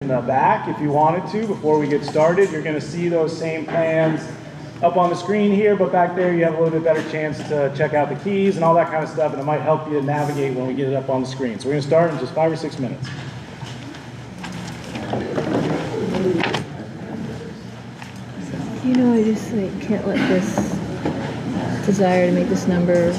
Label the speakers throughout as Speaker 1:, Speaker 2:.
Speaker 1: In the back, if you wanted to, before we get started, you're going to see those same plans up on the screen here, but back there you have a little bit better chance to check out the keys and all that kind of stuff, and it might help you navigate when we get it up on the screen. So we're going to start in just 5 or 6 minutes.
Speaker 2: You know, I just can't let this desire to make this number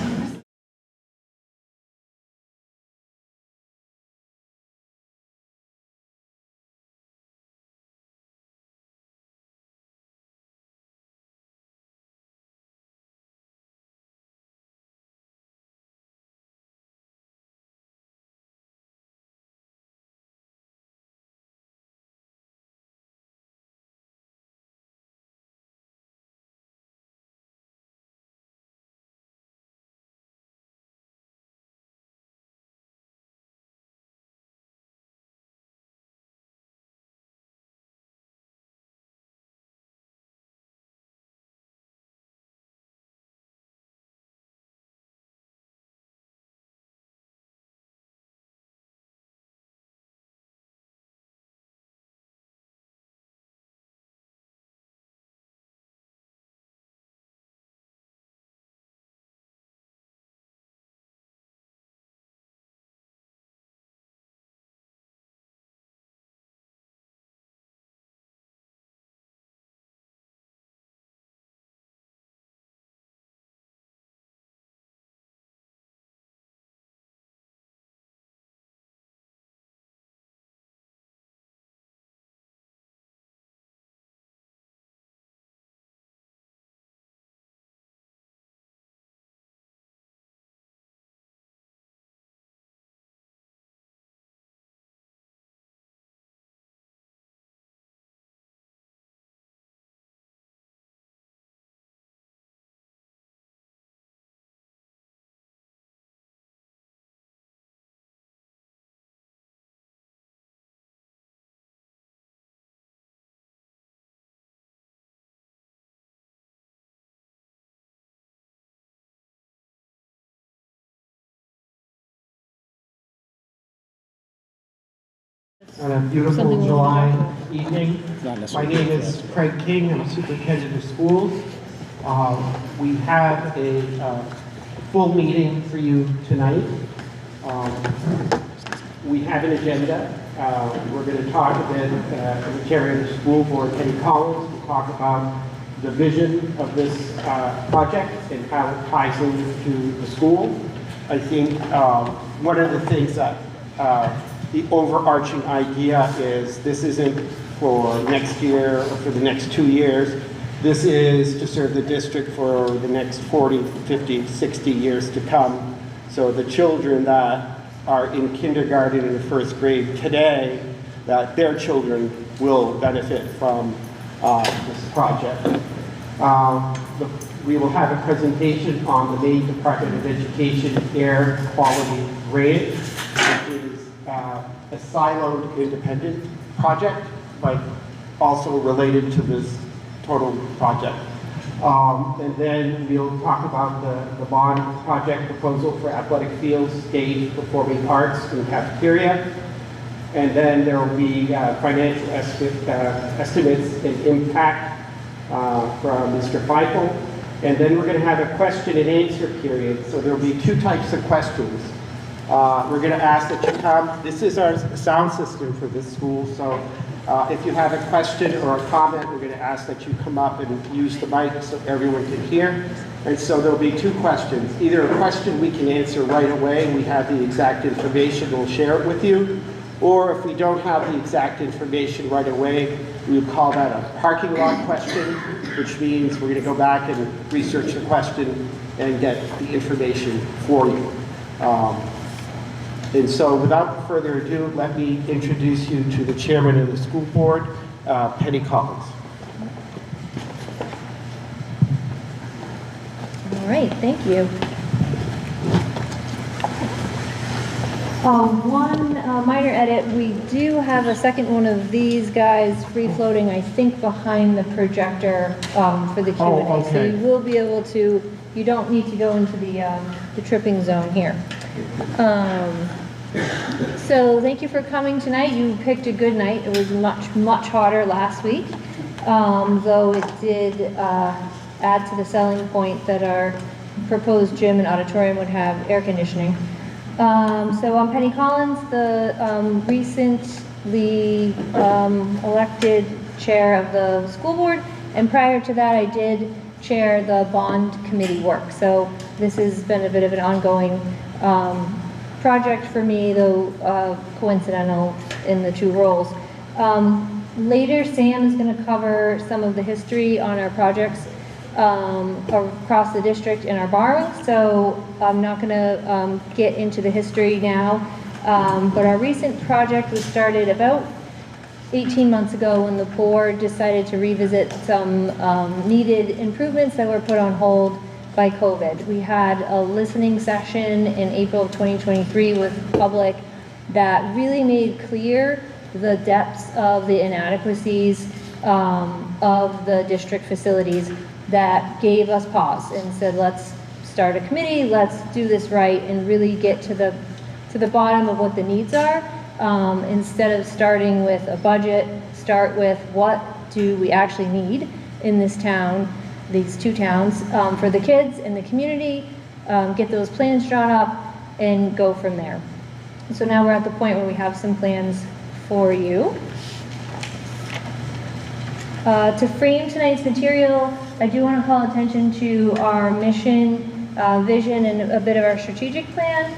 Speaker 3: On a beautiful
Speaker 2: Something
Speaker 3: July
Speaker 2: we'll
Speaker 3: evening. My name is Craig King. I'm Superintendent of Schools. We have a full meeting for you tonight. We have an agenda. We're going to talk a bit, the chairman of the school board, Penny Collins, will talk about the vision of this project and how it ties into the school. I think one of the things that the overarching idea is this isn't for next year or for the next 2 years. This is to serve the district for the next 40, 50, 60 years to come. So the children that are in kindergarten and first grade today, that their children will benefit from this project. We will have a presentation on the Maine Department of Education Air Quality Grant, which is a siloed independent project, but also related to this total project. And then we'll talk about the bond project proposal for athletic fields, stage, performing arts, and cafeteria. And then there will be financial estimates and impact from Mr. Feifel. And then we're going to have a question and answer period. So there will be 2 types of questions. We're going to ask that you come. This is our sound system for this school, so if you have a question or a comment, we're going to ask that you come up and use the mic so everyone can hear. And so there'll be 2 questions. Either a question we can answer right away, we have the exact information, we'll share it with you. Or if we don't have the exact information right away, we would call that a parking lot question, which means we're going to go back and research the question and get the information for you. And so without further ado, let me introduce you to the chairman of the school board, Penny Collins.
Speaker 2: All right, thank you. One minor edit, we do have a second one of these guys free-floating, I think, behind the projector for the Q&A.
Speaker 3: Oh, okay.
Speaker 2: So you will be able to, you don't need to go into the tripping zone here. So thank you for coming tonight. You picked a good night. It was much hotter last week, though it did add to the selling point that our proposed gym and auditorium would have air conditioning. So I'm Penny Collins, the recently elected chair of the school board, and prior to that I did chair the bond committee work. So this has been a bit of an ongoing project for me, though coincidental in the two roles. Later, Sam is going to cover some of the history on our projects across the district and our borrowing, so I'm not going to get into the history now. But our recent project was started about 18 months ago when the board decided to revisit some needed improvements that were put on hold by COVID. We had a listening session in April of 2023 with the public that really made clear the depths of the inadequacies of the district facilities, that gave us pause and said, let's start a committee, let's do this right and really get to the bottom of what the needs are. Instead of starting with a budget, start with what do we actually need in this town, these two towns, for the kids and the community, get those plans drawn up and go from there. So now we're at the point where we have some plans for you. To frame tonight's material, I do want to call attention to our mission, vision, and a bit of our strategic plan,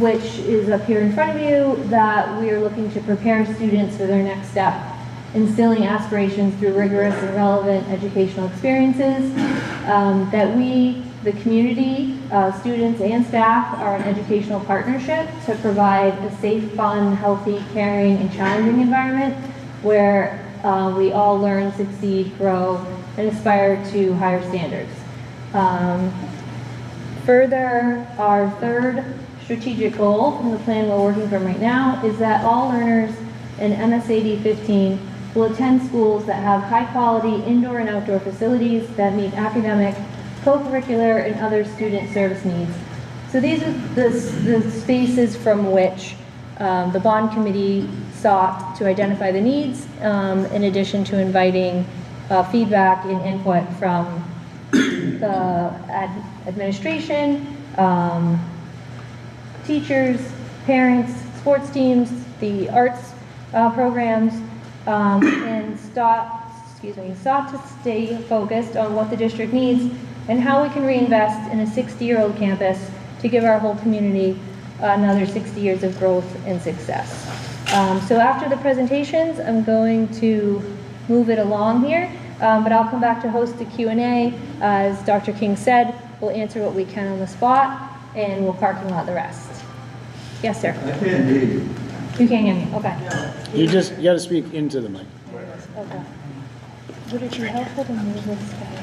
Speaker 2: which is up here in front of you, that we are looking to prepare students for their next step, instilling aspirations through rigorous and relevant educational experiences, that we, the community, students and staff, are an educational partnership to provide a safe, fun, healthy, caring, and challenging environment where we all learn, succeed, grow, and aspire to higher standards. Further, our third strategic goal from the plan we're working from right now is that all learners in MSAD 15 will attend schools that have high-quality indoor and outdoor facilities that meet academic, co-curricular, and other student service needs. So these are the spaces from which the bond committee sought to identify the needs, in addition to inviting feedback and input from the administration, teachers, parents, sports teams, the arts programs, and sought to stay focused on what the district needs and how we can reinvest in a 60-year-old campus to give our whole community another 60 years of growth and success. So after the presentations, I'm going to move it along here, but I'll come back to host the Q&A. As Dr. King said, we'll answer what we can on the spot, and we'll parking lot the rest. Yes, sir?
Speaker 4: I can't hear you.
Speaker 2: You can't hear me, okay.
Speaker 1: You got to speak into the mic.
Speaker 2: Okay. Would it be helpful to move this guy up?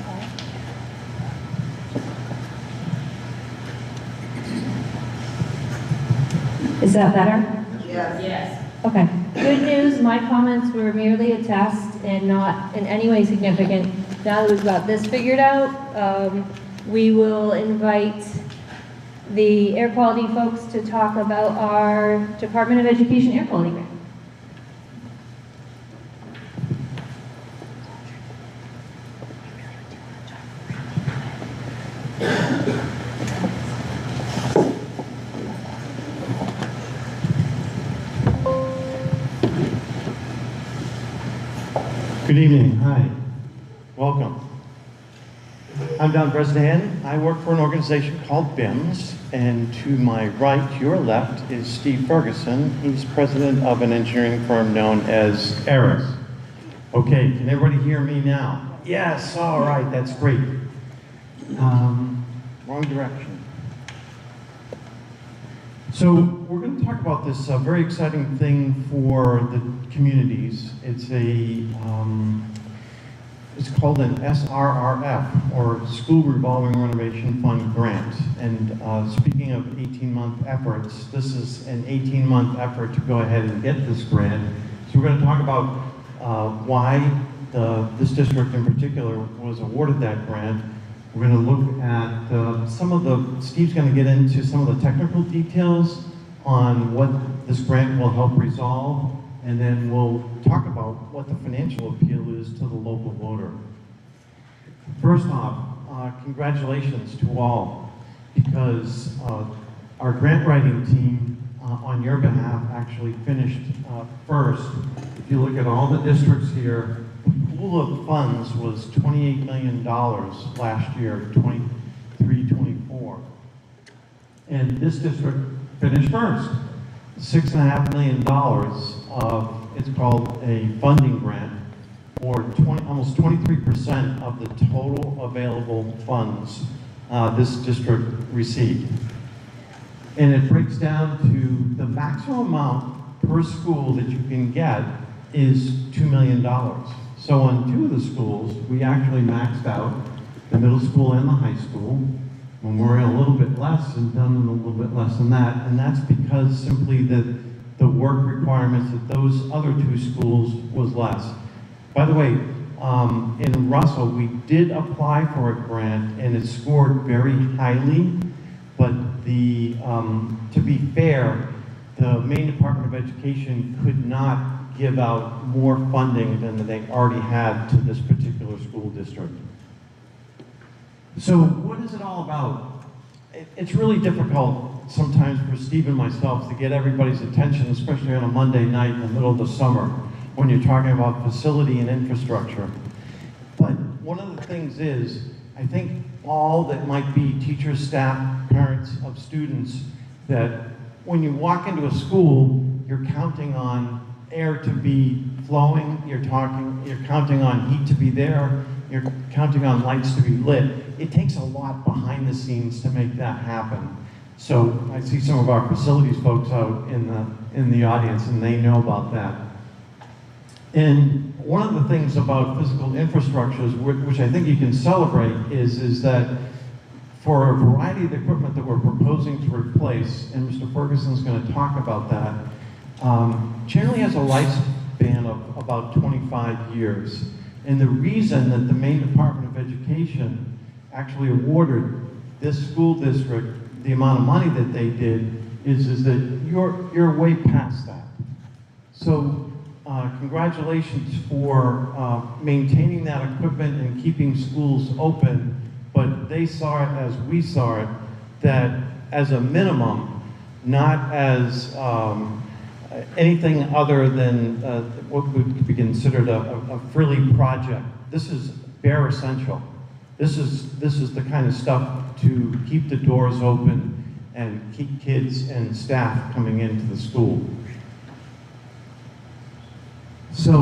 Speaker 2: Is that better?
Speaker 4: Yes.
Speaker 2: Okay. Good news, my comments were merely a test and not in any way significant. Now that we've got this figured out, we will invite the air quality folks to talk about our Department of Education air quality grant.
Speaker 5: Good evening. Hi. Welcome. I'm Don Bresnahan. I work for an organization called BIMS, and to my right, your left, is Steve Ferguson. He's president of an engineering firm known as Eris. Okay, can everybody hear me now? Yes, all right, that's great. Wrong direction. So we're going to talk about this very exciting thing for the communities. It's it's called an SRRF, or School Revolving Renovation Fund Grant. And speaking of 18-month efforts, this is an 18-month effort to go ahead and get this grant. So we're going to talk about why this district in particular was awarded that grant. We're going to look at Steve's going to get into some of the technical details on what this grant will help resolve, and then we'll talk about what the financial appeal is to the local voter. First off, congratulations to all, because our grant writing team on your behalf actually finished first. If you look at all the districts here, the pool of funds was $28 million last year, 23-24. And this district finished first. $6.5 million of, it's called a funding grant, or almost 23% of the total available funds this district received. And it breaks down to the maximum amount per school that you can get is $2 million. So on 2 of the schools, we actually maxed out the middle school and the high school. When we're a little bit less and done a little bit less than that, and that's because simply that the work requirements at those other 2 schools was less. By the way, in Russell, we did apply for a grant and it scored very highly, but to be fair, the Maine Department of Education could not give out more funding than they already had to this particular school district. So what is it all about? It's really difficult sometimes for Steve and myself to get everybody's attention, especially on a Monday night in the middle of the summer, when you're talking about facility and infrastructure. But one of the things is, I think all that might be teachers, staff, parents of students, that when you walk into a school, you're counting on air to be flowing, you're counting on heat to be there, you're counting on lights to be lit. It takes a lot behind the scenes to make that happen. So I see some of our facilities folks out in the audience, and they know about that. And one of the things about physical infrastructures, which I think you can celebrate, is that for a variety of the equipment that we're proposing to replace, and Mr. Ferguson's going to talk about that, generally has a lifespan of about 25 years. And the reason that the Maine Department of Education actually awarded this school district the amount of money that they did is that you're way past that. So congratulations for maintaining that equipment and keeping schools open, but they saw it as we saw it, that as a minimum, not as anything other than what would be considered a frilly project. This is bare essential. This is the kind of stuff to keep the doors open and keep kids and staff coming into the school. So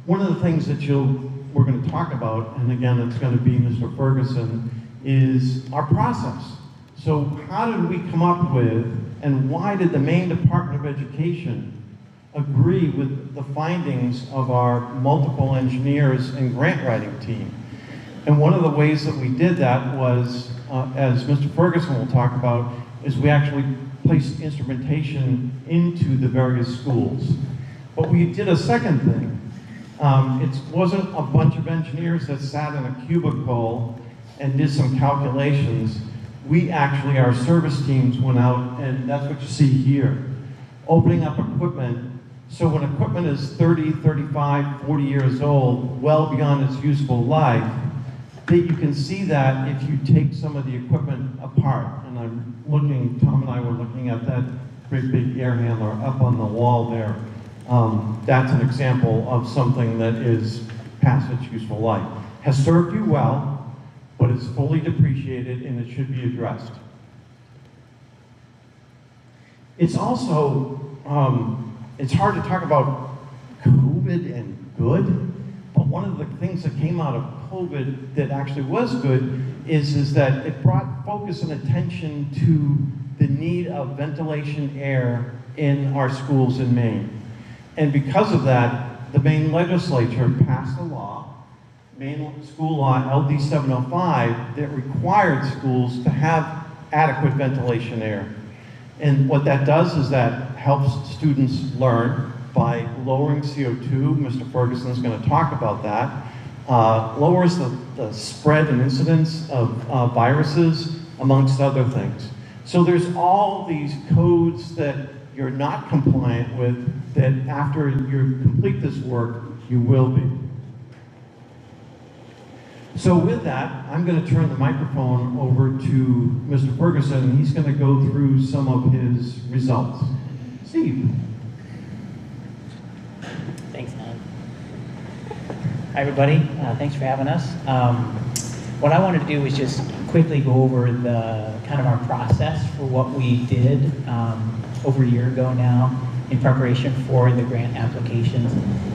Speaker 5: one of the things that we're going to talk about, and again it's going to be Mr. Ferguson, is our process. So how did we come up with, and why did the Maine Department of Education agree with the findings of our multiple engineers and grant writing team? And one of the ways that we did that was, as Mr. Ferguson will talk about, is we actually placed instrumentation into the various schools. But we did a second thing. It wasn't a bunch of engineers that sat in a cubicle and did some calculations. We actually, our service teams went out, and that's what you see here, opening up equipment. So when equipment is 30, 35, 40 years old, well beyond its useful life, that you can see that if you take some of the equipment apart. And Tom and I were looking at that great big air handler up on the wall there. That's an example of something that is past its useful life. Has served you well, but it's fully depreciated and it should be addressed. It's also, it's hard to talk about COVID and good, but one of the things that came out of COVID that actually was good is that it brought focus and attention to the need of ventilation air in our schools in Maine. And because of that, the Maine legislature passed a law, Maine School Law LD 705, that required schools to have adequate ventilation air. And what that does is that helps students learn by lowering CO2. Mr. Ferguson is going to talk about that. Lowers the spread and incidence of viruses, amongst other things. So there's all these codes that you're not compliant with that after you complete this work, you will be. So with that, I'm going to turn the microphone over to Mr. Ferguson, and he's going to go through some of his results. Steve.
Speaker 4: Thanks, Alan. Hi, everybody. Thanks for having us. What I wanted to do is just quickly go over the kind of our process for what we did over a year ago now in preparation for the grant applications.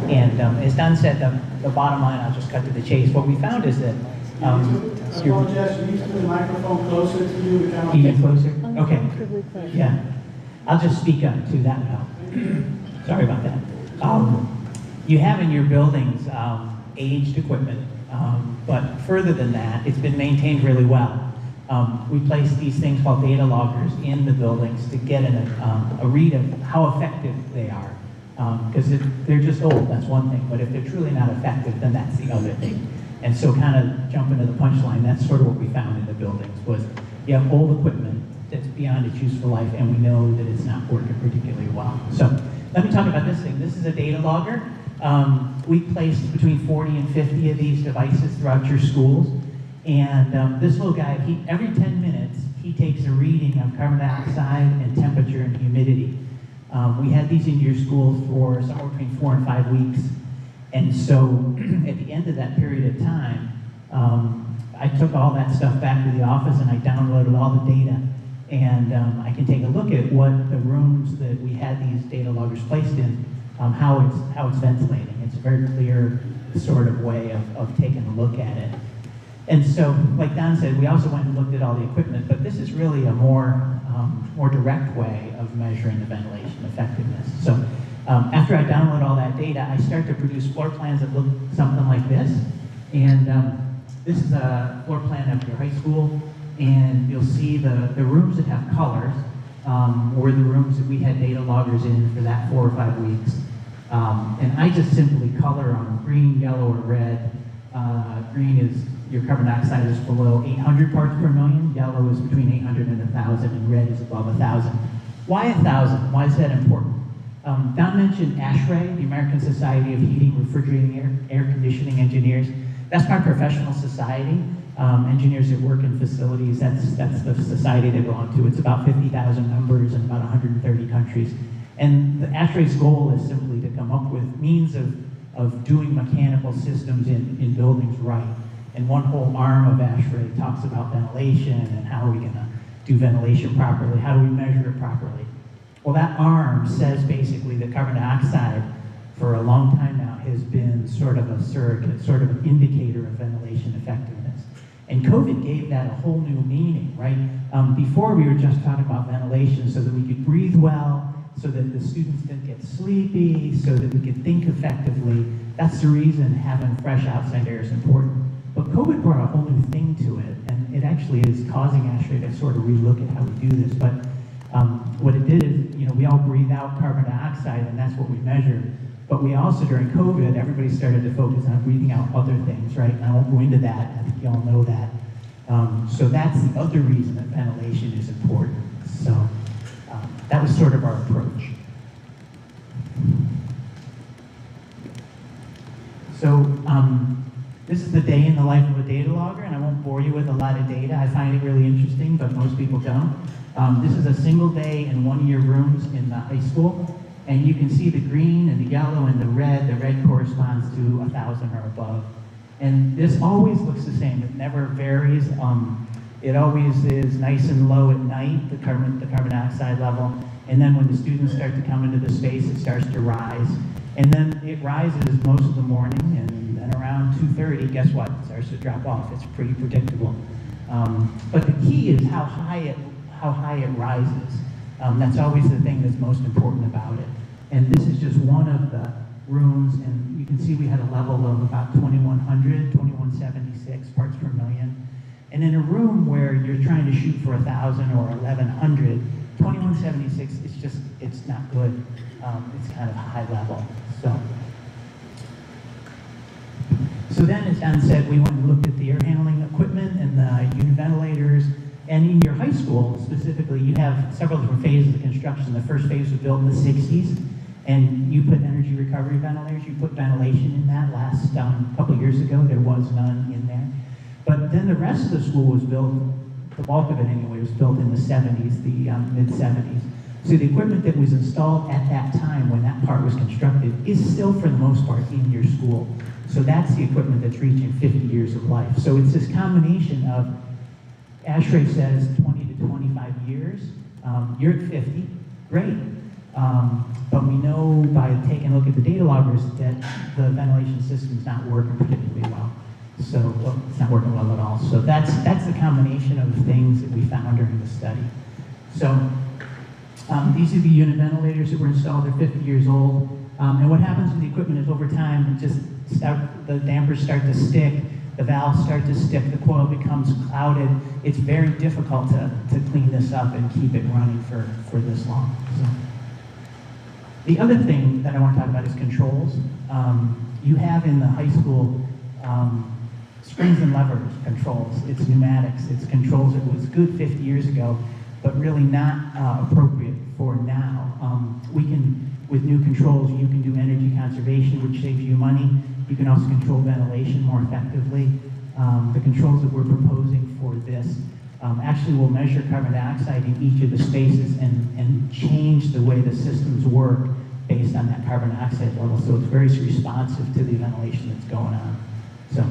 Speaker 4: And as Don said, the bottom line, I'll just cut to the chase. What we found is that
Speaker 1: I apologize, you need to put the microphone closer to you. We kind of
Speaker 4: even closer. Okay.
Speaker 2: Uncomfortably close.
Speaker 4: Yeah. I'll just speak up to that now. Sorry about that. You have in your buildings aged equipment, but further than that, it's been maintained really well. We place these things called data loggers in the buildings to get a read of how effective they are. Because if they're just old, that's one thing, but if they're truly not effective, then that's the other thing. And so kind of jumping to the punchline, that's sort of what we found in the buildings was you have old equipment that's beyond its useful life, and we know that it's not working particularly well. So let me talk about this thing. This is a data logger. We placed between 40 and 50 of these devices throughout your schools. And this little guy, every 10 minutes, he takes a reading of carbon dioxide and temperature and humidity. We had these in your schools for somewhere between 4 and 5 weeks. And so at the end of that period of time, I took all that stuff back to the office and I downloaded all the data. And I can take a look at what the rooms that we had these data loggers placed in, how it's ventilating. It's a very clear sort of way of taking a look at it. And so, like Don said, we also went and looked at all the equipment, but this is really a more direct way of measuring the ventilation effectiveness. So after I download all that data, I start to produce floor plans that look something like this. And this is a floor plan of your high school, and you'll see the rooms that have colors were the rooms that we had data loggers in for that 4 or 5 weeks. And I just simply color on green, yellow, or red. Green is your carbon dioxide is below 800 parts per million, yellow is between 800 and 1,000, and red is above 1,000. Why 1,000? Why is that important? Don mentioned ASHRAE, the American Society of Heating, Refrigerating, Air Conditioning Engineers. That's my professional society. Engineers that work in facilities, that's the society they belong to. It's about 50,000 members in about 130 countries. And the ASHRAE's goal is simply to come up with means of doing mechanical systems in buildings right. And one whole arm of ASHRAE talks about ventilation and how are we going to do ventilation properly, how do we measure it properly. Well, that arm says basically that carbon dioxide for a long time now has been sort of a surrogate, sort of an indicator of ventilation effectiveness. And COVID gave that a whole new meaning, right? Before we were just talking about ventilation so that we could breathe well, so that the students didn't get sleepy, so that we could think effectively. That's the reason having fresh outside air is important. But COVID brought a whole new thing to it, and it actually is causing ASHRAE to sort of relook at how we do this. But what it did is, we all breathe out carbon dioxide, and that's what we measured. But we also, during COVID, everybody started to focus on breathing out other things, right? And I won't go into that, I think you all know that. So that's the other reason that ventilation is important. So that was sort of our approach. So this is the day in the life of a data logger, and I won't bore you with a lot of data. I find it really interesting, but most people don't. This is a single day in one-year rooms in the high school, and you can see the green and the yellow and the red. The red corresponds to 1,000 or above. And this always looks the same. It never varies. It always is nice and low at night, the carbon dioxide level. And then when the students start to come into the space, it starts to rise. And then it rises most of the morning, and then around 2:30, guess what? It starts to drop off. It's pretty predictable. But the key is how high it rises. That's always the thing that's most important about it. And this is just one of the rooms, and you can see we had a level of about 2,100, 2,176 parts per million. And in a room where you're trying to shoot for 1,000 or 1,100, 2,176, it's not good. It's kind of high level. So then, as Don said, we went and looked at the air handling equipment and the unit ventilators. And in your high school specifically, you have several different phases of construction. The first phase was built in the 60s, and you put energy recovery ventilators, you put ventilation in that. Last couple of years ago, there was none in there. But then the rest of the school was built, the bulk of it anyway, was built in the 70s, the mid-70s. So the equipment that was installed at that time when that part was constructed is still for the most part in your school. So that's the equipment that's reaching 50 years of life. So it's this combination of, ASHRAE says 20 to 25 years. You're at 50, great. But we know by taking a look at the data loggers that the ventilation system's not working particularly well. So, well, it's not working well at all. So that's the combination of things that we found during the study. So these are the unit ventilators that were installed. They're 50 years old. And what happens with the equipment is over time, the dampers start to stick, the valves start to stick, the coil becomes clouded. It's very difficult to clean this up and keep it running for this long. So. The other thing that I want to talk about is controls. You have in the high school springs and levers controls. It's pneumatics. It's controls that was good 50 years ago, but really not appropriate for now. With new controls, you can do energy conservation, which saves you money. You can also control ventilation more effectively. The controls that we're proposing for this actually will measure carbon dioxide in each of the spaces and change the way the systems work based on that carbon dioxide level. So it's very responsive to the ventilation that's going on. So,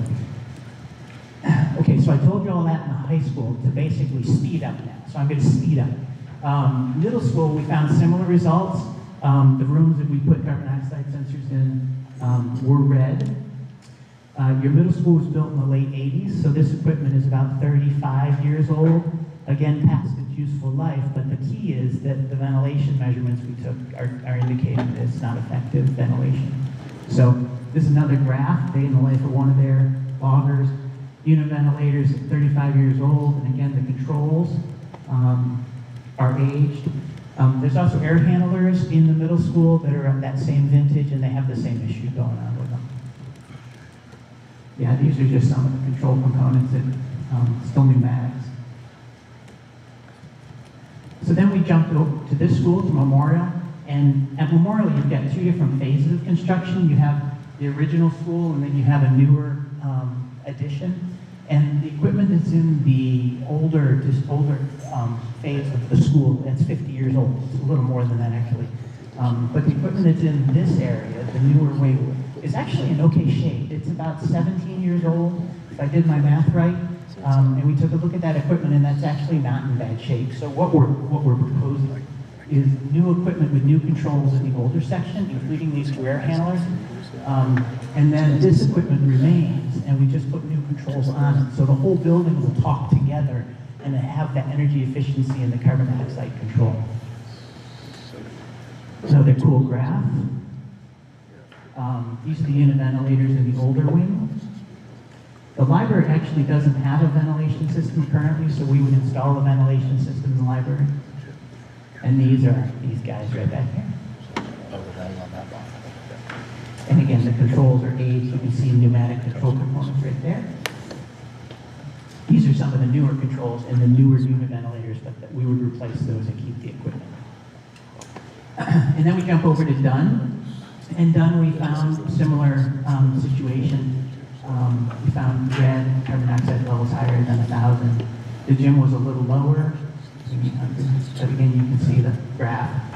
Speaker 4: okay, so I told you all that in the high school to basically speed up now. So I'm going to speed up. Middle school, we found similar results. The rooms that we put carbon dioxide sensors in were red. Your middle school was built in the late 80s, so this equipment is about 35 years old. Again, past its useful life, but the key is that the ventilation measurements we took are indicating that it's not effective ventilation. So this is another graph, day in the life of one of their loggers. Unit ventilators at 35 years old, and again, the controls are aged. There's also air handlers in the middle school that are of that same vintage, and they have the same issue going on with them. Yeah, these are just some of the control components that still pneumatics. So then we jumped over to this school, to Memorial, and at Memorial you've got two different phases of construction. You have the original school, and then you have a newer addition. And the equipment that's in the older phase of the school, that's 50 years old. It's a little more than that, actually. But the equipment that's in this area, the newer way, is actually in okay shape. It's about 17 years old, if I did my math right. And we took a look at that equipment, and that's actually not in bad shape. So what we're proposing is new equipment with new controls in the older section, including these two air handlers. And then this equipment remains, and we just put new controls on it. So the whole building will talk together and have the energy efficiency and the carbon dioxide control. So they're cool graph. These are the unit ventilators in the older wing. The library actually doesn't have a ventilation system currently, so we would install a ventilation system in the library. And these are these guys right back here. And again, the controls are aged. You can see pneumatic control components right there. These are some of the newer controls and the newer unit ventilators, but we would replace those and keep the equipment. And then we jump over to Dunn. And Dunn, we found similar situation. We found red carbon dioxide levels higher than 1,000. The gym was a little lower, but again, you can see the graph.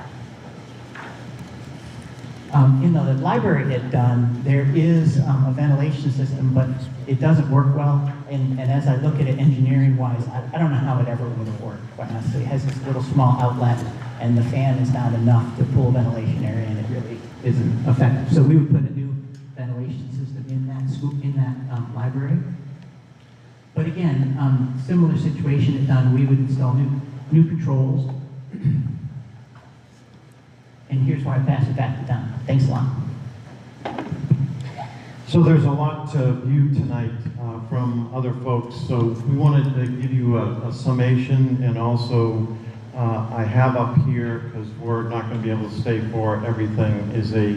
Speaker 4: In the library at Dunn, there is a ventilation system, but it doesn't work well. And as I look at it engineering-wise, I don't know how it ever would have worked, quite honestly. It has this little small outlet, and the fan is not enough to pull ventilation area, and it really isn't effective. So we would put a new ventilation system in that school, in that library. But again, similar situation at Dunn, we would install new controls. And here's why I pass it back to Don. Thanks a lot.
Speaker 5: So there's a lot to view tonight from other folks. So we wanted to give you a summation, and also I have up here, because we're not going to be able to stay for everything, is a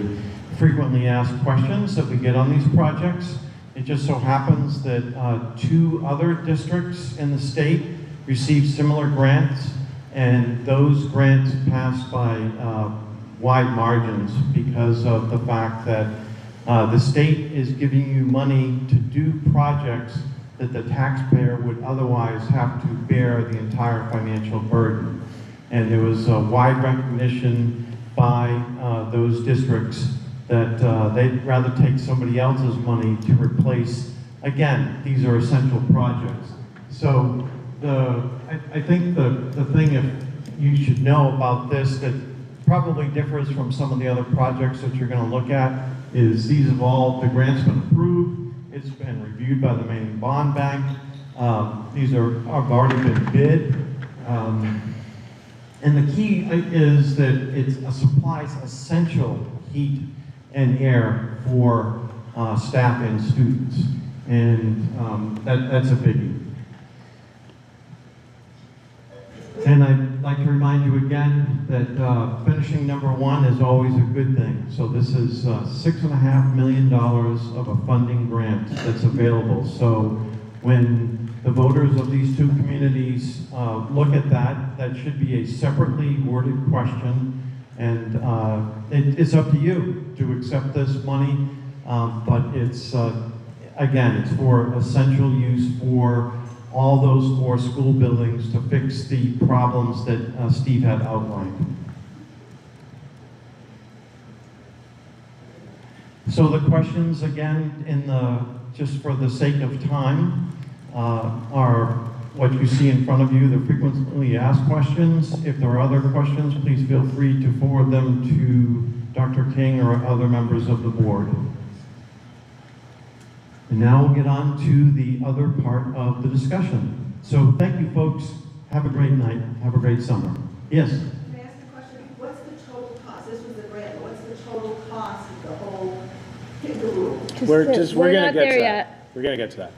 Speaker 5: frequently asked questions that we get on these projects. It just so happens that 2 other districts in the state received similar grants, and those grants passed by wide margins because of the fact that the state is giving you money to do projects that the taxpayer would otherwise have to bear the entire financial burden. And there was a wide recognition by those districts that they'd rather take somebody else's money to replace, again, these are essential projects. So I think the thing if you should know about this that probably differs from some of the other projects that you're going to look at is these have all, the grant's been approved, it's been reviewed by the Maine Bond Bank, these have already been bid, and the key is that it supplies essential heat and air for staff and students, and that's a biggie. And I'd like to remind you again that finishing number one is always a good thing. So this is $6.5 million of a funding grant that's available. So when the voters of these two communities look at that, that should be a separately worded question. And it's up to you to accept this money, but it's, again, it's for essential use for all those 4 school buildings to fix the problems that Steve had outlined. So the questions, again, just for the sake of time, are what you see in front of you, the frequently asked questions. If there are other questions, please feel free to forward them to Dr. King or other members of the board. And now we'll get on to the other part of the discussion. So thank you, folks. Have a great night. Have a great summer. Yes?
Speaker 6: Can I ask a question? What's the total cost? This was the grant, but what's the total cost of the whole rigmarole?
Speaker 1: We're gonna
Speaker 2: not
Speaker 1: get
Speaker 2: there
Speaker 1: to that.
Speaker 2: yet.
Speaker 1: We're gonna get to that.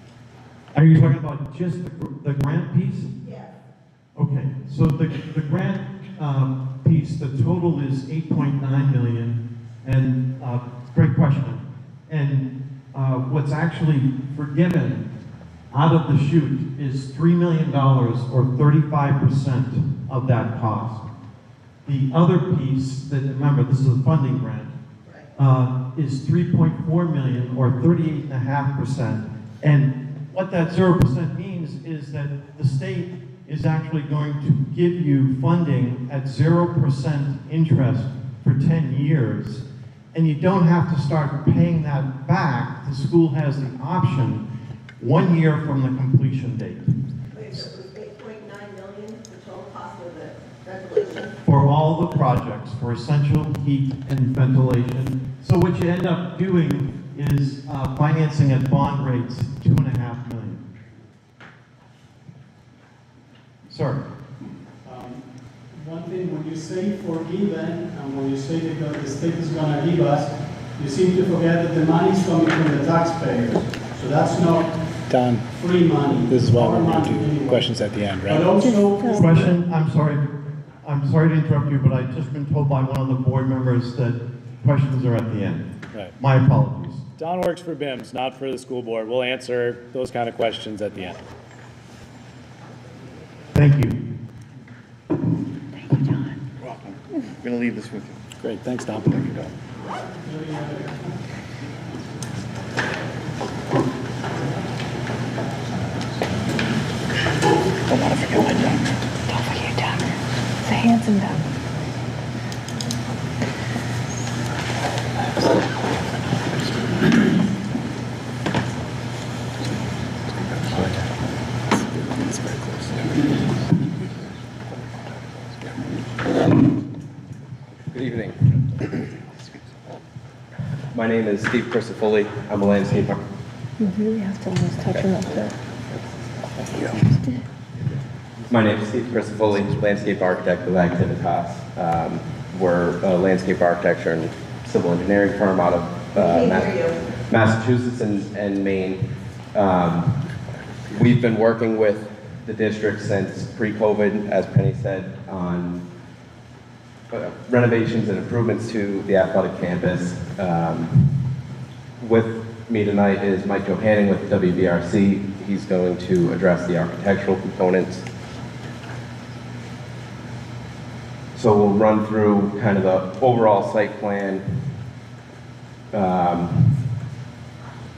Speaker 5: Are you talking about just the grant piece?
Speaker 6: Yeah.
Speaker 5: Okay, so the grant piece, the total is 8.9 million, and great question. And what's actually forgiven out of the chute is $3 million or 35% of that cost. The other piece, that remember this is a funding grant, is 3.4 million or 38.5%. And what that 0% means is that the state is actually going to give you funding at 0% interest for 10 years. And you don't have to start paying that back. The school has the option 1 year from the completion date.
Speaker 6: Wait, so it was 8.9 million, the total cost of the ventilation?
Speaker 5: For all the projects, for essential heat and ventilation. So what you end up doing is financing at bond rates, $2.5 million. Sir.
Speaker 7: One thing, when you say forgiven, and when you say that the state is going to give us, you seem to forget that the money is coming from the taxpayers. So that's not
Speaker 1: Don,
Speaker 7: free money.
Speaker 1: this is why
Speaker 7: Our
Speaker 1: we're
Speaker 7: money
Speaker 1: gonna do
Speaker 7: anyway.
Speaker 1: questions at the end,
Speaker 7: But
Speaker 1: right?
Speaker 7: also,
Speaker 5: Question, I'm sorry to interrupt you, but I've just been told by one of the board members that questions are at the end.
Speaker 1: Right.
Speaker 5: My apologies.
Speaker 1: Don works for BIMS, not for the school board. We'll answer those kind of questions at the end.
Speaker 5: Thank you. I'm going to leave this with you.
Speaker 1: Great, thanks, Don.
Speaker 5: Thank you, Don.
Speaker 2: Don't forget your doctor. It's a handsome doctor.
Speaker 8: Good evening. My name is Steve Crisafulli. I'm a landscape architect.
Speaker 2: You really have to almost touch him up there.
Speaker 8: My name is Steve Crisafulli, landscape architect with Activitas. We're a landscape architecture and civil engineering firm out of
Speaker 6: Can't hear you.
Speaker 8: Massachusetts and Maine. We've been working with the district since pre-COVID, as Penny said, on renovations and improvements to the athletic campus. With me tonight is Mike Johanning with WVRC. He's going to address the architectural components So we'll run through kind of the overall site plan.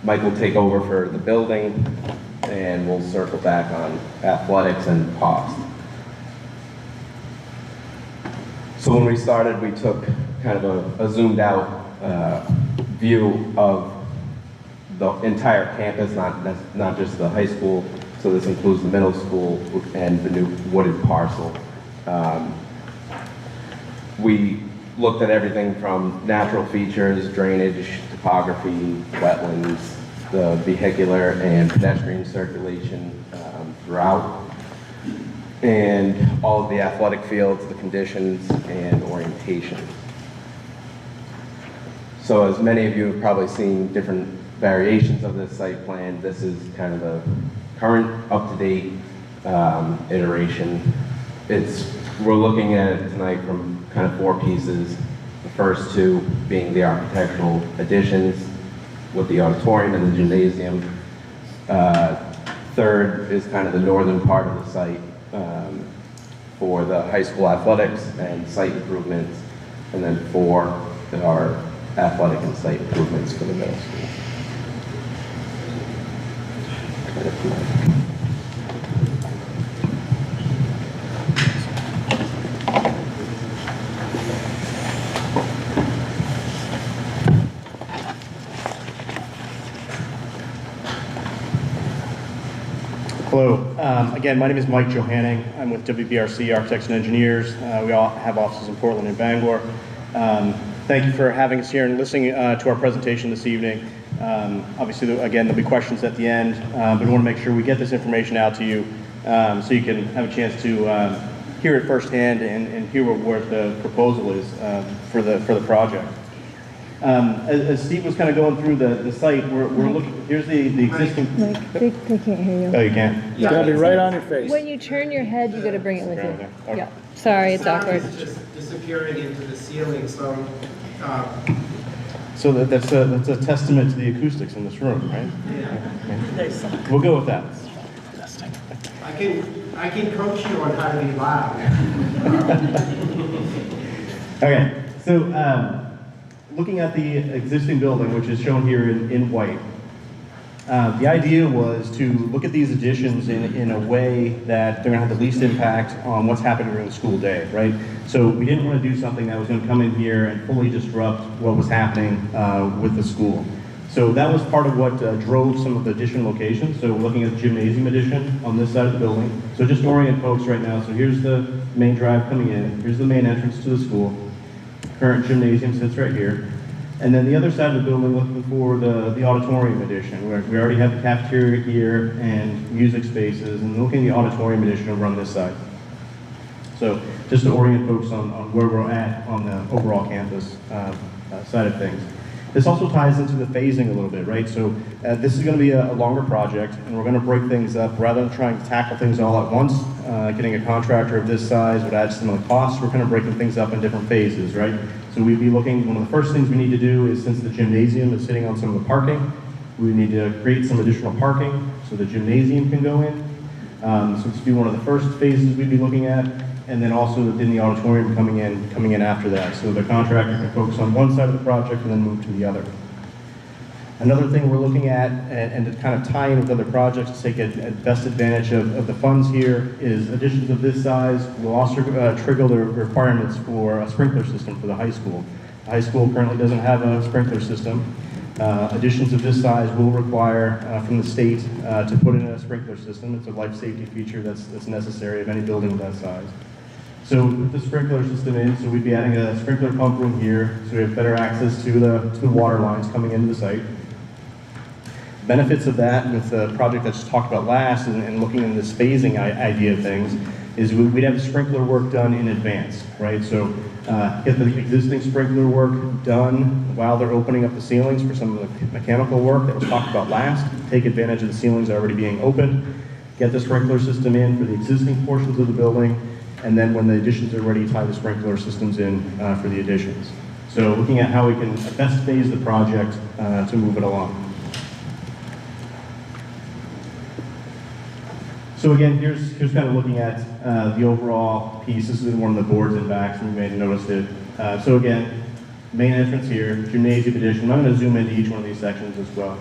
Speaker 8: Mike will take over for the building, and we'll circle back on athletics and cost. So when we started, we took kind of a zoomed out view of the entire campus, not just the high school. So this includes the middle school and the new wooded parcel. We looked at everything from natural features, drainage, topography, wetlands, the vehicular and pedestrian circulation throughout, and all of the athletic fields, the conditions, and orientation. So as many of you have probably seen different variations of this site plan, this is kind of the current up-to-date iteration. We're looking at it tonight from kind of 4 pieces. The first 2 being the architectural additions with the auditorium and the gymnasium. Third is kind of the northern part of the site for the high school athletics and site improvements. And then 4 are athletic and site improvements for the middle school.
Speaker 9: Hello. Again, my name is Mike Johanning. I'm with WBRC Architects and Engineers. We all have offices in Portland and Bangor. Thank you for having us here and listening to our presentation this evening. Obviously, again, there'll be questions at the end, but we want to make sure we get this information out to you so you can have a chance to hear it firsthand and hear what the proposal is for the project. As Steve was kind of going through the site, we're looking, here's the existing.
Speaker 2: Like, they can't hear
Speaker 9: Oh,
Speaker 2: you.
Speaker 9: you can't?
Speaker 1: It's gotta be right on your face.
Speaker 2: When you turn your head, you gotta bring it with you.
Speaker 9: Okay.
Speaker 2: Yeah, sorry, it's awkward.
Speaker 3: Sound is just disappearing into the ceiling, so
Speaker 9: So that's a testament to the acoustics in this room, right?
Speaker 3: yeah.
Speaker 9: We'll go with that.
Speaker 3: I can coach you on how to be loud.
Speaker 9: Okay, so looking at the existing building, which is shown here in white, the idea was to look at these additions in a way that they're gonna have the least impact on what's happening during the school day, right? So we didn't want to do something that was gonna come in here and fully disrupt what was happening with the school. So that was part of what drove some of the addition locations. So we're looking at the gymnasium addition on this side of the building. So just to orient folks right now, so here's the main drive coming in, here's the main entrance to the school. Current gymnasium sits right here. And then the other side of the building, looking for the auditorium addition, where we already have the cafeteria here and music spaces, and looking at the auditorium addition over on this side. So just to orient folks on where we're at on the overall campus side of things. This also ties into the phasing a little bit, right? So this is going to be a longer project, and we're going to break things up rather than trying to tackle things all at once. Getting a contractor of this size would add some of the costs. We're kind of breaking things up in different phases, right? So we'd be looking, one of the first things we need to do is, since the gymnasium is sitting on some of the parking, we need to create some additional parking so the gymnasium can go in. So this would be one of the first phases we'd be looking at. And then also within the auditorium coming in after that. So the contractor can focus on one side of the project and then move to the other. Another thing we're looking at, and to kind of tie in with other projects to take best advantage of the funds here, is additions of this size will also trigger the requirements for a sprinkler system for the high school. The high school currently doesn't have a sprinkler system. Additions of this size will require from the state to put in a sprinkler system. It's a life safety feature that's necessary of any building of that size. So with the sprinkler system in, so we'd be adding a sprinkler pump room here, so we have better access to the water lines coming into the site. Benefits of that with the project I just talked about last and looking in this phasing idea of things is we'd have the sprinkler work done in advance, right? So get the existing sprinkler work done while they're opening up the ceilings for some of the mechanical work that was talked about last. Take advantage of the ceilings already being opened. Get the sprinkler system in for the existing portions of the building. And then when the additions are ready, tie the sprinkler systems in for the additions. So looking at how we can best phase the project to move it along. So again, here's kind of looking at the overall piece. This is one of the boards in back, so you may have noticed it. So again, main entrance here, gymnasium addition. I'm going to zoom into each one of these sections as well.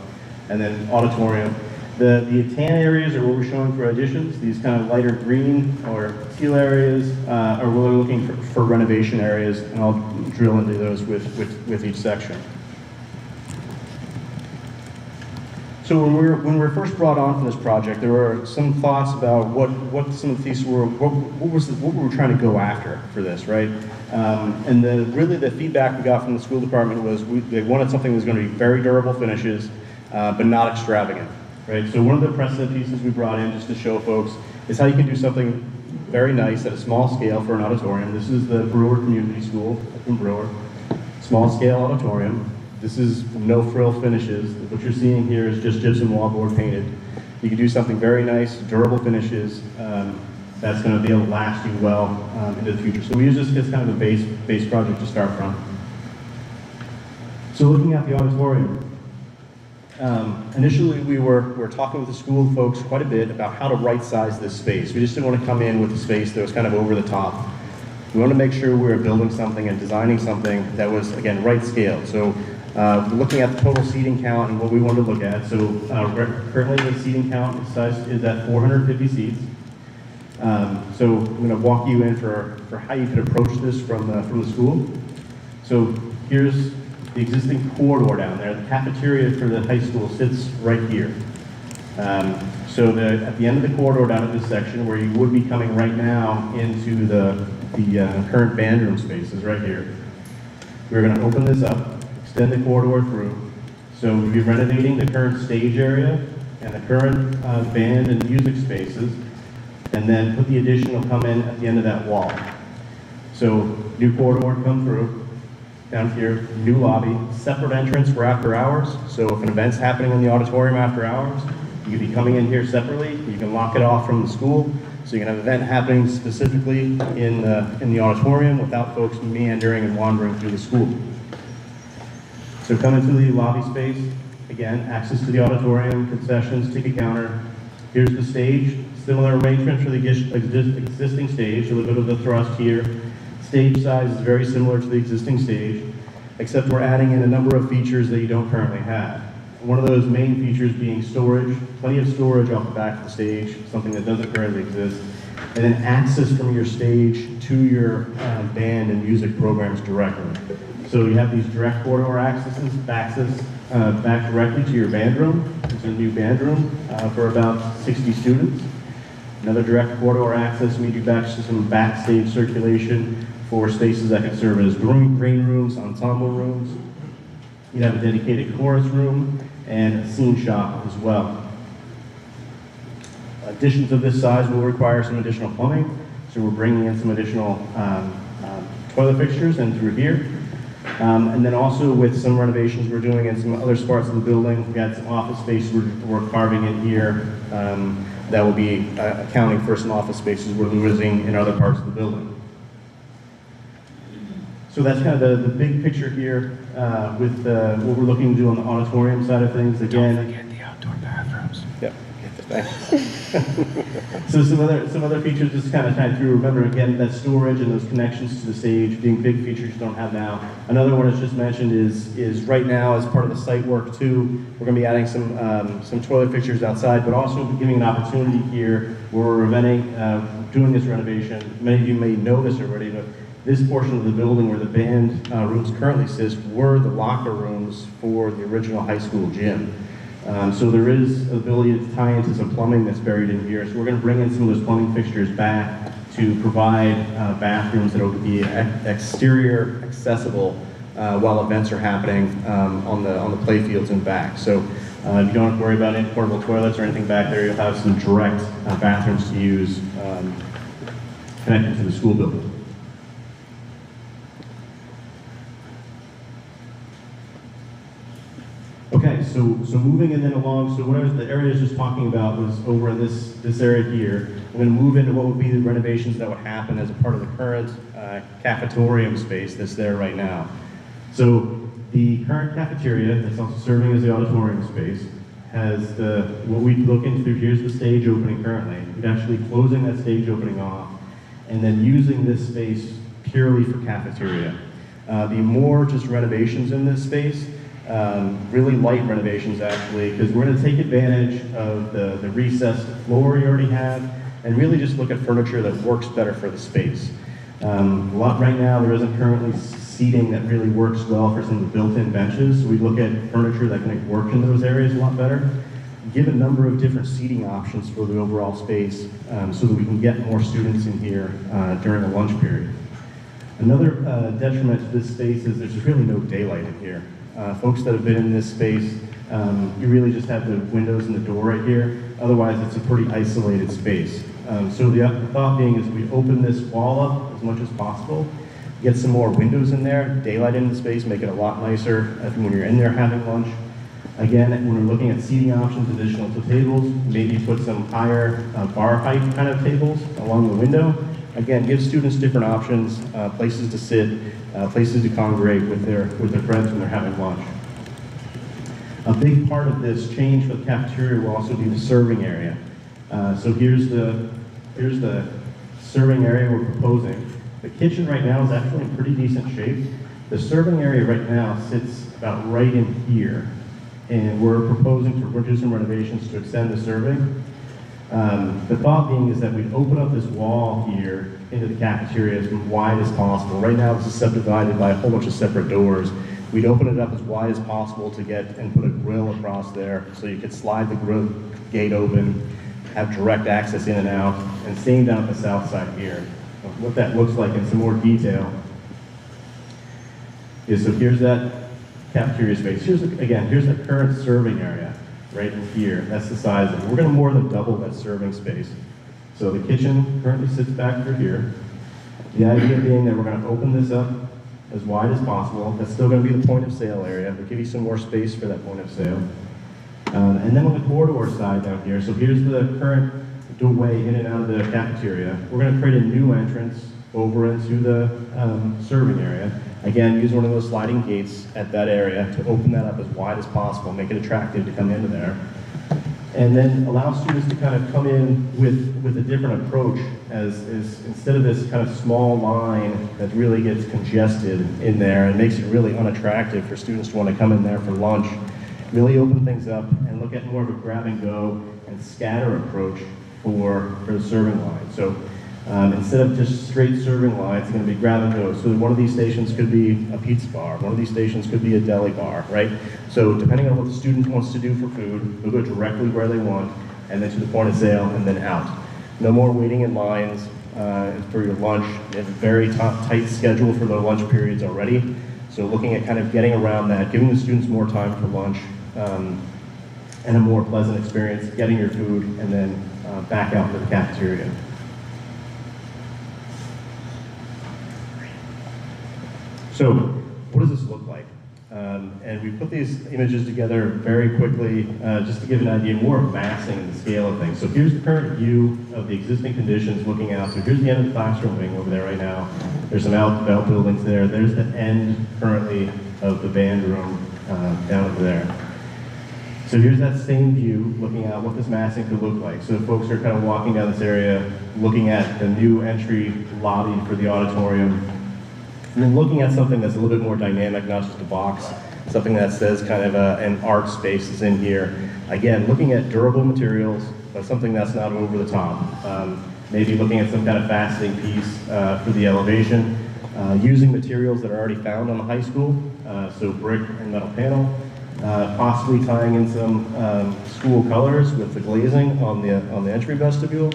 Speaker 9: And then auditorium. The tan areas are what we're showing for additions. These kind of lighter green or teal areas are what we're looking for renovation areas, and I'll drill into those with each section. So when we were first brought on for this project, there were some thoughts about what some of the theses were, what we were trying to go after for this, right? And really the feedback we got from the school department was they wanted something that was going to be very durable finishes, but not extravagant, right? So one of the precedent pieces we brought in just to show folks is how you can do something very nice at a small scale for an auditorium. This is the Brewer Community School up in Brewer, small scale auditorium. This is no frill finishes. What you're seeing here is just gypsum wallboard painted. You can do something very nice, durable finishes, that's going to be able to last you well into the future. So we use this as kind of a base project to start from. So looking at the auditorium, initially we were talking with the school folks quite a bit about how to right size this space. We just didn't want to come in with a space that was kind of over the top. We wanted to make sure we were building something and designing something that was, again, right scale. So looking at the total seating count and what we wanted to look at. So currently the seating count is at 450 seats. So I'm going to walk you in for how you could approach this from the school. So here's the existing corridor down there. The cafeteria for the high school sits right here. So at the end of the corridor down at this section, where you would be coming right now into the current band room spaces right here, we're going to open this up, extend the corridor through. So we'll be renovating the current stage area and the current band and music spaces, and then put the addition will come in at the end of that wall. So new corridor come through, down here, new lobby, separate entrance for after hours. So if an event's happening in the auditorium after hours, you can be coming in here separately. You can lock it off from the school. So you can have an event happening specifically in the auditorium without folks meandering and wandering through the school. So come into the lobby space. Again, access to the auditorium, concessions, ticket counter. Here's the stage. Similar arrangement for the existing stage, a little bit of the thrust here. Stage size is very similar to the existing stage, except we're adding in a number of features that you don't currently have. One of those main features being storage, plenty of storage off the back of the stage, something that doesn't currently exist, and then access from your stage to your band and music programs directly. So you have these direct corridor access back directly to your band room. It's a new band room for about 60 students. Another direct corridor access leads you back to some backstage circulation for spaces that can serve as green rooms, ensemble rooms. You'd have a dedicated chorus room and a scene shop as well. Additions of this size will require some additional plumbing, so we're bringing in some additional toilet fixtures in through here. And then also with some renovations we're doing in some other parts of the building, we've got some office space we're carving in here that will be accounting for some office spaces we're losing in other parts of the building. So that's kind of the big picture here with what we're looking to do on the auditorium side of things. Again, don't forget the outdoor bathrooms. Yep. So some other features just kind of tied through. Remember again that storage and those connections to the stage being big features you don't have now. Another one that's just mentioned is right now as part of the site work too, we're going to be adding some toilet fixtures outside, but also giving an opportunity here where we're doing this renovation. Many of you may know this already, but this portion of the building where the band rooms currently sit were the locker rooms for the original high school gym. So there is ability to tie into some plumbing that's buried in here. So we're going to bring in some of those plumbing fixtures back to provide bathrooms that will be exterior accessible while events are happening on the play fields and back. So you don't have to worry about any portable toilets or anything back there. You'll have some direct bathrooms to use connected to the school building. Okay, so moving and then along, so what the area I was just talking about was over in this area here. I'm going to move into what would be the renovations that would happen as a part of the current cafetorium space that's there right now. So the current cafeteria that's also serving as the auditorium space has what we look into, here's the stage opening currently, we're actually closing that stage opening off, and then using this space purely for cafeteria. The more just renovations in this space, really light renovations actually, because we're going to take advantage of the recessed floor you already have, and really just look at furniture that works better for the space. Right now, there isn't currently seating that really works well for some of the built-in benches. So we look at furniture that can work in those areas a lot better. Give a number of different seating options for the overall space so that we can get more students in here during the lunch period. Another detriment to this space is there's really no daylight in here. Folks that have been in this space, you really just have the windows and the door right here. Otherwise, it's a pretty isolated space. So the thought being is we open this wall up as much as possible, get some more windows in there, daylight in the space, make it a lot nicer when you're in there having lunch. Again, when we're looking at seating options, additional to tables, maybe put some higher bar height kind of tables along the window. Again, give students different options, places to sit, places to congregate with their friends when they're having lunch. A big part of this change for the cafeteria will also be the serving area. So here's the serving area we're proposing. The kitchen right now is actually in pretty decent shape. The serving area right now sits about right in here, and we're proposing to do some renovations to extend the serving. The thought being is that we'd open up this wall here into the cafeteria as wide as possible. Right now, this is subdivided by a whole bunch of separate doors. We'd open it up as wide as possible to get and put a grill across there, so you could slide the grill gate open, have direct access in and out, and same down at the south side here. What that looks like in some more detail is, so here's that cafeteria space. Here's the current serving area right in here. That's the size of it. We're going to more than double that serving space. So the kitchen currently sits back through here. The idea being that we're going to open this up as wide as possible. That's still going to be the point of sale area, but give you some more space for that point of sale. And then on the corridor side down here, so here's the current doorway in and out of the cafeteria. We're going to create a new entrance over into the serving area. Again, use one of those sliding gates at that area to open that up as wide as possible, make it attractive to come into there. And then allow students to kind of come in with a different approach as instead of this kind of small line that really gets congested in there and makes it really unattractive for students to want to come in there for lunch, really open things up and look at more of a grab and go and scatter approach for the serving line. So instead of just straight serving line, it's going to be grab and go. So one of these stations could be a pizza bar. One of these stations could be a deli bar, right? So depending on what the student wants to do for food, they'll go directly where they want, and then to the point of sale, and then out. No more waiting in lines for your lunch. You have a very tight schedule for the lunch periods already. So looking at kind of getting around that, giving the students more time for lunch, and a more pleasant experience, getting your food, and then back out to the cafeteria. So, what does this look like? And we put these images together very quickly just to give an idea more of massing and the scale of things. So here's the current view of the existing conditions looking out. So here's the end of the classroom wing over there right now. There's some outbuildings there. There's the end currently of the band room down over there. So here's that same view looking at what this massing could look like. So folks are kind of walking down this area, looking at the new entry lobby for the auditorium, and then looking at something that's a little bit more dynamic, not just a box, something that says kind of an art space is in here. Again, looking at durable materials, but something that's not over the top. Maybe looking at some kind of fastening piece for the elevation, using materials that are already found on the high school, so brick and metal panel, possibly tying in some school colors with the glazing on the entry vestibule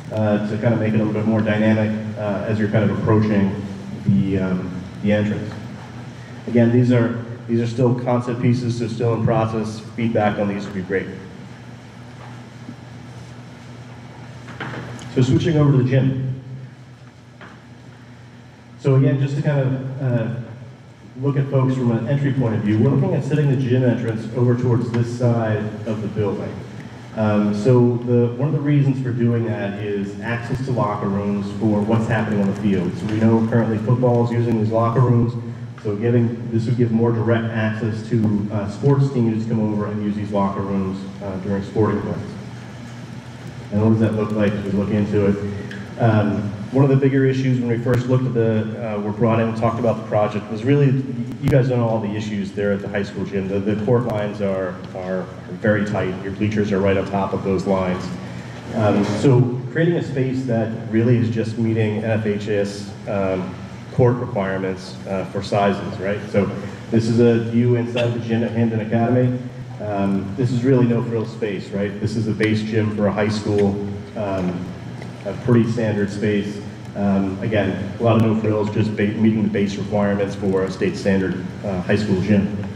Speaker 9: to kind of make it a little bit more dynamic as you're kind of approaching the entrance. Again, these are still concept pieces, so still in process. Feedback on these would be great. So switching over to the gym. So again, just to kind of look at folks from an entry point of view, we're looking at setting the gym entrance over towards this side of the building. So one of the reasons for doing that is access to locker rooms for what's happening on the field. So we know currently football is using these locker rooms. So this would give more direct access to sports teams to come over and use these locker rooms during sporting events. And what does that look like as we look into it? One of the bigger issues when we first looked at were brought in and talked about the project was really, you guys know all the issues there at the high school gym. The court lines are very tight. Your bleachers are right on top of those lines. So creating a space that really is just meeting NFHS court requirements for sizes, right? So this is a view inside the gym at Hamden Academy. This is really no frill space, right? This is a base gym for a high school, a pretty standard space. Again, a lot of no frills, just meeting the base requirements for a state standard high school gym.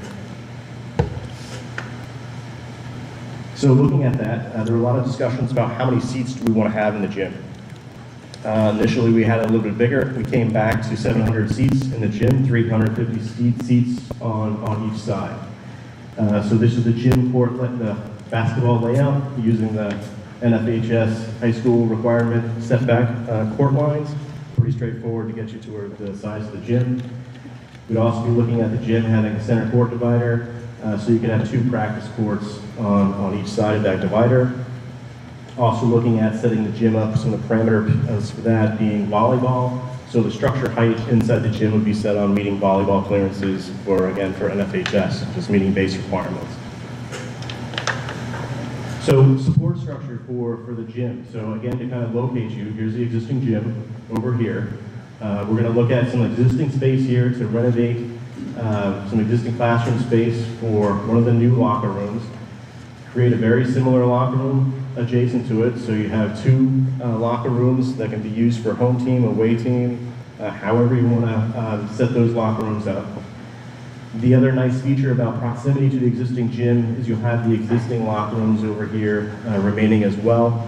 Speaker 9: So looking at that, there were a lot of discussions about how many seats do we want to have in the gym. Initially, we had it a little bit bigger. We came back to 700 seats in the gym, 350 seats on each side. So this is the gym court, the basketball layout using the NFHS high school requirement setback court lines. Pretty straightforward to get you to the size of the gym. We'd also be looking at the gym having a center court divider, so you could have 2 practice courts on each side of that divider. Also looking at setting the gym up, some of the parameters for that being volleyball. So the structure height inside the gym would be set on meeting volleyball clearances for NFHS, just meeting base requirements. So support structure for the gym. So again, to kind of locate you, here's the existing gym over here. We're going to look at some existing space here to renovate some existing classroom space for one of the new locker rooms. Create a very similar locker room adjacent to it, so you have 2 locker rooms that can be used for home team, away team, however you want to set those locker rooms up. The other nice feature about proximity to the existing gym is you'll have the existing locker rooms over here remaining as well.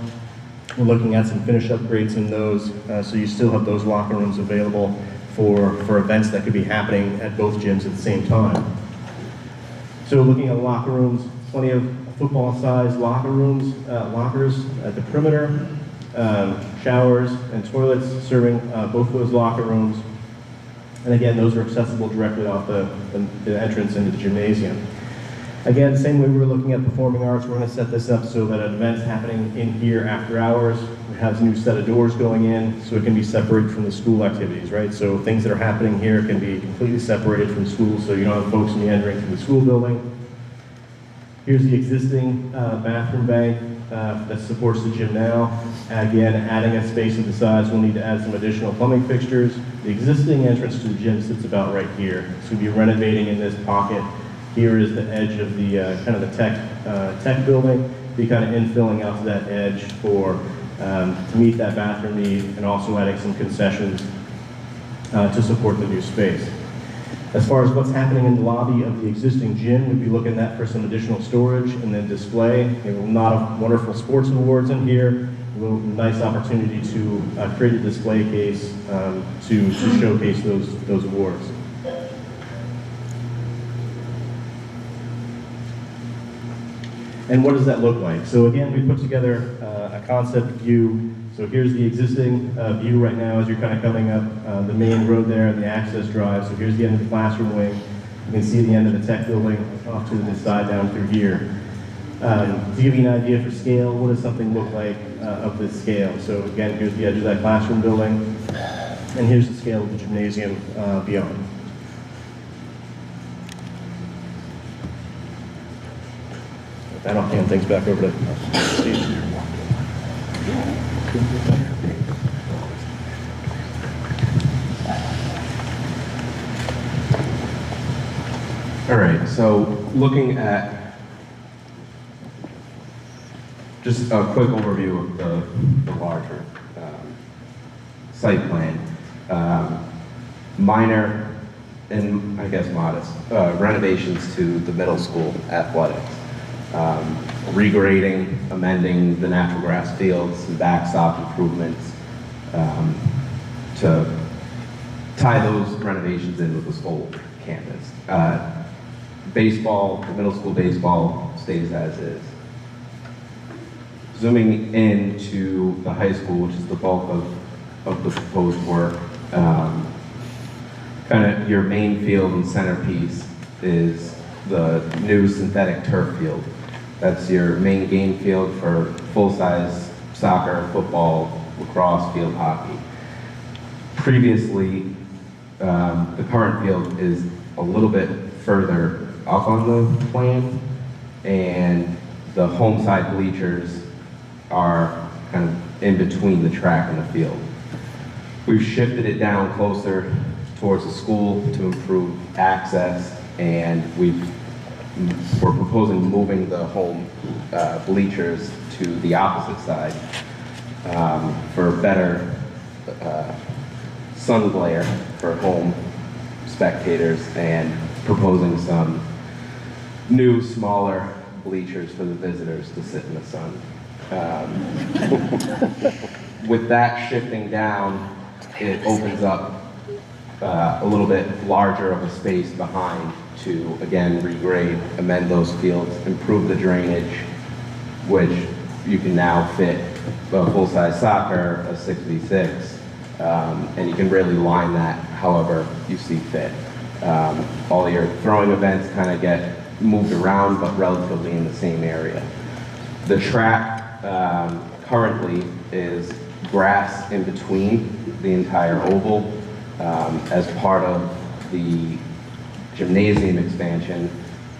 Speaker 9: We're looking at some finish upgrades in those, so you still have those locker rooms available for events that could be happening at both gyms at the same time. So looking at locker rooms, plenty of football-sized lockers at the perimeter, showers and toilets serving both of those locker rooms. And again, those are accessible directly off the entrance into the gymnasium. Again, same way we were looking at performing arts, we're going to set this up so that an event's happening in here after hours. It has a new set of doors going in, so it can be separated from the school activities, right? So things that are happening here can be completely separated from school, so you don't have folks meandering through the school building. Here's the existing bathroom bank that supports the gym now. Again, adding a space of the size, we'll need to add some additional plumbing fixtures. The existing entrance to the gym sits about right here. So we'll be renovating in this pocket. Here is the edge of the kind of the tech building. Be kind of infilling out to that edge to meet that bathroom need, and also adding some concessions to support the new space. As far as what's happening in the lobby of the existing gym, we'd be looking at for some additional storage and then display. We have a lot of wonderful sports awards in here. A nice opportunity to create a display case to showcase those awards. And what does that look like? So again, we put together a concept view. So here's the existing view right now as you're kind of coming up the main road there and the access drive. So here's the end of the classroom wing. You can see the end of the tech building off to the side down through here. To give you an idea for scale, what does something look like of this scale? So again, here's the edge of that classroom building, and here's the scale of the gymnasium beyond. With that, I'll hand things back over to Steve.
Speaker 8: All right, so looking at just a quick overview of the larger site plan. Minor and I guess modest renovations to the middle school athletics. Regrading, amending the natural grass fields, and backstop improvements to tie those renovations in with the school campus. Baseball, the middle school baseball stays as is. Zooming into the high school, which is the bulk of the proposed work, kind kind of your main field and centerpiece is the new synthetic turf field. That's your main game field for full-size soccer, football, lacrosse, field hockey. Previously, the current field is a little bit further up on the plan, and the home side bleachers are kind of in between the track and the field. We've shifted it down closer towards the school to improve access, and we're proposing moving the home bleachers to the opposite side for better sun glare for home spectators, and proposing some new, smaller bleachers for the visitors to sit in the sun. With that shifting down, it opens up a little bit larger of a space behind to, again, regrade, amend those fields, improve the drainage, which you can now fit a full-size soccer, a 6v6, and you can really line that however you see fit. All your throwing events kind of get moved around, but relatively in the same area. The track currently is grass in between the entire oval. As part of the gymnasium expansion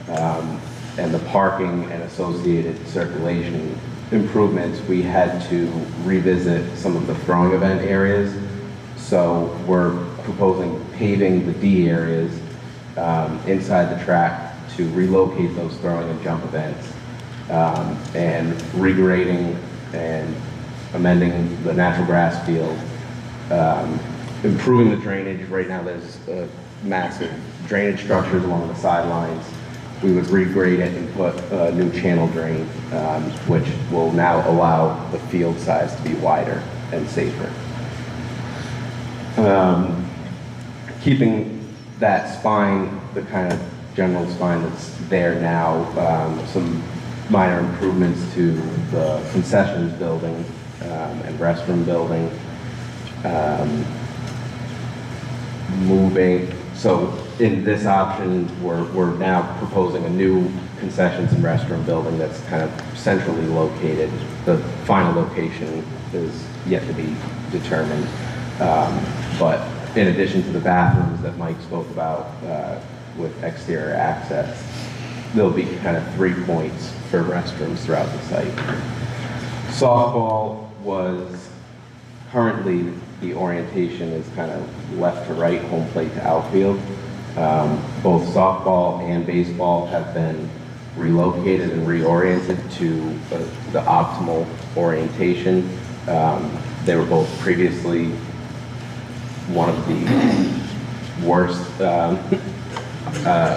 Speaker 8: and the parking and associated circulation improvements, we had to revisit some of the throwing event areas. So we're proposing paving the D areas inside the track to relocate those throwing and jump events, and regrading and amending the natural grass field, improving the drainage. Right now there's massive drainage structures along the sidelines. We would regrade it and put a new channel drain, which will now allow the field size to be wider and safer. Keeping that spine, the kind of general spine that's there now, some minor improvements to the concessions building and restroom building. Moving, so in this option, we're now proposing a new concessions and restroom building that's kind of centrally located. The final location is yet to be determined. But in addition to the bathrooms that Mike spoke about with exterior access, there'll be kind of 3 points for restrooms throughout the site. Softball was currently, the orientation is kind of left to right, home plate to outfield. Both softball and baseball have been relocated and reoriented to the optimal orientation. They were both previously one of the worst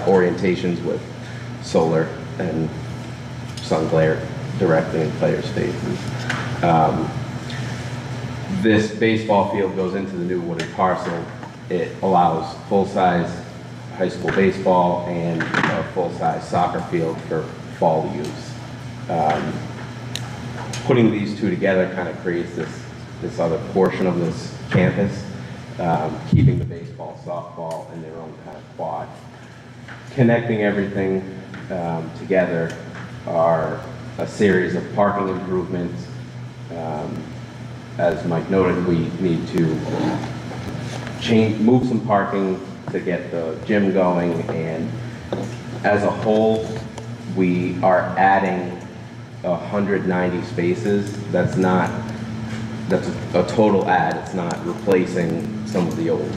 Speaker 8: orientations with solar and sun glare directly in players' faces. This baseball field goes into the new wooded parcel. It allows full-size high school baseball and a full-size soccer field for fall use. Putting these two together kind of creates this other portion of this campus, keeping the baseball, softball in their own kind of quad. Connecting everything together are a series of parking improvements. As Mike noted, we need to move some parking to get the gym going, and as a whole, we are adding 190 spaces. That's a total add. It's not replacing some of the old.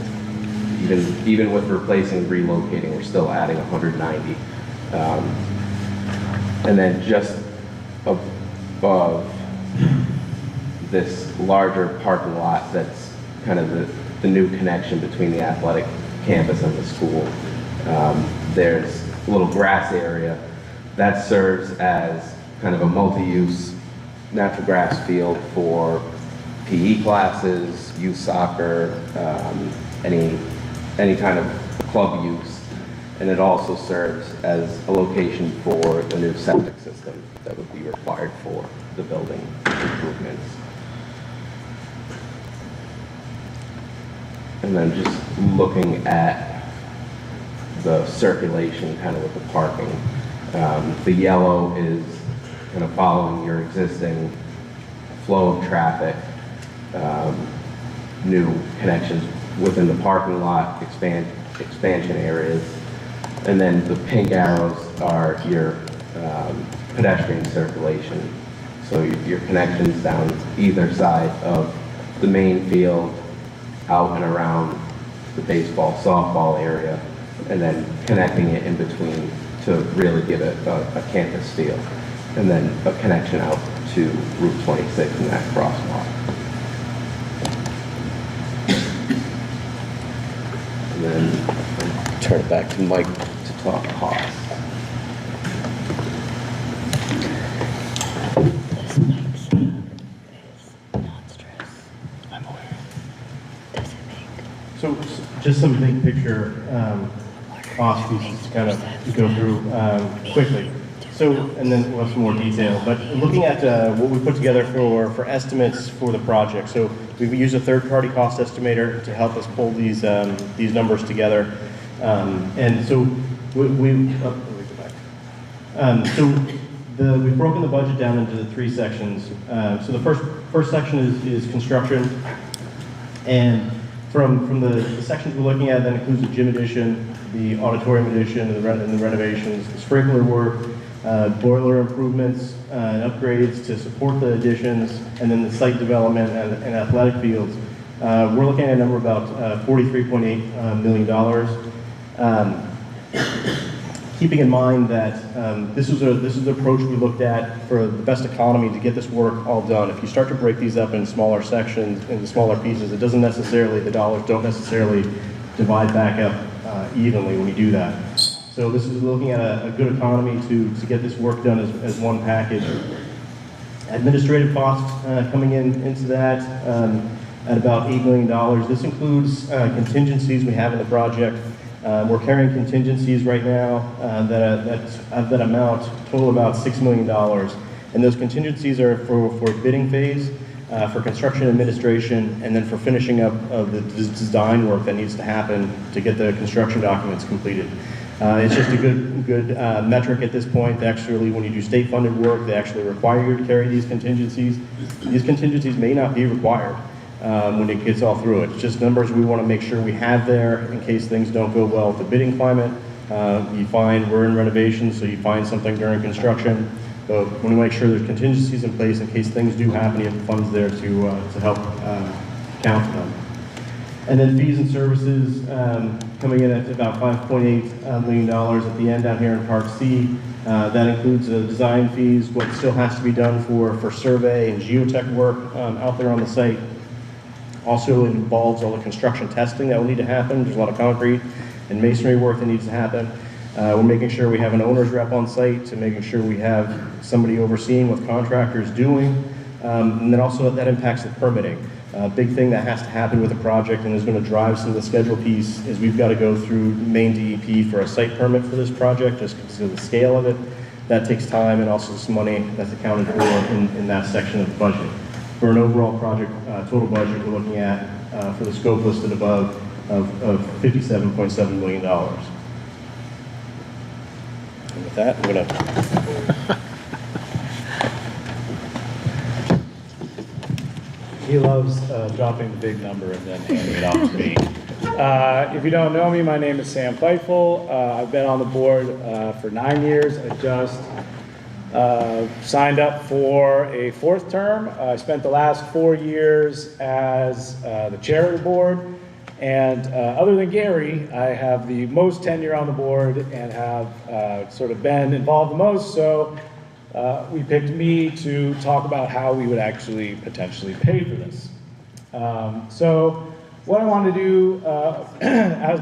Speaker 8: Even with replacing, relocating, we're still adding 190. And then just above this larger parking lot, that's kind of the new connection between the athletic campus and the school. There's a little grass area that serves as kind of a multi-use natural grass field for PE classes, youth soccer, any kind of club use. And it also serves as a location for the new septic system that would be required for the building improvements. And then just looking at the circulation kind of with the parking. The yellow is kind of following your existing flow of traffic, new connections within the parking lot, expansion areas. And then the pink arrows are your pedestrian circulation. So your connections down either side of the main field, out and around the baseball, softball area, and then connecting it in between to really give it a campus feel. And then a connection out to Route 26 in that crosswalk. And then I'll turn it back to Mike to talk costs.
Speaker 9: So just some big picture cost pieces to kind of go through quickly. So, and then we'll have some more detail, but looking at what we put together for estimates for the project. So we've used a third-party cost estimator to help us pull these numbers together. And so let me go back. We've broken the budget down into the three sections. So the first section is construction. And from the sections we're looking at, that includes the gym addition, the auditorium addition, and the renovations, the sprinkler work, boiler improvements and upgrades to support the additions, and then the site development and athletic fields. We're looking at a number about $43.8 million. Keeping in mind that this is the approach we looked at for the best economy to get this work all done. If you start to break these up in smaller sections, into smaller pieces, it doesn't necessarily, the dollars don't necessarily divide back up evenly when you do that. So this is looking at a good economy to get this work done as one package. Administrative costs coming into that at about $8 million. This includes contingencies we have in the project. We're carrying contingencies right now that amount, total about $6 million. And those contingencies are for bidding phase, for construction administration, and then for finishing up of the design work that needs to happen to get the construction documents completed. It's just a good metric at this point. Actually, when you do state-funded work, they actually require you to carry these contingencies. These contingencies may not be required when it gets all through it. It's just numbers we want to make sure we have there in case things don't go well with the bidding climate. You find we're in renovation, so you find something during construction. So we want to make sure there's contingencies in place in case things do happen. You have the funds there to help account for them. And then fees and services coming in at about $5.8 million at the end down here in Part C. That includes the design fees, what still has to be done for survey and geotech work out there on the site. Also involves all the construction testing that will need to happen. There's a lot of concrete and masonry work that needs to happen. We're making sure we have an owner's rep on site to making sure we have somebody overseeing what contractors doing. And then also that impacts the permitting. Big thing that has to happen with the project and is going to drive some of the schedule piece is we've got to go through Maine DEP for a site permit for this project just because of the scale of it. That takes time and also some money that's accounted for in that section of the budget. For an overall project total budget, we're looking at, for the scope listed above, of $57.7 million. And with that, I'm going to...
Speaker 1: He loves dropping the big number and then handing it off to me. If you don't know me, my name is Sam Feifel. I've been on the board for 9 years. I just signed up for a fourth term. I spent the last 4 years as the chair of the board. And other than Gary, I have the most tenure on the board and have sort of been involved the most. So we picked me to talk about how we would actually potentially pay for this. So what I want to do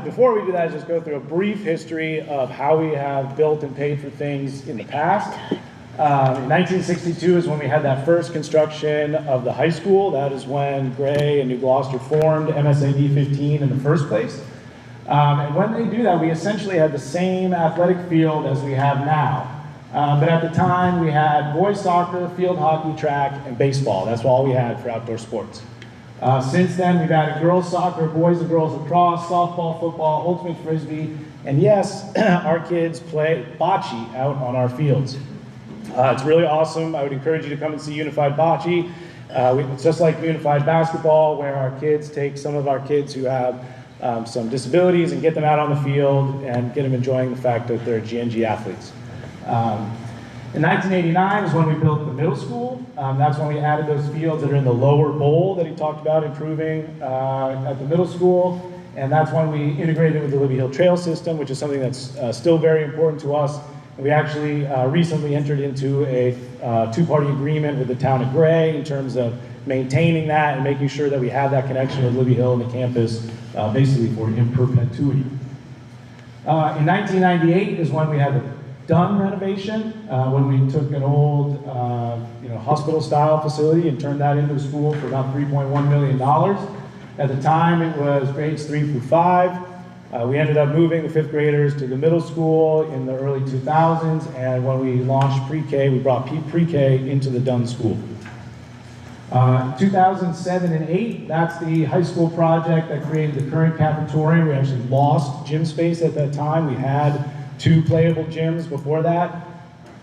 Speaker 1: before we do that is just go through a brief history of how we have built and paid for things in the past. In 1962 is when we had that first construction of the high school. That is when Gray and New Gloucester formed MSAD 15 in the first place. And when they do that, we essentially had the same athletic field as we have now. But at the time, we had boys soccer, field hockey, track, and baseball. That's all we had for outdoor sports. Since then, we've added girls soccer, boys and girls lacrosse, softball, football, ultimate frisbee, and yes, our kids play bocce out on our fields. It's really awesome. I would encourage you to come and see Unified Bocce. It's just like Unified Basketball, where our kids take some of our kids who have some disabilities and get them out on the field and get them enjoying the fact that they're GNG athletes. In 1989 is when we built the middle school. That's when we added those fields that are in the lower bowl that he talked about improving at the middle school. And that's when we integrated it with the Libby Hill Trail System, which is something that's still very important to us. And we actually recently entered into a two-party agreement with the town of Gray in terms of maintaining that and making sure that we have that connection with Libby Hill and the campus basically for in perpetuity. In 1998 is when we had the Dunn renovation, when we took an old hospital-style facility and turned that into a school for about $3.1 million. At the time, it was grades 3 through 5. We ended up moving the 5th graders to the middle school in the early 2000s, and when we launched pre-K, we brought pre-K into the Dunn school. 2007 and 8, that's the high school project that created the current cafeteria. We actually lost gym space at that time. We had 2 playable gyms before that.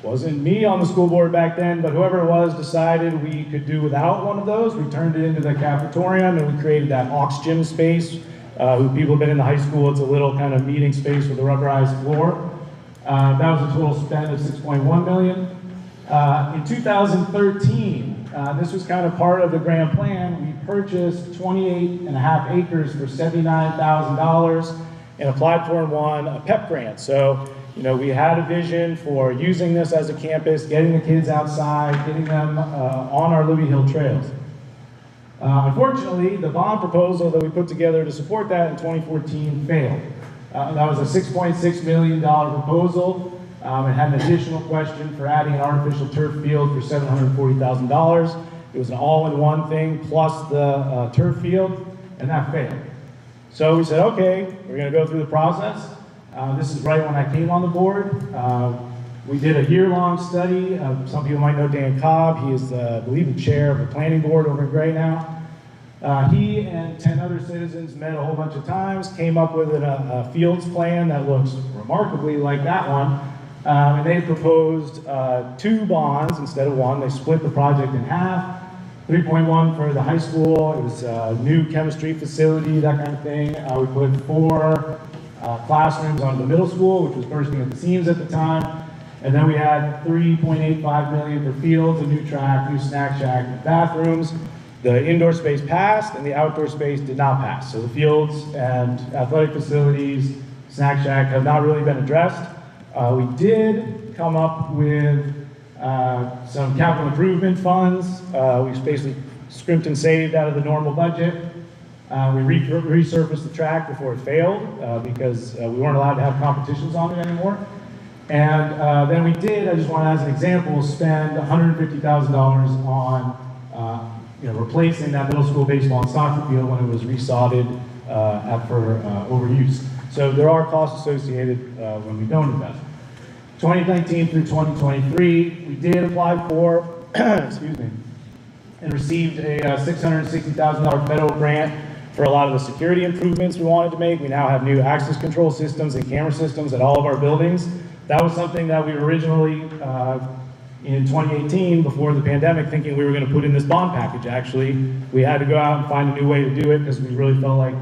Speaker 1: Wasn't me on the school board back then, but whoever it was decided we could do without one of those. We turned it into the cafetorium and we created that aux gym space. Who people have been in the high school, it's a little kind of meeting space with a rubberized floor. That was a total spend of $6.1 million. In 2013, this was kind of part of the grand plan. We purchased 28.5 acres for $79,000 and applied for and won a PEP grant. So, we had a vision for using this as a campus, getting the kids outside, getting them on our Libby Hill trails. Unfortunately, the bond proposal that we put together to support that in 2014 failed. That was a $6.6 million proposal. It had an additional question for adding an artificial turf field for $740,000. It was an all-in-one thing plus the turf field, and that failed. So we said, okay, we're going to go through the process. This is right when I came on the board. We did a year-long study. Some people might know Dan Cobb. He is, I believe, the chair of the planning board over in Gray now. He and 10 other citizens met a whole bunch of times, came up with a fields plan that looks remarkably like that one. And they proposed 2 bonds instead of 1. They split the project in half. 3.1 for the high school. It was a new chemistry facility, that kind of thing. We put 4 classrooms on the middle school, which was bursting at the seams at the time. And then we had $3.85 million for fields, a new track, new snack shack, bathrooms. The indoor space passed and the outdoor space did not pass. So the fields and athletic facilities, snack shack have not really been addressed. We did come up with some capital improvement funds. We basically scrimped and saved out of the normal budget. We resurfaced the track before it failed because we weren't allowed to have competitions on it anymore. And then we did, I just want to, as an example, spend $150,000 on replacing that middle school baseball and soccer field when it was resodded for overuse. So there are costs associated when we don't invest. 2019 through 2023, we did apply for, excuse me, and received a $660,000 federal grant for a lot of the security improvements we wanted to make. We now have new access control systems and camera systems at all of our buildings. That was something that we originally, in 2018, before the pandemic, thinking we were going to put in this bond package. Actually, we had to go out and find a new way to do it because we really felt like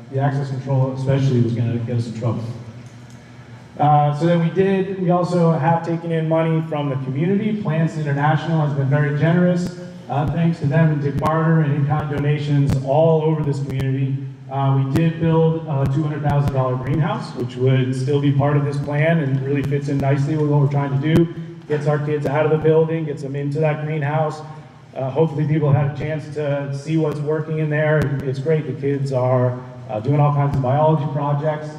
Speaker 1: the access control especially was going to get us in trouble. So then we also have taken in money from the community. Plants International has been very generous. Thanks to them and Dick Barter and in-kind donations all over this community. We did build a $200,000 greenhouse, which would still be part of this plan and really fits in nicely with what we're trying to do. Gets our kids out of the building, gets them into that greenhouse. Hopefully people have had a chance to see what's working in there. It's great, the kids are doing all kinds of biology projects.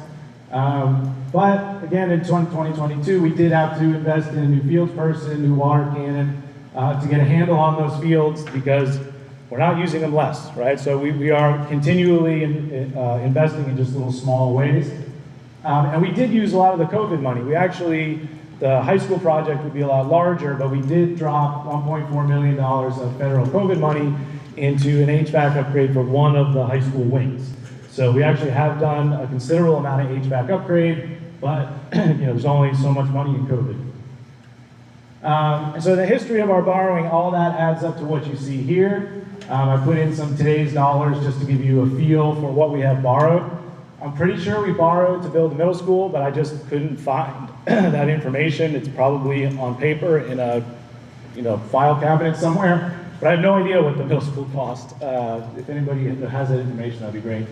Speaker 1: But again, in 2022, we did have to invest in a new fields person, new water cannon, to get a handle on those fields because we're not using them less, right? So we are continually investing in just little small ways. And we did use a lot of the COVID money. The high school project would be a lot larger, but we did drop $1.4 million of federal COVID money into an HVAC upgrade for one of the high school wings. So we actually have done a considerable amount of HVAC upgrade, but there's only so much money in COVID. And so the history of our borrowing, all that adds up to what you see here. I put in some today's dollars just to give you a feel for what we have borrowed. I'm pretty sure we borrowed to build a middle school, but I just couldn't find that information. It's probably on paper in a file cabinet somewhere, but I have no idea what the middle school cost. If anybody has that information, that'd be great.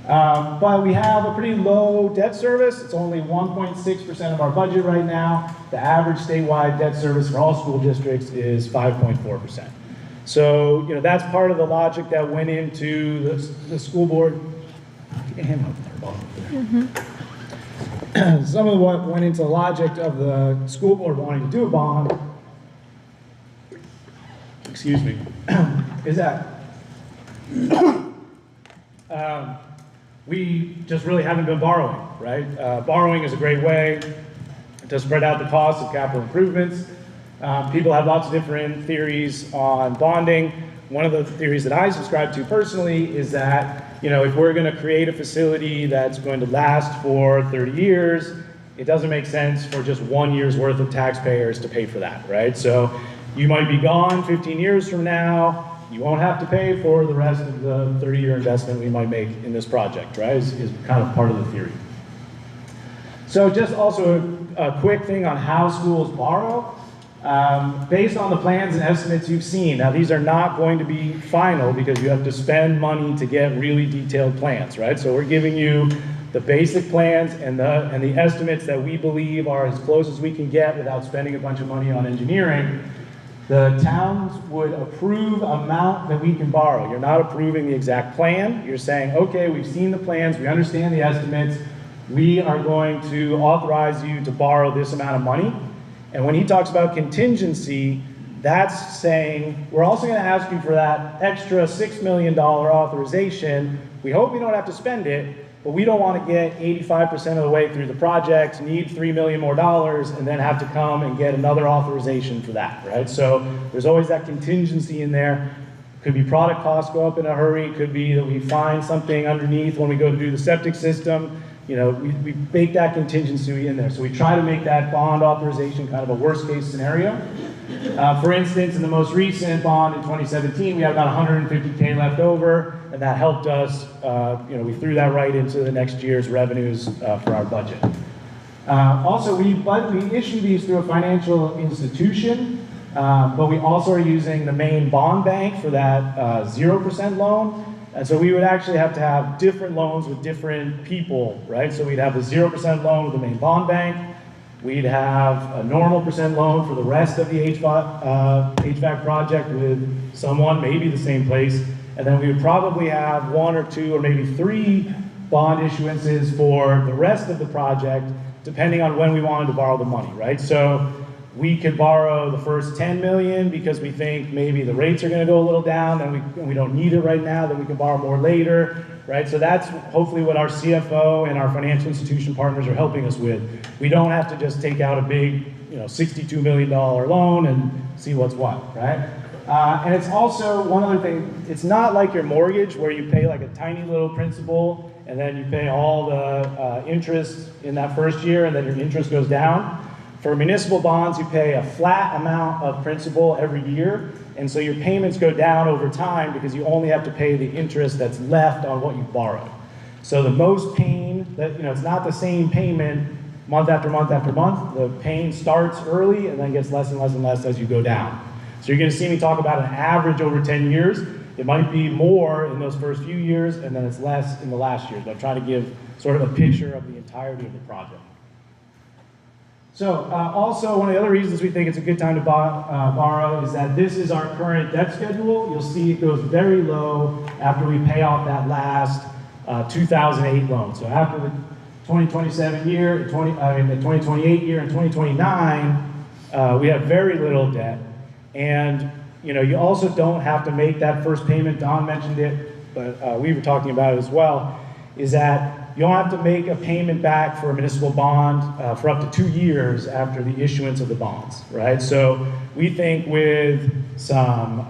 Speaker 1: But we have a pretty low debt service. It's only 1.6% of our budget right now. The average statewide debt service for all school districts is 5.4%. So, that's part of the logic that went into the school board. Some of what went into the logic of the school board wanting to do a bond, excuse me, is that we just really haven't been borrowing, right? Borrowing is a great way to spread out the cost of capital improvements. People have lots of different theories on bonding. One of the theories that I subscribe to personally is that, if we're going to create a facility that's going to last for 30 years, it doesn't make sense for just 1 year's worth of taxpayers to pay for that, right? So you might be gone 15 years from now, you won't have to pay for the rest of the 30-year investment we might make in this project, right? Is kind of part of the theory. So just also a quick thing on how schools borrow. Based on the plans and estimates you've seen, now these are not going to be final because you have to spend money to get really detailed plans, right? So we're giving you the basic plans and the estimates that we believe are as close as we can get without spending a bunch of money on engineering. The towns would approve amount that we can borrow. You're not approving the exact plan. You're saying, okay, we've seen the plans, we understand the estimates, we are going to authorize you to borrow this amount of money. And when he talks about contingency, that's saying, we're also going to ask you for that extra $6 million authorization. We hope we don't have to spend it, but we don't want to get 85% of the way through the project, need $3 million more, and then have to come and get another authorization for that, right? So there's always that contingency in there. Could be product costs go up in a hurry. Could be that we find something underneath when we go to do the septic system. We bake that contingency in there. So we try to make that bond authorization kind of a worst case scenario. For instance, in the most recent bond in 2017, we had about $150K left over, and that helped us, we threw that right into the next year's revenues for our budget. Also, we issue these through a financial institution, but we also are using the main bond bank for that 0% loan. And so we would actually have to have different loans with different people, right? So we'd have the 0% loan with the main bond bank. We'd have a normal percent loan for the rest of the HVAC project with someone, maybe the same place. And then we would probably have 1 or 2 or maybe 3 bond issuances for the rest of the project, depending on when we wanted to borrow the money, right? So we could borrow the first 10 million because we think maybe the rates are going to go a little down, then we don't need it right now, then we can borrow more later, right? So that's hopefully what our CFO and our financial institution partners are helping us with. We don't have to just take out a big, $62 million loan and see what's what, right? And it's also, one other thing, it's not like your mortgage where you pay like a tiny little principal and then you pay all the interest in that first year and then your interest goes down. For municipal bonds, you pay a flat amount of principal every year, and so your payments go down over time because you only have to pay the interest that's left on what you borrowed. So the most pain, it's not the same payment month after month after month. The pain starts early and then gets less and less and less as you go down. So you're going to see me talk about an average over 10 years. It might be more in those first few years, and then it's less in the last years, but I'm trying to give sort of a picture of the entirety of the project. So also, one of the other reasons we think it's a good time to borrow is that this is our current debt schedule. You'll see it goes very low after we pay off that last 2008 loan. So after the 2027 year, the 2028 year, and 2029, we have very little debt. And you also don't have to make that first payment. Don mentioned it, but we were talking about it as well, is that you don't have to make a payment back for a municipal bond for up to 2 years after the issuance of the bonds, right? So we think with some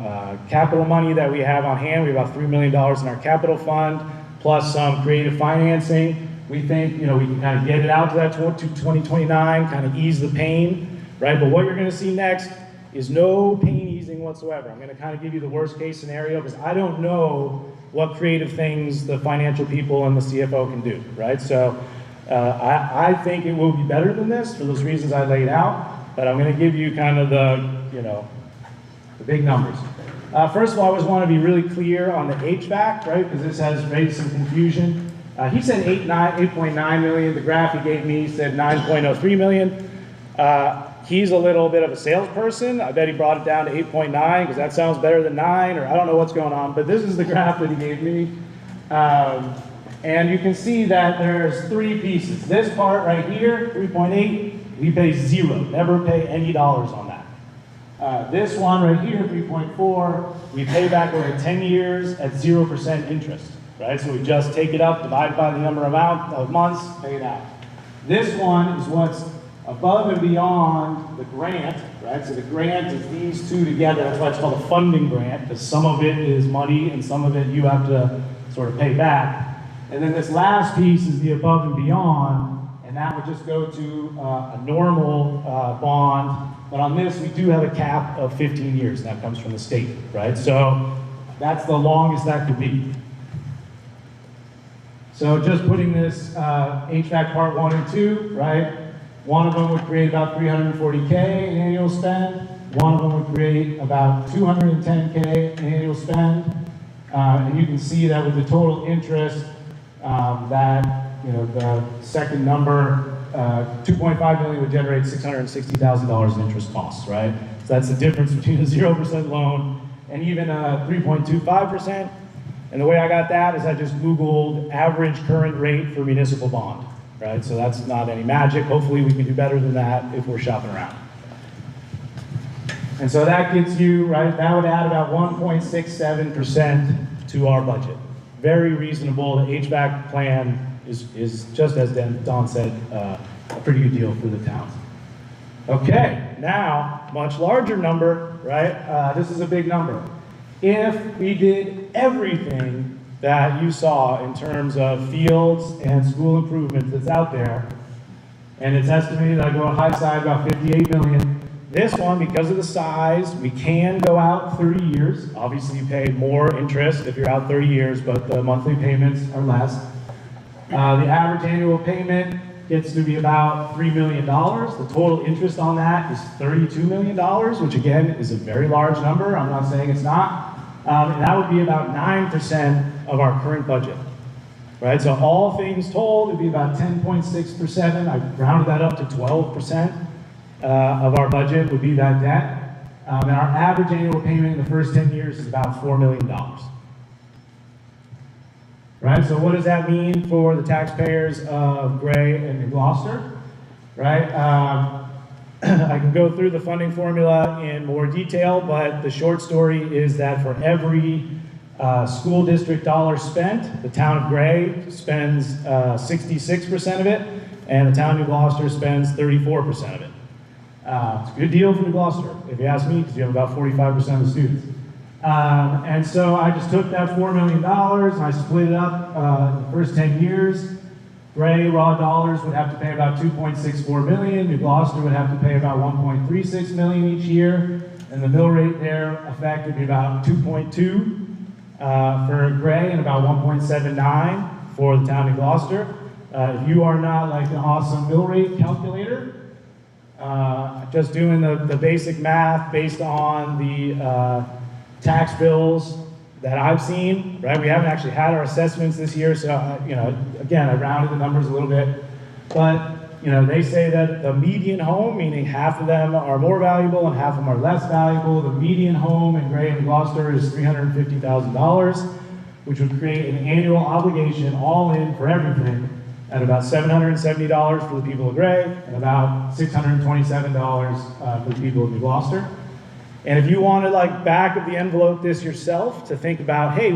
Speaker 1: capital money that we have on hand. We have about $3 million in our capital fund, plus some creative financing. We think, we can kind of get it out to that 2029, kind of ease the pain, right? But what you're gonna see next is no pain easing whatsoever. I'm gonna kind of give you the worst case scenario because I don't know what creative things the financial people and the CFO can do, right? So I think it will be better than this for those reasons I laid out, but I'm gonna give you kind of the big numbers. First of all, I always want to be really clear on the HVAC, right? Because this has raised some confusion. He said 8.9 million. The graph he gave me said 9.03 million. He's a little bit of a salesperson. I bet he brought it down to 8.9 because that sounds better than 9, or I don't know what's going on. But this is the graph that he gave me. And you can see that there's 3 pieces. This part right here, 3.8, we pay 0. Never pay any dollars on that. This one right here, 3.4, we pay back over 10 years at 0% interest, right? So we just take it up, divide by the number of months, pay it out. This one is what's above and beyond the grant, right? So the grant is these two together. That's why it's called a funding grant, because some of it is money and some of it you have to sort of pay back. And then this last piece is the above and beyond, and that would just go to a normal bond. But on this, we do have a cap of 15 years, and that comes from the state, right? So that's the longest that could be. So just putting this HVAC part 1 and 2, right? One of them would create about 340K in annual spend. One of them would create about 210K in annual spend. And you can see that with the total interest, the second number, 2.5 million would generate $660,000 in interest costs, right? So that's the difference between a 0% loan and even a 3.25%. And the way I got that is I just Googled average current rate for municipal bond, right? So that's not any magic. Hopefully we can do better than that if we're shopping around. And so that gets you, right, that would add about 1.67% to our budget. Very reasonable. The HVAC plan is just as Don said, a pretty good deal for the towns. Okay, now, much larger number, right? This is a big number. If we did everything that you saw in terms of fields and school improvements that's out there, and it's estimated, I go on high side, about 58 million. This one, because of the size, we can go out 30 years. Obviously, you pay more interest if you're out 30 years, but the monthly payments are less. The average annual payment gets to be about $3 million. The total interest on that is $32 million, which again is a very large number. I'm not saying it's not. And that would be about 9% of our current budget. Right, so all things told, it'd be about 10.6%. I rounded that up to 12% of our budget would be that debt. And our average annual payment in the first 10 years is about $4 million. Right, so what does that mean for the taxpayers of Gray and New Gloucester? Right, I can go through the funding formula in more detail, but the short story is that for every school district dollar spent, the town of Gray spends 66% of it, and the town of New Gloucester spends 34% of it. It's a good deal for New Gloucester, if you ask me, because you have about 45% of the students. And so I just took that $4 million and I split it up in the first 10 years. Gray raw dollars would have to pay about 2.64 million. New Gloucester would have to pay about 1.36 million each year. And the mill rate there effect would be about 2.2 for Gray and about 1.79 for the town of New Gloucester. If you are not like an awesome mill rate calculator, just doing the basic math based on the tax bills that I've seen, right? We haven't actually had our assessments this year, so, again, I rounded the numbers a little bit. But, they say that the median home, meaning half of them are more valuable and half of them are less valuable. The median home in Gray and Gloucester is $350,000, which would create an annual obligation all in for everything at about $770 for the people of Gray and about $627 for the people of New Gloucester. And if you want to back of the envelope this yourself to think about, hey,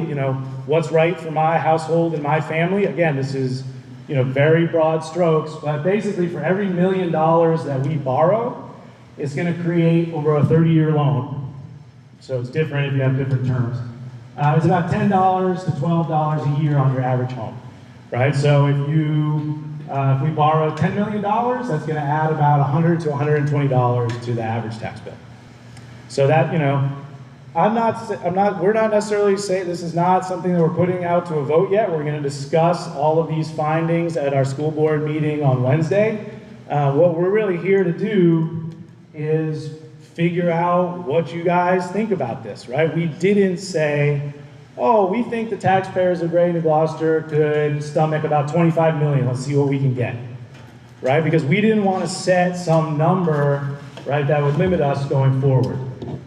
Speaker 1: what's right for my household and my family? Again, this is, very broad strokes, but basically for every $1 million that we borrow, it's going to create over a 30-year loan So it's different if you have different terms. It's about $10 to $12 a year on your average home, right? So if we borrow $10 million, that's going to add about $100 to $120 to the average tax bill. So that, you know, we're not necessarily saying, this is not something that we're putting out to a vote yet. We're going to discuss all of these findings at our school board meeting on Wednesday. What we're really here to do is figure out what you guys think about this, right? We didn't say, oh, we think the taxpayers of Gray and New Gloucester could stomach about 25 million. Let's see what we can get, right? Because we didn't want to set some number, right, that would limit us going forward.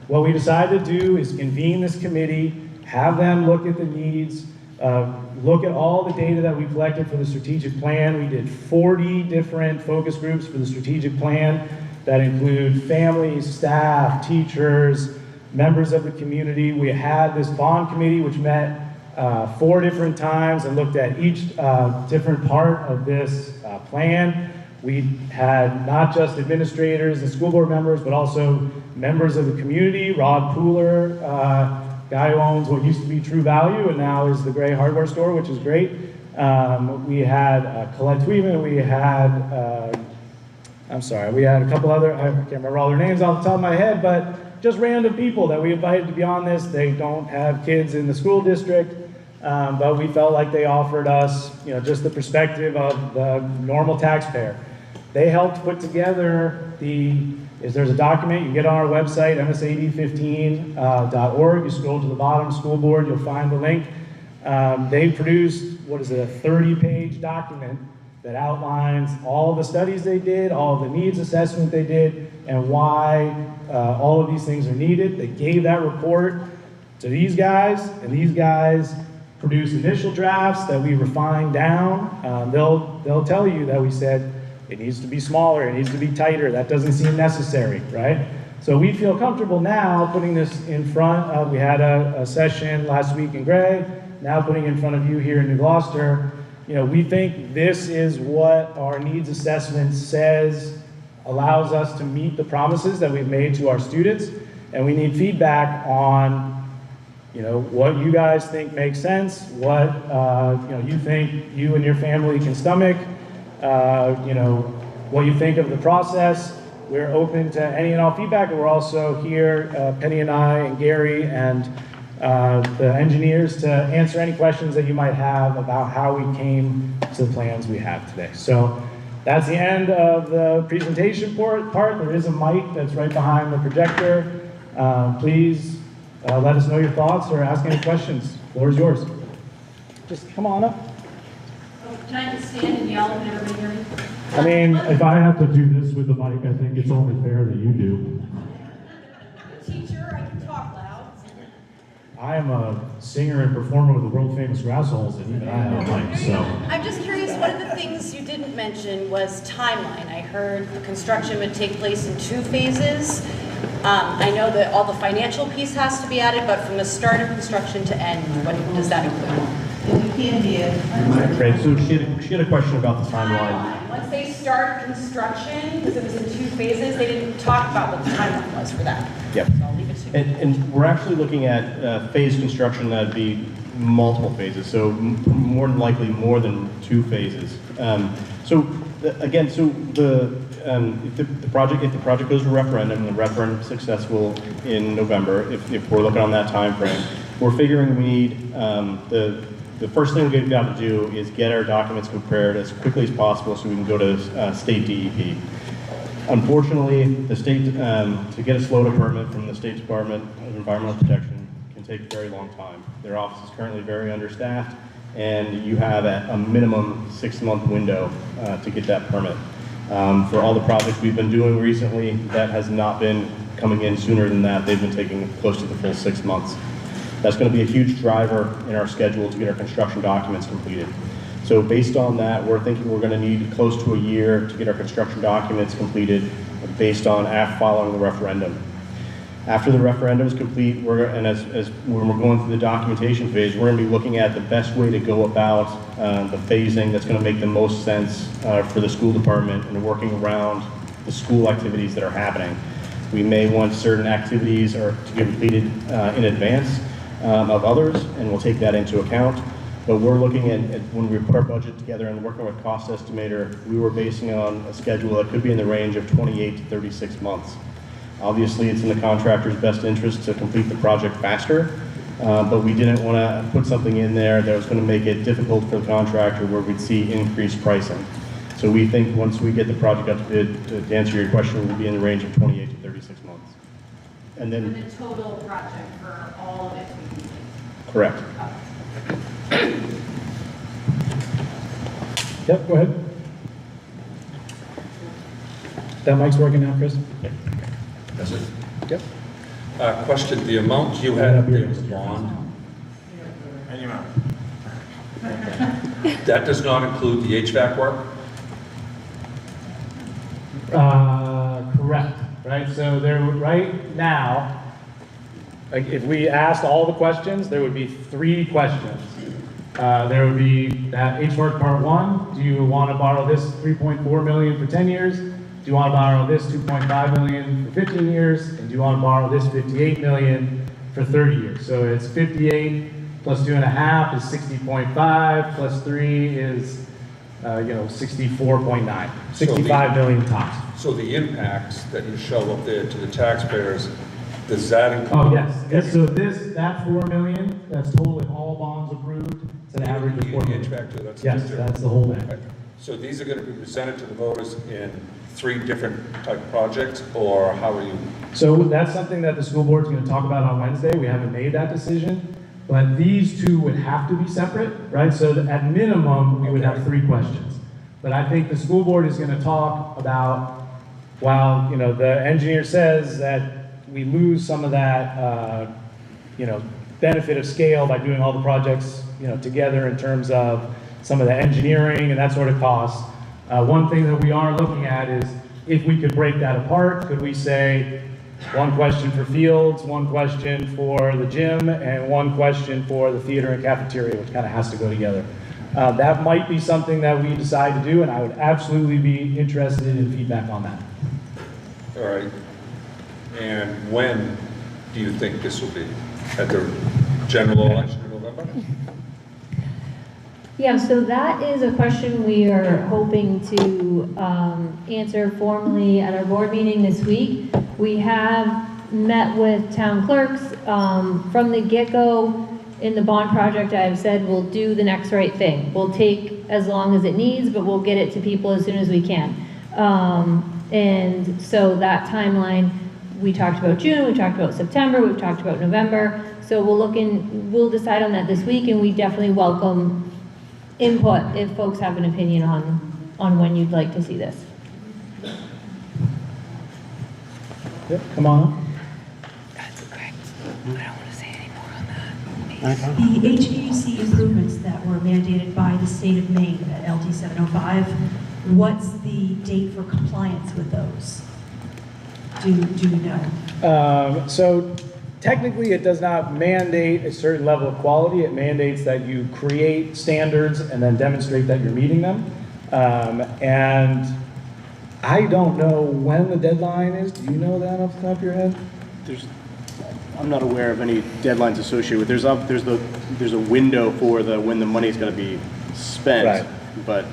Speaker 1: What we decided to do is convene this committee, have them look at the needs, look at all the data that we collected for the strategic plan. We did 40 different focus groups for the strategic plan that include families, staff, teachers, members of the community. We had this bond committee which met 4 different times and looked at each different part of this plan. We had not just administrators and school board members, but also members of the community. Rod Pooler, guy who owns what used to be True Value and now is the Gray Hardware Store, which is great. We had Colette Tweeman, we had, we had a couple other, I can't remember all their names off the top of my head, but just random people that we invited to be on this. They don't have kids in the school district, but we felt like they offered us, you know, just the perspective of the normal taxpayer. They helped put together there's a document you can get on our website, msad15.org. You scroll to the bottom, school board, you'll find the link. They produced, what is it, a 30-page document that outlines all the studies they did, all the needs assessment they did, and why all of these things are needed. They gave that report to these guys, and these guys produced initial drafts that we refined down. They'll tell you that we said, it needs to be smaller, it needs to be tighter, that doesn't seem necessary, right? So we feel comfortable now putting this in front of, we had a session last week in Gray, now putting it in front of you here in New Gloucester. You know, we think this is what our needs assessment says allows us to meet the promises that we've made to our students, and we need feedback on, you know, what you guys think makes sense, what you know, you think you and your family can stomach, you know, what you think of the process. We're open to any and all feedback, and we're also here, Penny and I and Gary and the engineers, to answer any questions that you might have about how we came to the plans we have today. So that's the end of the presentation part. There is a mic that's right behind the projector. Please let us know your thoughts or ask any questions. The floor is yours. Just come on up.
Speaker 10: Can I just stand and yell and everybody hear me?
Speaker 1: I mean,
Speaker 11: If I have to do this with the mic, I think it's only fair that you do.
Speaker 10: Teacher, I can talk loud.
Speaker 1: I am a singer and performer with the world famous Grassholes, and even I have a mic, so.
Speaker 10: I'm just curious, one of the things you didn't mention was timeline. I heard the construction would take place in 2 phases. I know that all the financial piece has to be added, but from the start of construction to end, what does that include?
Speaker 6: You can't hear.
Speaker 9: Right, so she had a question about the timeline.
Speaker 10: Once they start construction, because it was in 2 phases, they didn't talk about what the timeline was for that.
Speaker 9: Yep.
Speaker 10: So I'll leave it to you.
Speaker 9: And we're actually looking at phased construction that'd be multiple phases, so more than likely more than 2 phases. If the project goes to referendum, and the referendum is successful in November, if we're looking on that time frame, we're figuring we need the first thing we've got to do is get our documents prepared as quickly as possible so we can go to state DEP. Unfortunately, the state, to get a SLOTA permit from the State Department of Environmental Protection can take a very long time. Their office is currently very understaffed, and you have a minimum 6-month window to get that permit. For all the projects we've been doing recently, that has not been coming in sooner than that. They've been taking close to the full 6 months. That's going to be a huge driver in our schedule to get our construction documents completed. So based on that, we're thinking we're going to need close to a year to get our construction documents completed based on following the referendum. After the referendum is complete, when we're going through the documentation phase, we're going to be looking at the best way to go about the phasing that's going to make the most sense for the school department and working around the school activities that are happening. We may want certain activities or to be completed in advance of others, and we'll take that into account. But we're looking at when we put our budget together and working with cost estimator, we were basing on a schedule that could be in the range of 28 to 36 months. Obviously, it's in the contractor's best interest to complete the project faster, but we didn't want to put something in there that was going to make it difficult for the contractor where we'd see increased pricing. So we think once we get the project up to bid, to answer your question, we'll be in the range of 28 to 36 months. And
Speaker 10: For
Speaker 9: then,
Speaker 10: the total project for all of it to be completed.
Speaker 9: correct.
Speaker 1: Yep, go ahead. That mic's working now, Chris?
Speaker 12: That's it.
Speaker 1: Yep.
Speaker 12: Question, the amount you had there was bond,
Speaker 5: Any amount.
Speaker 12: that does not include the HVAC work?
Speaker 1: Correct, right? So there, right now, like if we asked all the questions, there would be 3 questions. There would be that HVAC part 1, do you want to borrow this 3.4 million for 10 years? Do you want to borrow this 2.5 million for 15 years? And do you want to borrow this 58 million for 30 years? So it's 58 plus 2.5 is 60.5, plus 3 is, 64.9, 65 million tops.
Speaker 12: So the impacts that you show up there to the taxpayers, does that include?
Speaker 1: Oh, yes. So that 4 million, that's total if all bonds approved, it's an average of 4
Speaker 12: The
Speaker 1: million.
Speaker 12: HVAC too, that's.
Speaker 1: Yes, that's the whole thing.
Speaker 12: Right. So these are going to be presented to the voters in 3 different type of projects, or how are you?
Speaker 1: So that's something that the school board's going to talk about on Wednesday. We haven't made that decision, but these 2 would have to be separate, right? So that at minimum, we would have 3 questions. But I think the school board is going to talk about, while, the engineer says that we lose some of that, benefit of scale by doing all the projects, together in terms of some of the engineering and that sort of costs. One thing that we are looking at is if we could break that apart, could we say 1 question for fields, 1 question for the gym, and 1 question for the theater and cafeteria, which kind of has to go together. That might be something that we decide to do, and I would absolutely be interested in feedback on that.
Speaker 12: All right. And when do you think this will be? At the general election in November?
Speaker 2: Yeah, so that is a question we are hoping to answer formally at our board meeting this week. We have met with town clerks. From the get-go in the bond project, I've said we'll do the next right thing. We'll take as long as it needs, but we'll get it to people as soon as we can. And so that timeline, we talked about June, we talked about September, we've talked about November. So we'll decide on that this week, and we definitely welcome input if folks have an opinion on when you'd like to see this.
Speaker 1: Yep, come on up.
Speaker 13: The HVAC improvements that were mandated by the state of Maine at LD 705, what's the date for compliance with those? Do you know?
Speaker 1: So technically, it does not mandate a certain level of quality. It mandates that you create standards and then demonstrate that you're meeting them. And I don't know when the deadline is. Do you know that off the top of your head?
Speaker 9: I'm not aware of any deadlines associated with, there's a window for when the money is going to be spent,
Speaker 1: Right.
Speaker 9: but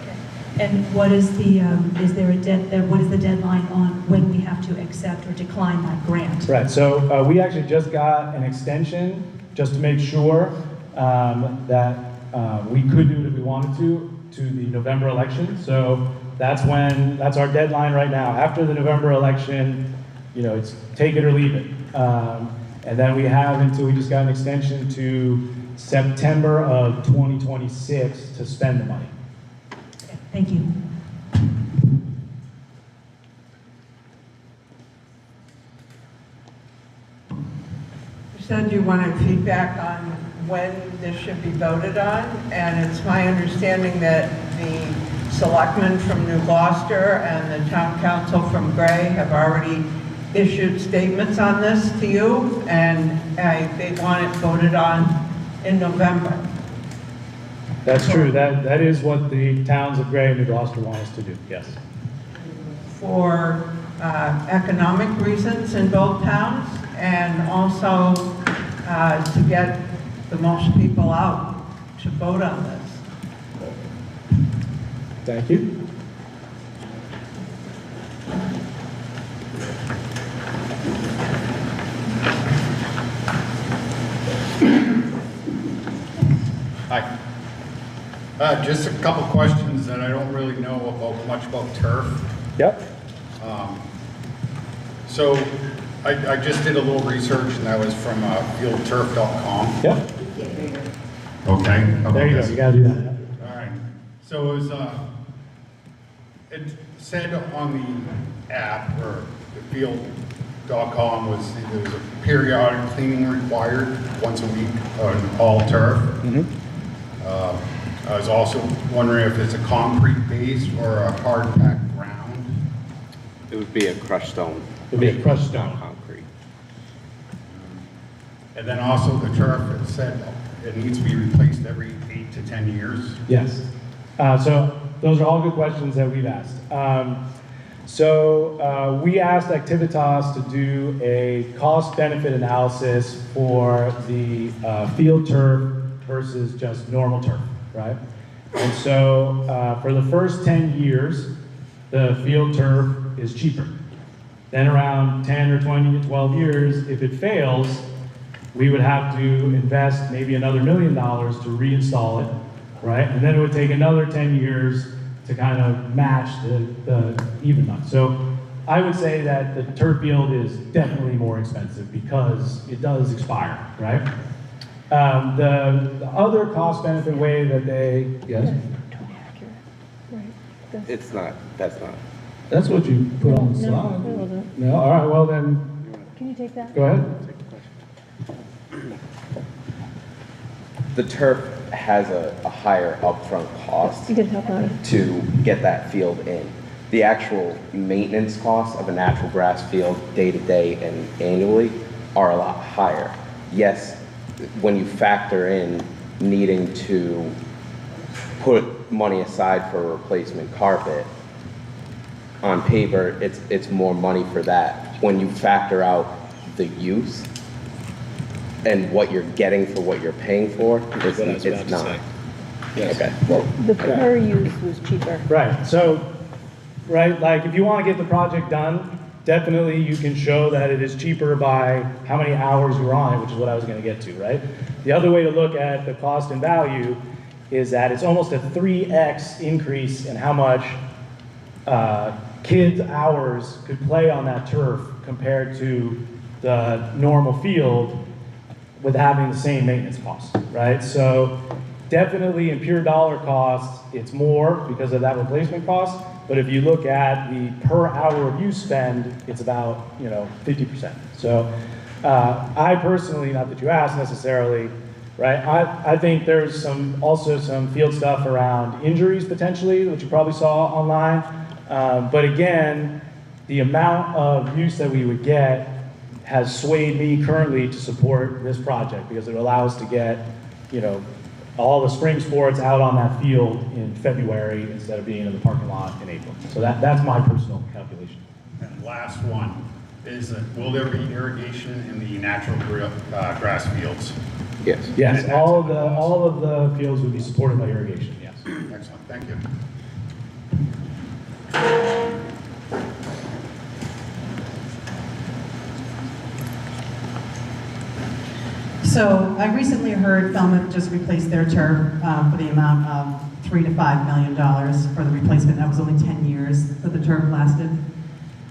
Speaker 13: And what is the, what is the deadline on when we have to accept or decline that grant?
Speaker 1: Right, so we actually just got an extension just to make sure that we could do it if we wanted to the November election. So that's our deadline right now. After the November election, it's take it or leave it. And then we have until we just got an extension to September of 2026 to spend the money.
Speaker 13: Thank you.
Speaker 14: You said you wanted feedback on when this should be voted on, and it's my understanding that the selectmen from New Gloucester and the town council from Gray have already issued statements on this to you, and they want it voted on in November.
Speaker 1: That's true. That is what the towns of Gray and New Gloucester want us to do, yes.
Speaker 14: For economic reasons in both towns, and also to get the most people out to vote on this.
Speaker 1: Thank you.
Speaker 15: Hi. Just a couple questions that I don't really know about much about turf.
Speaker 1: Yep.
Speaker 15: So I just did a little research, and that was from fieldturf.com.
Speaker 1: Yep.
Speaker 15: Okay. how about
Speaker 1: There you go.
Speaker 15: this?
Speaker 1: You gotta do that.
Speaker 15: All right. So it was, it said on the app, or the field.com, there was a periodic cleaning required once a week on all turf. I was also wondering if it's a concrete base or a hard packed ground.
Speaker 8: It would be a crushed stone.
Speaker 1: It would be a crushed stone.
Speaker 8: Concrete.
Speaker 15: And then also the turf, it said it needs to be replaced every 8 to 10 years.
Speaker 1: Yes. So those are all good questions that we've asked. We asked Activitas to do a cost-benefit analysis for the field turf versus just normal turf, right? And so for the first 10 years, the field turf is cheaper. Then around 10 or 20 to 12 years, if it fails, we would have to invest maybe another $1 million to reinstall it, right? And then it would take another 10 years to kind of match the even month. So I would say that the turf field is definitely more expensive because it does expire, right? The other cost-benefit way that they, yes?
Speaker 8: It's not, that's not.
Speaker 1: That's what you put on the
Speaker 2: No,
Speaker 1: slide.
Speaker 2: it wasn't.
Speaker 1: No, all right, well then,
Speaker 2: Can you take that?
Speaker 1: go ahead.
Speaker 8: The turf has a higher upfront cost
Speaker 2: You can help out.
Speaker 8: to get that field in. The actual maintenance costs of a natural grass field day to day and annually are a lot higher. Yes, when you factor in needing to put money aside for a replacement carpet, on paper, it's more money for that. When you factor out the use and what you're getting for what you're paying for, it's not. Okay, well,
Speaker 2: The per use was cheaper.
Speaker 1: Right, so, right, like if you want to get the project done, definitely you can show that it is cheaper by how many hours you're on it, which is what I was going to get to, right? The other way to look at the cost and value is that it's almost a 3x increase in how much kids' hours could play on that turf compared to the normal field with having the same maintenance costs, right? So definitely in pure dollar costs, it's more because of that replacement cost. But if you look at the per hour of use spend, it's about 50%. So I personally, not that you asked necessarily, right? I think there's also some field stuff around injuries potentially, which you probably saw online. But again, the amount of use that we would get has swayed me currently to support this project because it allows to get, all the spring sports out on that field in February instead of being in the parking lot in April. So that's my personal calculation.
Speaker 15: And last one is, will there be irrigation in the natural grass fields?
Speaker 8: yes.
Speaker 1: Yes, all of the fields would be supported by irrigation, yes.
Speaker 15: Excellent, thank you.
Speaker 16: So I recently heard Falmouth just replaced their turf for the amount of $3 to $5 million for the replacement. That was only 10 years that the turf lasted.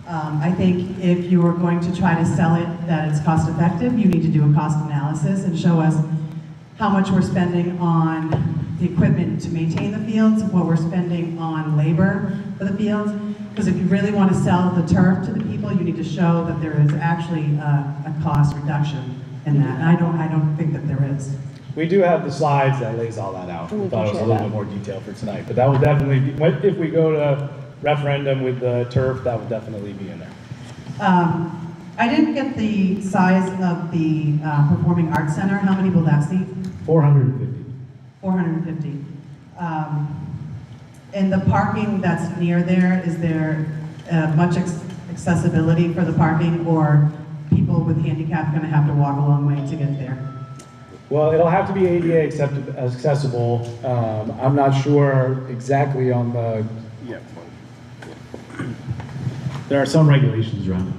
Speaker 16: I think if you are going to try to sell it that it's cost effective, you need to do a cost analysis and show us how much we're spending on the equipment to maintain the fields, what we're spending on labor for the fields. Because if you really want to sell the turf to the people, you need to show that there is actually a cost reduction in that. And I don't think that there is.
Speaker 1: We do have the slides that lays all that out. We thought it was a little bit more detail for tonight, but that will definitely be, if we go to referendum with the turf, that would definitely be in there.
Speaker 16: I didn't get the size of the Performing Arts Center. How many will that seat?
Speaker 1: 450.
Speaker 16: 450. And the parking that's near there, is there much accessibility for the parking, or people with handicap going to have to walk a long way to get there?
Speaker 1: Well, it'll have to be ADA accessible. I'm not sure exactly on the, there are some regulations around it.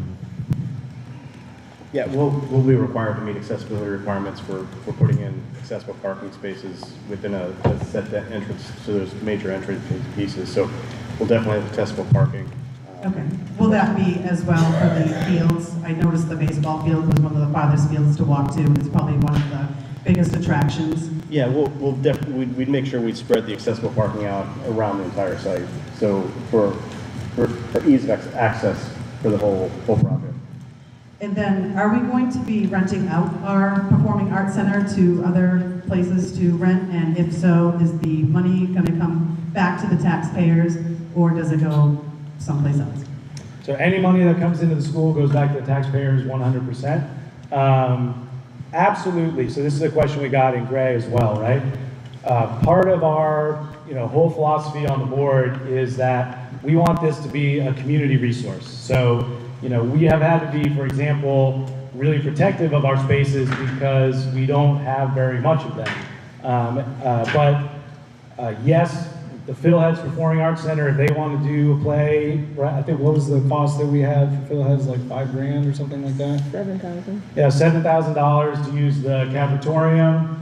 Speaker 9: Yeah, we'll be required to meet accessibility requirements for putting in accessible parking spaces within a set entrance, so there's major entrance pieces, so we'll definitely have accessible parking.
Speaker 16: Okay. Will that be as well for the fields? I noticed the baseball field was one of the farthest fields to walk to. It's probably one of the biggest attractions.
Speaker 9: Yeah, we'll definitely, we'd make sure we spread the accessible parking out around the entire site, so for ease of access for the whole project.
Speaker 16: And then, are we going to be renting out our Performing Arts Center to other places to rent? And if so, is the money going to come back to the taxpayers, or does it go someplace else?
Speaker 1: So any money that comes into the school goes back to the taxpayers 100%. Absolutely. So this is a question we got in Gray as well, right? Part of our whole philosophy on the board is that we want this to be a community resource. So we have had to be, for example, really protective of our spaces because we don't have very much of them. Yes, the Fiddleheads Performing Arts Center, if they want to do a play, I think, what was the cost that we had for Fiddleheads, like $5,000 or something like that?
Speaker 2: $7,000.
Speaker 1: Yeah, $7,000 to use the cafetorium.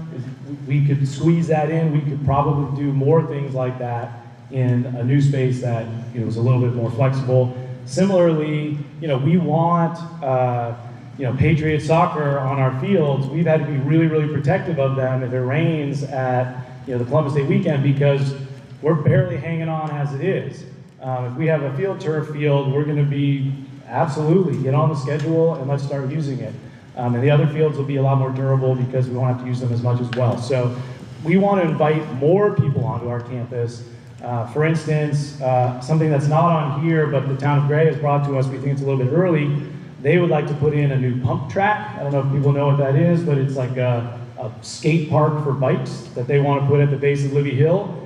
Speaker 1: We could squeeze that in. We could probably do more things like that in a new space that was a little bit more flexible. Similarly, we want Patriot soccer on our fields. We've had to be really, really protective of them if it rains at the Columbus Day weekend, because we're barely hanging on as it is. If we have a field turf field, we're going to be absolutely get on the schedule and let's start using it. And the other fields will be a lot more durable because we won't have to use them as much as well. So we want to invite more people onto our campus. For instance, something that's not on here, but the town of Gray has brought to us, we think it's a little bit early, they would like to put in a new pump track. I don't know if people know what that is, but it's like a skate park for bikes that they want to put at the base of Libby Hill.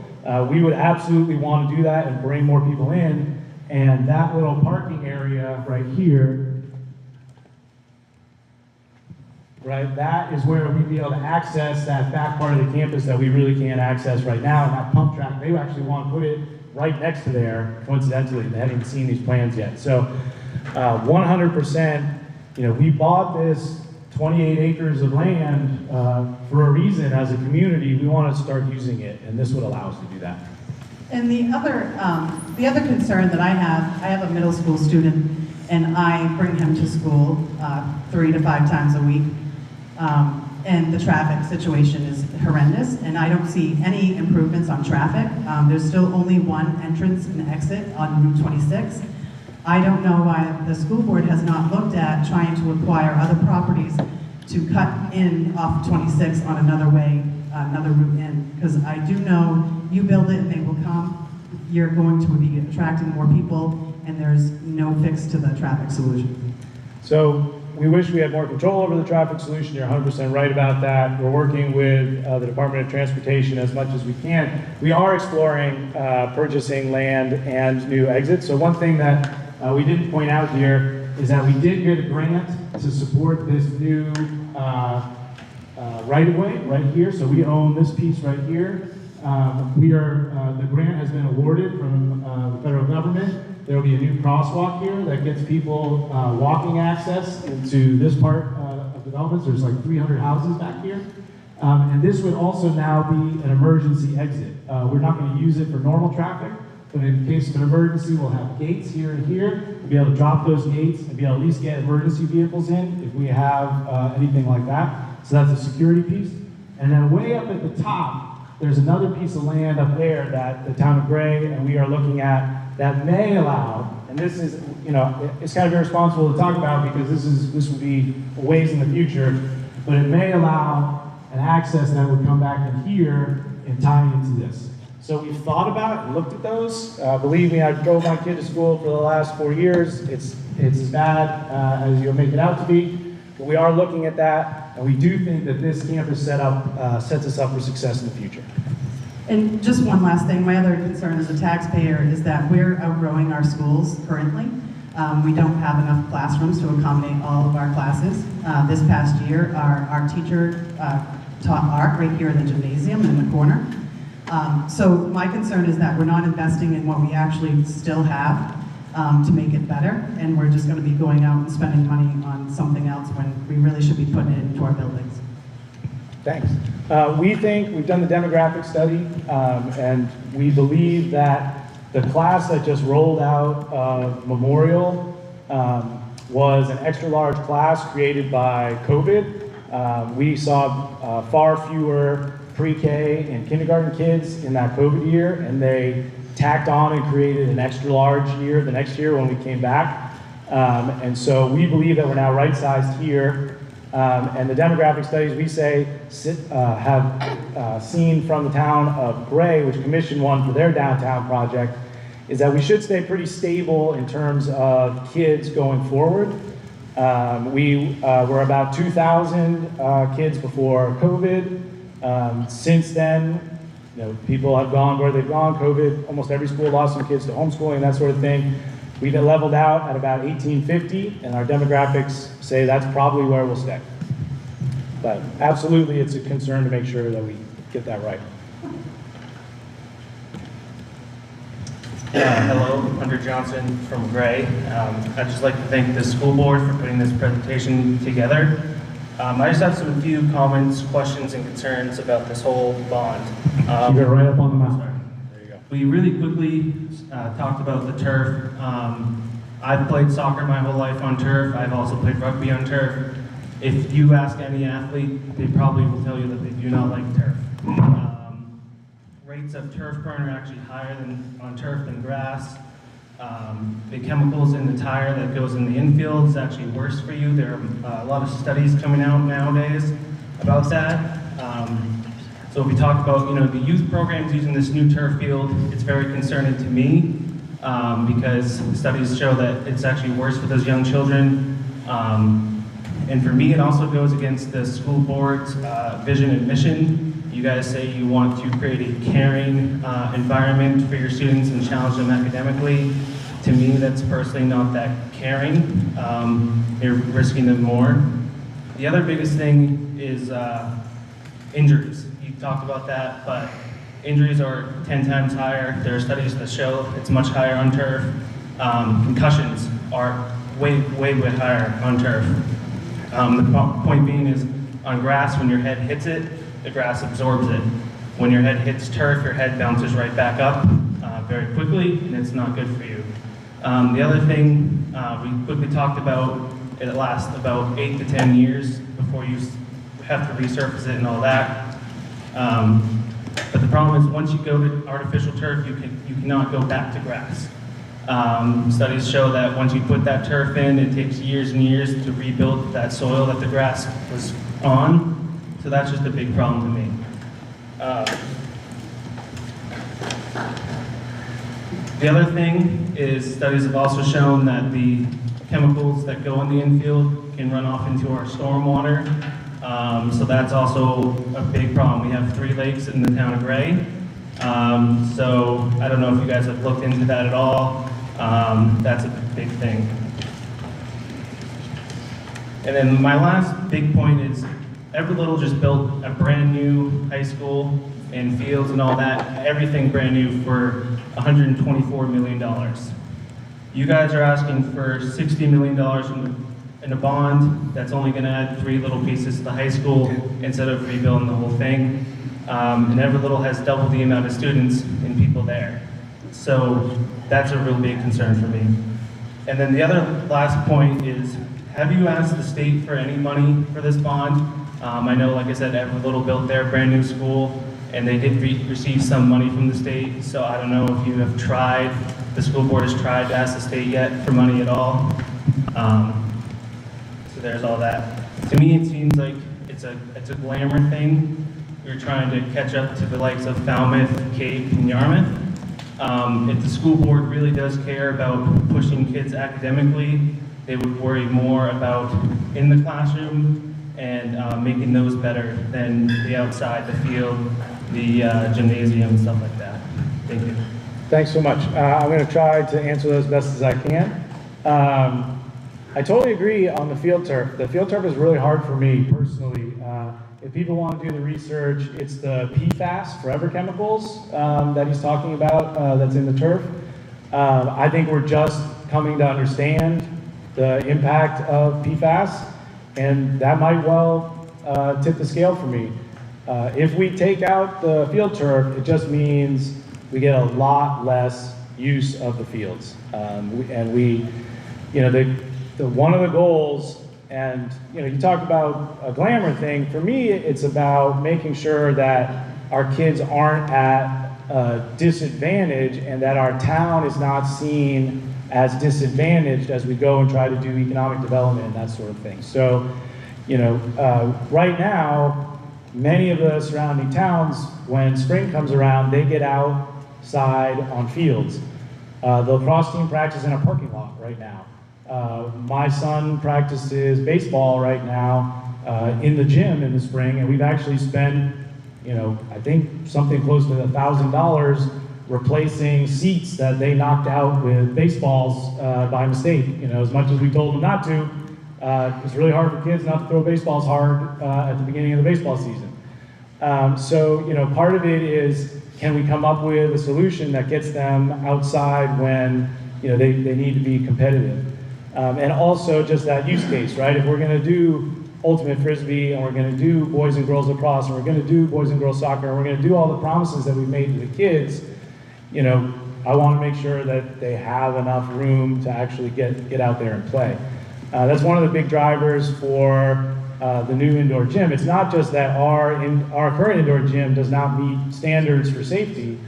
Speaker 1: We would absolutely want to do that and bring more people in. And that little parking area right here, right, that is where we'd be able to access that back part of the campus that we really can't access right now. And that pump track, they actually want to put it right next to there, coincidentally. They haven't even seen these plans yet. So 100%, we bought this 28 acres of land for a reason. As a community, we want to start using it, and this would allow us to do that.
Speaker 16: And the other concern that I have a middle school student, and I bring him to school 3 to 5 times a week. And the traffic situation is horrendous, and I don't see any improvements on traffic. There's still only one entrance and exit on Route 26. I don't know why the school board has not looked at trying to acquire other properties to cut in off 26 on another way, another route in, because I do know you build it and they will come. You're going to be attracting more people, and there's no fix to the traffic solution.
Speaker 1: So we wish we had more control over the traffic solution. You're 100% right about that. We're working with the Department of Transportation as much as we can. We are exploring purchasing land and new exits. So one thing that we didn't point out here is that we did get a grant to support this new right-of-way right here. So we own this piece right here. The grant has been awarded from the federal government. There will be a new crosswalk here that gets people walking access into this part of developments. There's like 300 houses back here. And this would also now be an emergency exit. We're not going to use it for normal traffic, but in case of an emergency, we'll have gates here and here. We'll be able to drop those gates and be able to at least get emergency vehicles in if we have anything like that. So that's a security piece. And then way up at the top, there's another piece of land up there that the town of Gray and we are looking at that may allow, and this is, it's kind of irresponsible to talk about because this would be a ways in the future, but it may allow an access that would come back in here and tie into this. So we've thought about it and looked at those. Believe me, I drove my kid to school for the last 4 years. It's as bad as you'll make it out to be, but we are looking at that, and we do think that this campus setup sets us up for success in the future.
Speaker 16: And just one last thing, my other concern as a taxpayer is that we're outgrowing our schools currently. We don't have enough classrooms to accommodate all of our classes. This past year, our teacher taught art right here in the gymnasium in the corner. So my concern is that we're not investing in what we actually still have to make it better, and we're just going to be going out and spending money on something else when we really should be putting it into our buildings.
Speaker 1: Thanks. We think, we've done the demographic study, and we believe that the class that just rolled out of Memorial was an extra large class created by COVID. We saw far fewer pre-K and kindergarten kids in that COVID year, and they tacked on and created an extra large year the next year when we came back. And so we believe that we're now right-sized here. And the demographic studies we say have seen from the town of Gray, which commissioned one for their downtown project, is that we should stay pretty stable in terms of kids going forward. We were about 2,000 kids before COVID. Since then, people have gone where they've gone. COVID, almost every school lost some kids to homeschooling, that sort of thing. We've been leveled out at about 1,850, and our demographics say that's probably where we'll stay. But absolutely, it's a concern to make sure that we get that right.
Speaker 17: Hello, Hunter Johnson from Gray. I'd just like to thank the school board for putting this presentation together. I just have some few comments, questions, and concerns about this whole bond.
Speaker 11: Keep it right up on the map.
Speaker 17: We really quickly talked about the turf. I've played soccer my whole life on turf. I've also played rugby on turf. If you ask any athlete, they probably will tell you that they do not like turf. Rates of turf burn are actually higher on turf than grass. The chemicals in the tire that goes in the infield is actually worse for you. There are a lot of studies coming out nowadays about that. So we talked about, the youth programs using this new turf field. It's very concerning to me because studies show that it's actually worse for those young children. And for me, it also goes against the school board's vision and mission. You guys say you want to create a caring environment for your students and challenge them academically. To me, that's personally not that caring. You're risking them more. The other biggest thing is injuries. You talked about that, but injuries are 10 times higher. There are studies that show it's much higher on turf. Concussions are way higher on turf. The point being is on grass, when your head hits it, the grass absorbs it. When your head hits turf, your head bounces right back up very quickly, and it's not good for you. The other thing we quickly talked about, it lasts about 8 to 10 years before you have to resurface it and all that. But the problem is once you go to artificial turf, you cannot go back to grass. Studies show that once you put that turf in, it takes years and years to rebuild that soil that the grass was on. So that's just a big problem to me. The other thing is studies have also shown that the chemicals that go in the infield can run off into our stormwater. So that's also a big problem. We have 3 lakes in the town of Gray. So I don't know if you guys have looked into that at all. That's a big thing. And then my last big point is Everett Little just built a brand new high school and fields and all that, everything brand new for $124 million. You guys are asking for $60 million in a bond that's only going to add 3 little pieces to the high school instead of rebuilding the whole thing. And Everett Little has double the amount of students and people there. So that's a real big concern for me. And then the other last point is, have you asked the state for any money for this bond? I know, like I said, Everett Little built their brand new school, and they did receive some money from the state. So I don't know if you have tried, the school board has tried to ask the state yet for money at all. So there's all that. To me, it seems like it's a glamour thing. We're trying to catch up to the likes of Falmouth, Cape, and Yarmouth. If the school board really does care about pushing kids academically, they would worry more about in the classroom and making those better than the outside, the field, the gymnasium, and stuff like that. Thank you.
Speaker 1: Thanks so much. I'm going to try to answer those best as I can. I totally agree on the field turf. The field turf is really hard for me personally. If people want to do the research, it's the PFAS, forever chemicals, that he's talking about, that's in the turf. I think we're just coming to understand the impact of PFAS, and that might well tip the scale for me. If we take out the field turf, it just means we get a lot less use of the fields. One of the goals, and you talk about a glamour thing, for me it's about making sure that our kids aren't at a disadvantage and that our town is not seen as disadvantaged as we go and try to do economic development and that sort of thing. So, right now, many of the surrounding towns, when spring comes around, they get outside on fields. The lacrosse team practices in a parking lot right now. My son practices baseball right now in the gym in the spring, and we've actually spent, I think something close to $1,000 replacing seats that they knocked out with baseballs by mistake. As much as we told them not to, it's really hard for kids not to throw baseballs hard at the beginning of the baseball season. So, part of it is, can we come up with a solution that gets them outside when, they need to be competitive? And also just that use case, right? If we're gonna do ultimate frisbee, and we're gonna do boys and girls lacrosse, and we're gonna do boys and girls soccer, and we're gonna do all the promises that we've made to the kids, I wanna make sure that they have enough room to actually get out there and play. That's one of the big drivers for the new indoor gym. It's not just that our current indoor gym does not meet standards for safety.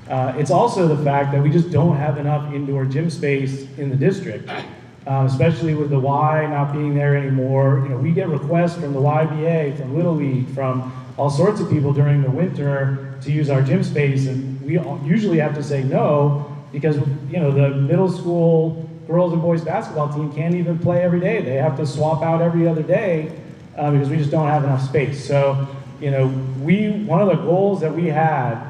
Speaker 1: It's also the fact that we just don't have enough indoor gym space in the district. Especially with the Y not being there anymore. We get requests from the YBA, from Little League, from all sorts of people during the winter to use our gym space, and we usually have to say no because the middle school girls and boys basketball team can't even play every day. They have to swap out every other day because we just don't have enough space. So, one of the goals that we had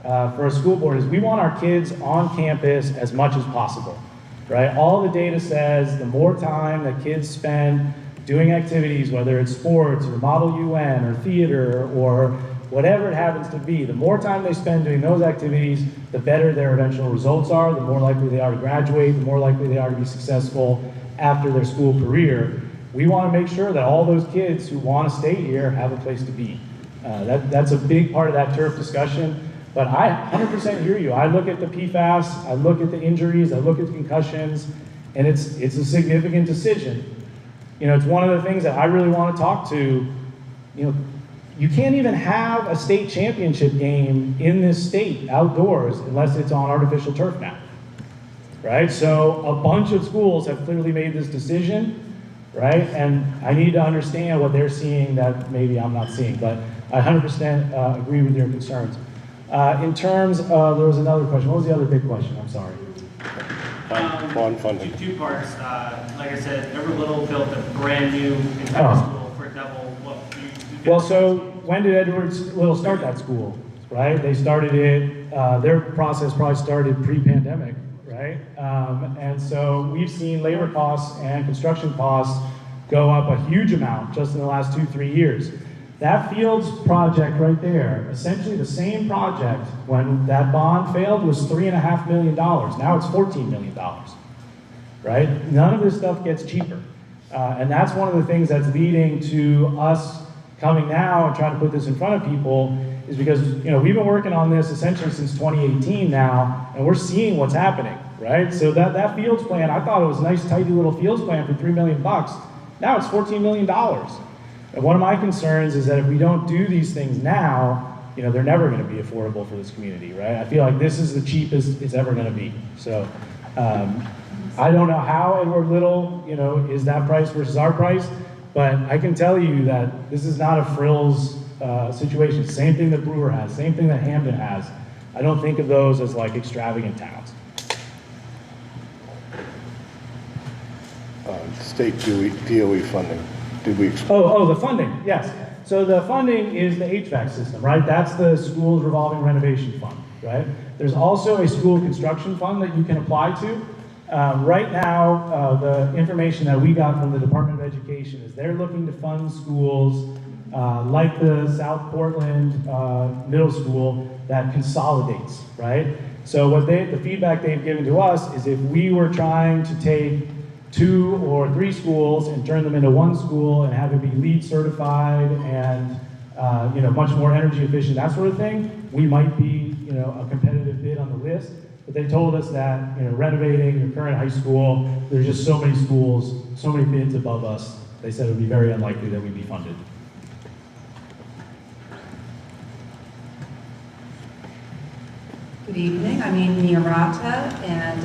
Speaker 1: for a school board is we want our kids on campus as much as possible. Right? All the data says the more time that kids spend doing activities, whether it's sports or Model UN or theater or whatever it happens to be, the more time they spend doing those activities, the better their eventual results are, the more likely they are to graduate, the more likely they are to be successful after their school career. We want to make sure that all those kids who want to stay here have a place to be. That's a big part of that turf discussion. But I 100% hear you. I look at the PFAS, I look at the injuries, I look at the concussions, and it's a significant decision. It's one of the things that I really want to talk to. You can't even have a state championship game in this state outdoors unless it's on artificial turf now, right? So a bunch of schools have clearly made this decision, right? And I need to understand what they're seeing that maybe I'm not seeing, but I 100% agree with your concerns. In terms of, there was another question. What was the other big question? I'm sorry.
Speaker 17: Bond funding. Two parts. Like I said, Everett Little built a brand new entire school for double what you
Speaker 1: Well, so when did Edwards Little start that school, right? They started it, their process probably started pre-pandemic, right? And so we've seen labor costs and construction costs go up a huge amount just in the last 2-3 years. That Fields project right there, essentially the same project when that bond failed was $3.5 million. Now it's $14 million, right? None of this stuff gets cheaper. And that's one of the things that's leading to us coming now and trying to put this in front of people is because, we've been working on this essentially since 2018 now, and we're seeing what's happening, right? So that Fields plan, I thought it was a nice, tidy little Fields plan for $3 million. Now it's $14 million. And one of my concerns is that if we don't do these things now, they're never going to be affordable for this community, right? I feel like this is the cheapest it's ever going to be. So I don't know how Edward Little, is that price versus our price, but I can tell you that this is not a frills situation. Same thing that Brewer has, same thing that Hamden has. I don't think of those as like extravagant towns.
Speaker 18: State DOE funding. Did we?
Speaker 1: Oh, the funding, yes. So the funding is the HVAC system, right? That's the school's revolving renovation fund, right? There's also a school construction fund that you can apply to. Right now, the information that we got from the Department of Education is they're looking to fund schools like the South Portland Middle School that consolidates, right? So the feedback they've given to us is if we were trying to take 2 or 3 schools and turn them into one school and have it be LEED certified and much more energy efficient, that sort of thing, we might be a competitive bid on the list. But they told us that renovating your current high school, there's just so many schools, so many bids above us. They said it would be very unlikely that we'd be funded.
Speaker 19: Good evening, I'm Amy Arata, and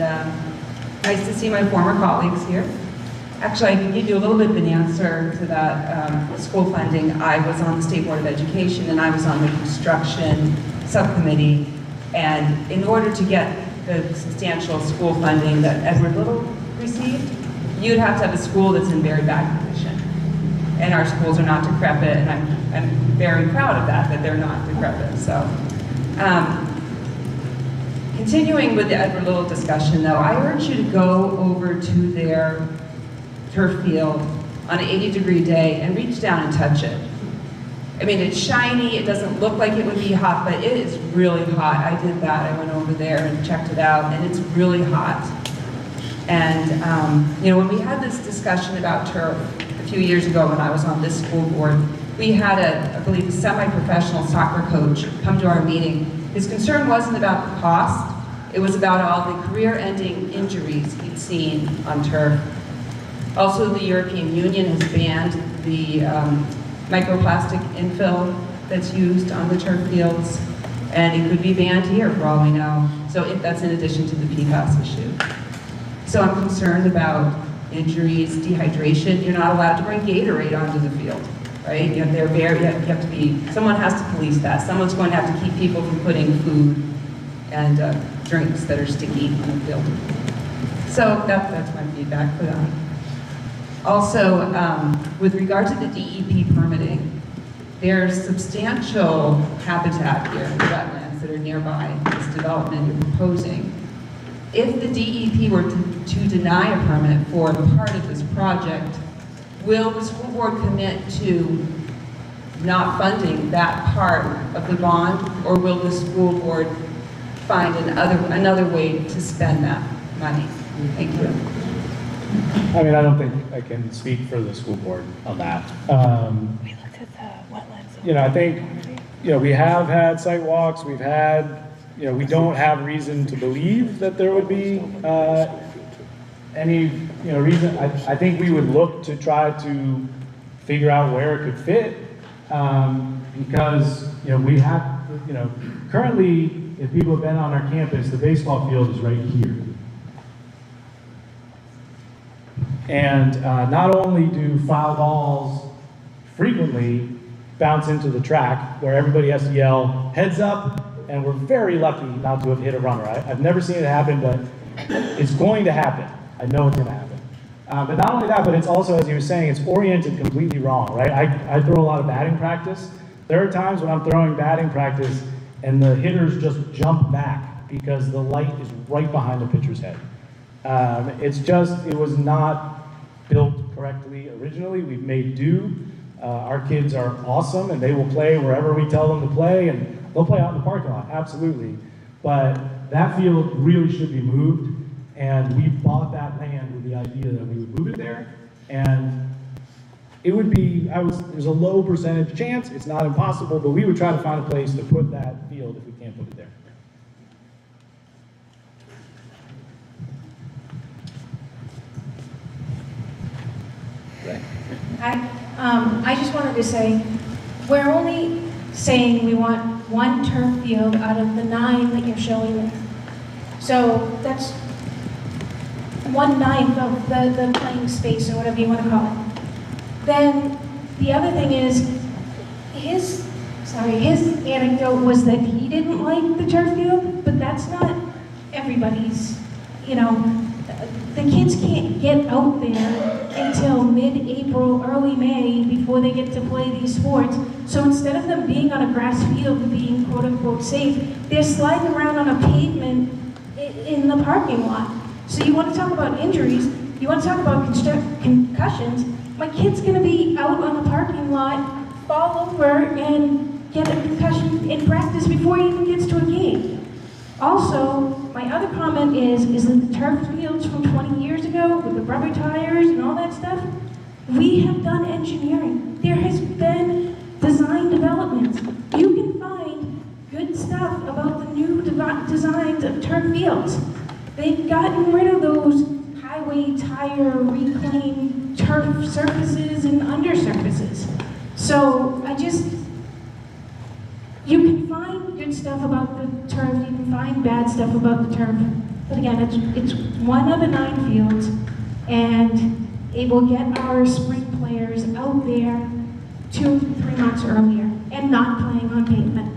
Speaker 19: nice to see my former colleagues here. Actually, I can give you a little bit of an answer to that school funding. I was on the State Board of Education, and I was on the construction subcommittee, and in order to get the substantial school funding that Edward Little received, you'd have to have a school that's in very bad condition. And our schools are not decrepit, and I'm very proud of that they're not decrepit. So. Continuing with the Edward Little discussion though, I urge you to go over to their turf field on an 80-degree day and reach down and touch it. I mean, it's shiny, it doesn't look like it would be hot, but it is really hot. I did that, I went over there and checked it out, and it's really hot. And when we had this discussion about turf a few years ago when I was on this school board, we had I believe, a semi-professional soccer coach come to our meeting. His concern wasn't about the cost, it was about all the career-ending injuries he'd seen on turf. Also, the European Union has banned the microplastic infill that's used on the turf fields, and it could be banned here for all we know. So that's in addition to the PFAS issue. So I'm concerned about injuries, dehydration. You're not allowed to bring Gatorade onto the field. Right? You have to be, someone has to police that. Someone's going to have to keep people from putting food and drinks that are sticky on the field. So that's my feedback for that. Also, with regard to the DEP permitting, there's substantial habitat here in the wetlands that are nearby this development you're proposing. If the DEP were to deny a permit for part of this project, will the school board commit to not funding that part of the bond, or will the school board find another way to spend that money? Thank you.
Speaker 1: I mean, I don't think I can speak for the school board on that.
Speaker 2: We looked at the wetlands.
Speaker 1: I think, we have had site walks, we've had, we don't have reason to believe that there would be any reason. I think we would look to try to figure out where it could fit, because we have currently, if people have been on our campus, the baseball field is right here, and not only do foul balls frequently bounce into the track where everybody has to yell heads up, and we're very lucky not to have hit a runner. I've never seen it happen, but it's going to happen. I know it's going to happen. But not only that, but it's also, as you were saying, it's oriented completely wrong, right? I throw a lot of batting practice. There are times when I'm throwing batting practice and the hitters just jump back because the light is right behind the pitcher's head. It was not built correctly originally. We've made do. Our kids are awesome, and they will play wherever we tell them to play, and they'll play out in the parking lot, absolutely. But that field really should be moved. And we bought that land with the idea that we would move it there, and it would be, there's a low percentage chance, it's not impossible, but we would try to find a place to put that field if we can't put it there.
Speaker 20: Hi, I just wanted to say, we're only saying we want one turf field out of the 9 that you're showing there. So that's 1/9 of the playing space, or whatever you want to call it. Then the other thing is, his anecdote was that he didn't like the turf field, but that's not everybody's, the kids can't get out there until mid-April, early May, before they get to play these sports. So instead of them being on a grass field and being quote-unquote safe, they're sliding around on a pavement in the parking lot. So you want to talk about injuries, you want to talk about concussions, my kid's going to be out on the parking lot, fall over, and get a concussion in practice before he even gets to a game. Also, my other comment is that the turf fields from 20 years ago with the rubber tires and all that stuff, we have done engineering. There has been design developments. You can find good stuff about the new designs of turf fields. They've gotten rid of those highway tire reclaimed turf surfaces and undersurfaces. So you can find good stuff about the turf, you can find bad stuff about the turf. But again, it's one of the 9 fields, and it will get our spring players out there 2 to 3 months earlier and not playing on pavement.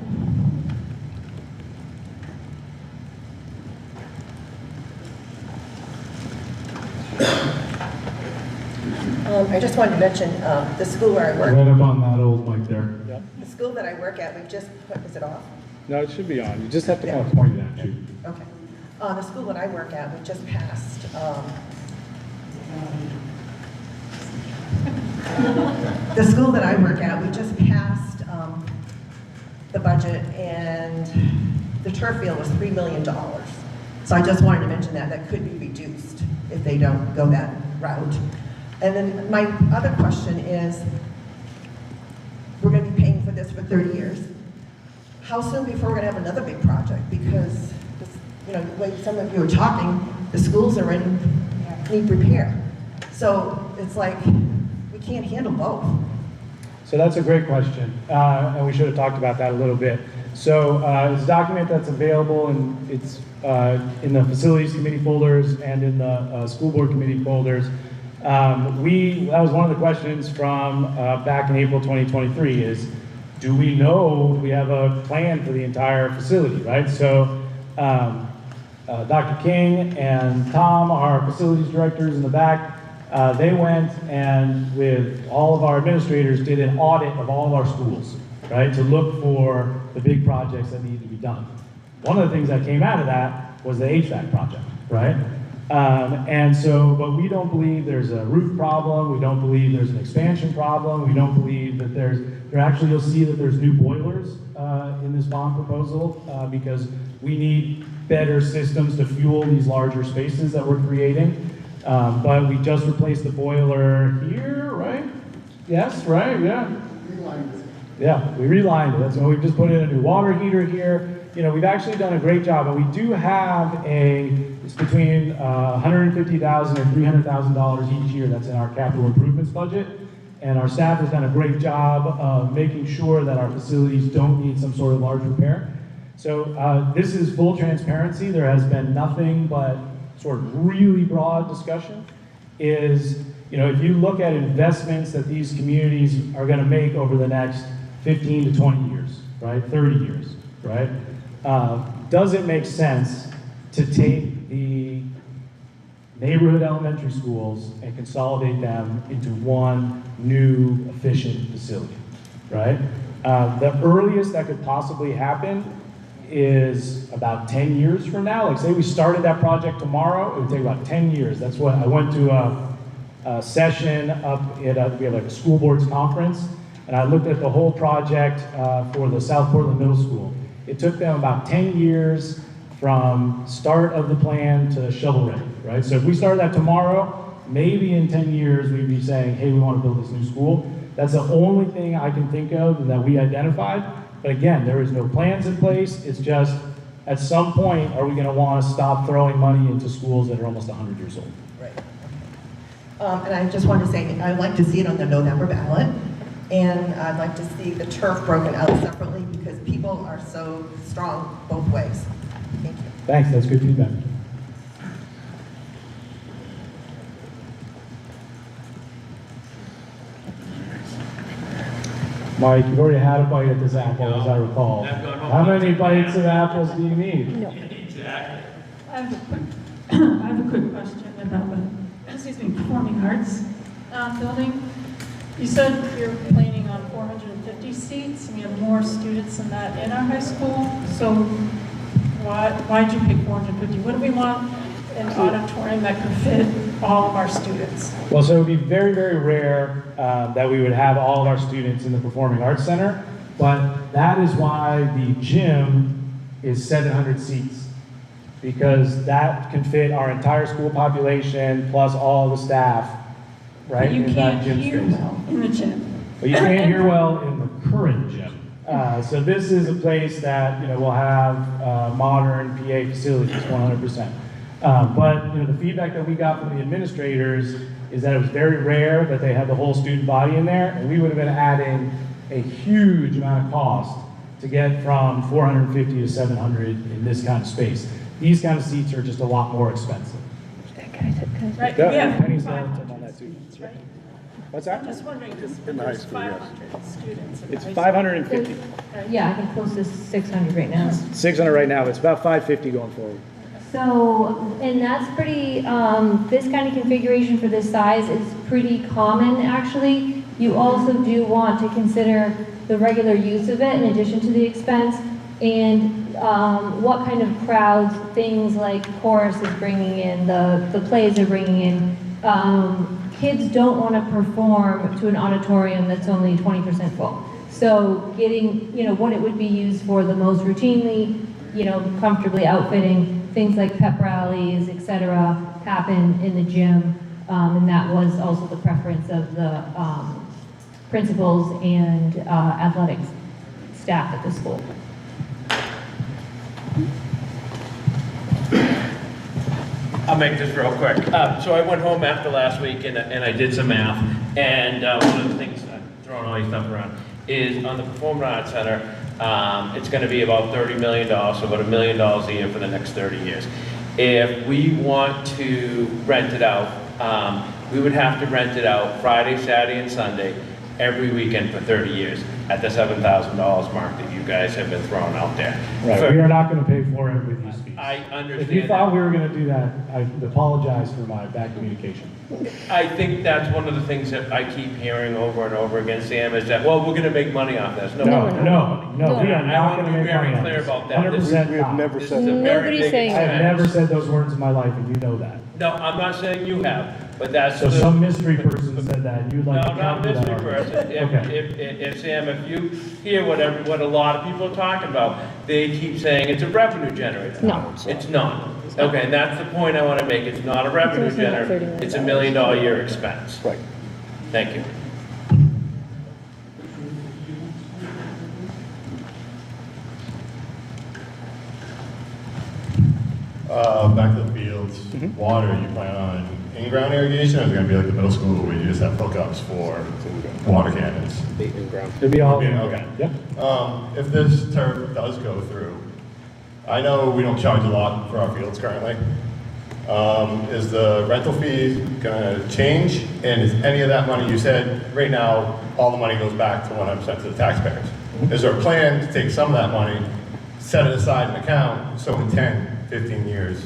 Speaker 6: I just wanted to mention the school where I work.
Speaker 11: Right up on that old mic there.
Speaker 6: The school that I work at, we've just put, is it off?
Speaker 1: No, it should be on. You just have to kind of point it at you.
Speaker 6: Okay. The school that I work at, we just passed, the school that I work at, we just passed the budget, and the turf field was $3 million. So I just wanted to mention that could be reduced if they don't go that route. And then my other question is, we're going to be paying for this for 30 years. How soon before we're going to have another big project? Because, the way some of you are talking, the schools are need repair. So it's like, we can't handle both.
Speaker 1: So that's a great question, and we should have talked about that a little bit. So it's a document that's available, and it's in the facilities committee folders and in the school board committee folders. That was one of the questions from back in April 2023 is, do we have a plan for the entire facility, right? So Dr. King and Tom, our facilities directors in the back, they went and with all of our administrators did an audit of all of our schools, right? To look for the big projects that need to be done. One of the things that came out of that was the HVAC project, right? But we don't believe there's a roof problem. We don't believe there's an expansion problem. We don't believe that you'll see that there's new boilers in this bond proposal because we need better systems to fuel these larger spaces that we're creating. But we just replaced the boiler here, right? Yes, right, yeah. Yeah, we relined it. That's when we just put in a new water heater here. We've actually done a great job, and we do have it's between $150,000 and $300,000 each year that's in our capital improvements budget. And our staff has done a great job of making sure that our facilities don't need some sort of large repair. So this is full transparency. There has been nothing but sort of really broad discussion. If you look at investments that these communities are going to make over the next 15 to 20 years, right? 30 years, right? Does it make sense to take the neighborhood elementary schools and consolidate them into one new efficient facility, right? The earliest that could possibly happen is about 10 years from now. Like say we started that project tomorrow, it would take about 10 years. That's what I went to a session up at we have like a school boards conference, and I looked at the whole project for the South Portland Middle School. It took them about 10 years from start of the plan to shovel ready, right? So if we started that tomorrow, maybe in 10 years we'd be saying, hey, we want to build this new school. That's the only thing I can think of that we identified. But again, there is no plans in place. It's just, at some point, are we going to want to stop throwing money into schools that are almost 100 years old?
Speaker 6: Right. And I just wanted to say, I'd like to see it on the November ballot. And I'd like to see the turf broken out separately because people are so strong both ways. Thank you.
Speaker 1: Thanks, that's good feedback. Mike, you've already had a bite at this apple, as I recall. How many bites of apples do you need?
Speaker 2: No.
Speaker 21: Exactly. I have a quick question about the performing arts building. You said you're planning on 450 seats, and we have more students than that in our high school. So why'd you pick 450? What do we want an auditorium that could fit all of our students?
Speaker 1: Well, so it would be very, very rare that we would have all of our students in the Performing Arts Center, but that is why the gym is 700 seats, because that can fit our entire school population plus all the staff, right?
Speaker 21: But you
Speaker 1: in
Speaker 21: can't
Speaker 1: that gym
Speaker 21: hear
Speaker 1: space.
Speaker 21: well in the gym.
Speaker 1: But you can't hear well in the current gym. So this is a place that, will have modern PA facilities, 100%. But, the feedback that we got from the administrators is that it was very rare that they had the whole student body in there, and we would have been adding a huge amount of cost to get from 450 to 700 in this kind of space. These kind of seats are just a lot more expensive.
Speaker 21: Right,
Speaker 1: Yeah,
Speaker 21: we have
Speaker 1: Penny's
Speaker 21: 500
Speaker 1: on that too.
Speaker 21: students, right?
Speaker 1: What's that?
Speaker 21: I'm just wondering, because
Speaker 18: In the high
Speaker 21: there's
Speaker 18: school, yes.
Speaker 21: 500 students in the
Speaker 1: It's
Speaker 21: high school.
Speaker 1: 550.
Speaker 2: Yeah, I think close to 600 right now.
Speaker 1: 600 right now, but it's about 550 going forward.
Speaker 2: So, and that's pretty, this kind of configuration for this size is pretty common, actually. You also do want to consider the regular use of it in addition to the expense, and what kind of crowds, things like chorus is bringing in, the plays are bringing in. Kids don't want to perform to an auditorium that's only 20% full. So getting, what it would be used for the most routinely, comfortably outfitting, things like pep rallies, et cetera, happen in the gym. And that was also the preference of the principals and athletics staff at the school.
Speaker 4: I'll make this real quick. So I went home after last week and I did some math. And one of the things, throwing all these stuff around, is on the Performing Arts Center, it's going to be about $30 million, so about $1 million a year for the next 30 years. If we want to rent it out, we would have to rent it out Friday, Saturday, and Sunday, every weekend for 30 years at the $7,000 mark that you guys have been throwing out there.
Speaker 1: Right, we are not going to pay for it with these fees.
Speaker 4: I understand
Speaker 1: If you
Speaker 4: that.
Speaker 1: thought we were going to do that, I apologize for my bad communication.
Speaker 4: I think that's one of the things that I keep hearing over and over again, Sam, is that, well, we're gonna make money off this.
Speaker 1: No, we are not going to make money
Speaker 4: I want to be very
Speaker 1: on
Speaker 4: clear
Speaker 1: this.
Speaker 4: about that.
Speaker 1: 100%
Speaker 18: We have
Speaker 1: not.
Speaker 18: never
Speaker 4: This
Speaker 18: said
Speaker 4: is a
Speaker 18: that.
Speaker 4: very
Speaker 2: Nobody's
Speaker 4: big
Speaker 2: saying
Speaker 1: I have
Speaker 4: expense.
Speaker 1: never said those words in my life, and you know that.
Speaker 4: No, I'm not saying you have, but that's.
Speaker 1: So some mystery person said that, and you'd like
Speaker 4: No,
Speaker 1: to
Speaker 4: not
Speaker 1: counter that
Speaker 4: mystery
Speaker 1: argument.
Speaker 4: person.
Speaker 1: Okay.
Speaker 4: If Sam, if you hear what a lot of people are talking about, they keep saying it's a revenue generator.
Speaker 2: No.
Speaker 4: It's not. Okay, and that's the point I want to make. It's not a revenue
Speaker 2: also not $30
Speaker 4: generator.
Speaker 2: million.
Speaker 4: It's $1 million a year expense.
Speaker 18: Right.
Speaker 4: Thank you.
Speaker 22: Back to the fields, water, you plan on in-ground irrigation, or is it gonna be like the middle school where you just have hookups for water cannons?
Speaker 1: It'd be all.
Speaker 22: Okay.
Speaker 1: Yep.
Speaker 22: If this turf does go through, I know we don't charge a lot for our fields currently. Is the rental fee gonna change? And is any of that money, you said, right now, all the money goes back to 100% to the taxpayers. Is there a plan to take some of that money, set it aside in an account, so in 10, 15 years,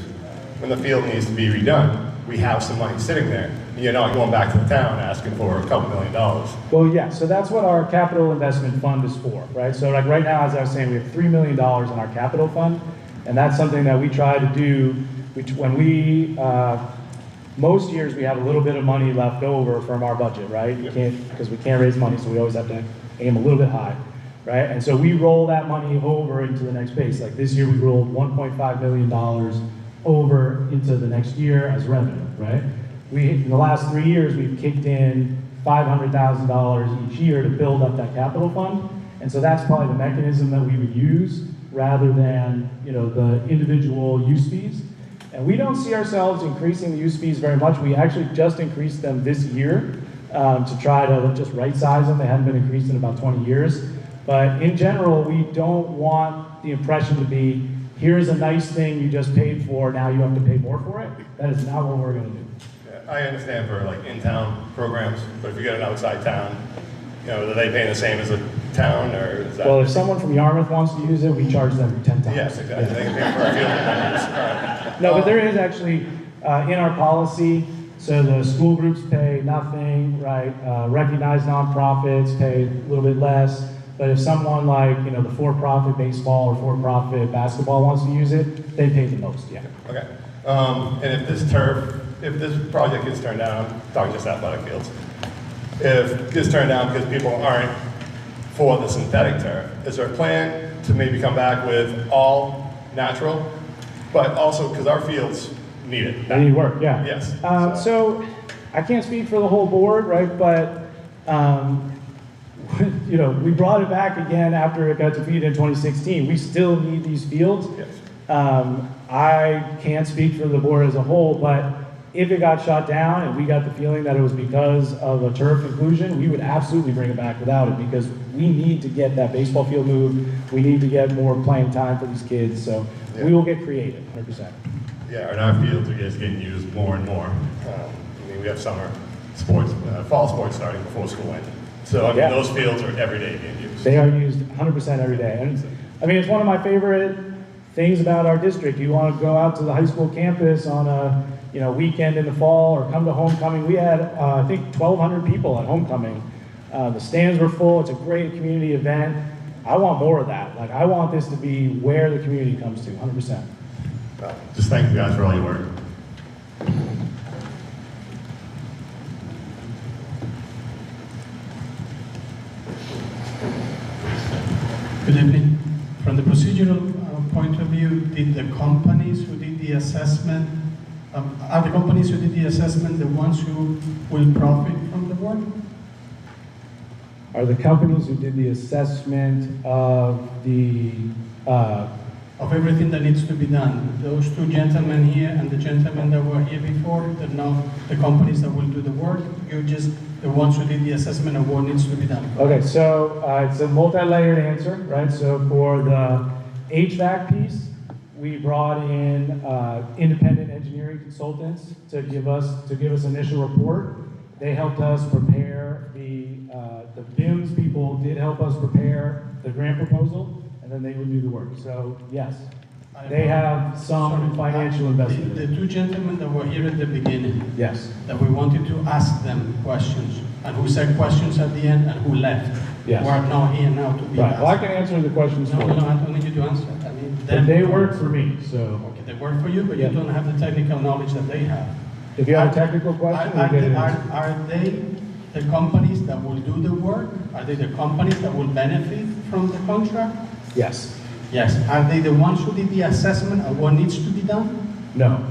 Speaker 22: when the field needs to be redone, we have some money sitting there? You're not going back to the town asking for a couple $1 million.
Speaker 1: Well, yeah, so that's what our capital investment fund is for, right? So like right now, as I was saying, we have $3 million in our capital fund, and that's something that we try to do, when we, most years we have a little bit of money left over from our budget, right? Because we can't raise money, so we always have to aim a little bit high, right? And so we roll that money over into the next phase. Like this year, we rolled $1.5 million over into the next year as revenue, right? In the last 3 years, we've kicked in $500,000 each year to build up that capital fund. And so that's probably the mechanism that we would use rather than, the individual use fees. And we don't see ourselves increasing the use fees very much. We actually just increased them this year to try to just right size them. They hadn't been increased in about 20 years. But in general, we don't want the impression to be, here's a nice thing you just paid for, now you have to pay more for it. That is not what we're going to do.
Speaker 22: I understand for like in-town programs, but if you get an outside town, are they paying the same as a town, or is that?
Speaker 1: Well, if someone from Yarmouth wants to use it, we charge them 10 times.
Speaker 22: Yes, exactly.
Speaker 1: Yeah.
Speaker 22: They can pay for a field members.
Speaker 1: No, but there is actually, in our policy, so the school groups pay nothing, right? Recognized nonprofits pay a little bit less. But if someone like, the for-profit baseball or for-profit basketball wants to use it, they pay the most, yeah.
Speaker 22: Okay. And if this project gets turned down, I'm talking just athletic fields, if it gets turned down because people aren't for the synthetic turf, is there a plan to maybe come back with all natural, but also because our fields need it?
Speaker 1: They need work, yeah.
Speaker 22: Yes.
Speaker 1: So I can't speak for the whole board, right? But you know, we brought it back again after it got defeated in 2016. We still need these fields.
Speaker 22: Yes.
Speaker 1: I can't speak for the board as a whole, but if it got shut down and we got the feeling that it was because of a turf inclusion, we would absolutely bring it back without it, because we need to get that baseball field moved. We need to get more playing time for these kids. So we will get creative, 100%.
Speaker 22: Yeah, and our fields are just getting used more and more. I mean, we have summer sports, fall sports starting before school ended. So, I mean, those fields are every day being used.
Speaker 1: They are used 100% every day. And I mean, it's one of my favorite things about our district. You want to go out to the high school campus on a weekend in the fall or come to homecoming. We had, I think, 1,200 people at homecoming. The stands were full. It's a great community event. I want more of that. Like, I want this to be where the community comes to, 100%.
Speaker 22: Just thank you guys for all your work.
Speaker 3: Good evening. From the procedural point of view, did the companies who did the assessment, are the companies who did the assessment the ones who will profit from the work?
Speaker 1: Are the companies who did the assessment of the
Speaker 3: Of everything that needs to be done? Those two gentlemen here and the gentlemen that were here before, they're not the companies that will do the work, you're just the ones who did the assessment of what needs to be done?
Speaker 1: Okay, so it's a multi-layered answer, right? So for the HVAC piece, we brought in independent engineering consultants to give us initial report. They helped us prepare the BIMS people did help us prepare the grant proposal, and then they would do the work. So yes, they have some financial investment.
Speaker 3: The two gentlemen that were here at the beginning.
Speaker 1: Yes.
Speaker 3: That we wanted to ask them questions, and who said questions at the end and who left.
Speaker 1: Yes.
Speaker 3: Who are not here now to be
Speaker 1: Right,
Speaker 3: asked.
Speaker 1: well, I can answer the questions
Speaker 3: No,
Speaker 1: for
Speaker 3: no,
Speaker 1: you.
Speaker 3: I don't need you to answer. I mean,
Speaker 1: But they work for me, so.
Speaker 3: Okay, they work for you, but
Speaker 1: Yeah.
Speaker 3: you don't have the technical knowledge that they have.
Speaker 1: If you have a technical question, we'll get it answered.
Speaker 3: Are they the companies that will do the work? Are they the companies that will benefit from the contract?
Speaker 1: Yes.
Speaker 3: Yes. Are they the ones who did the assessment of what needs to be done?
Speaker 1: No.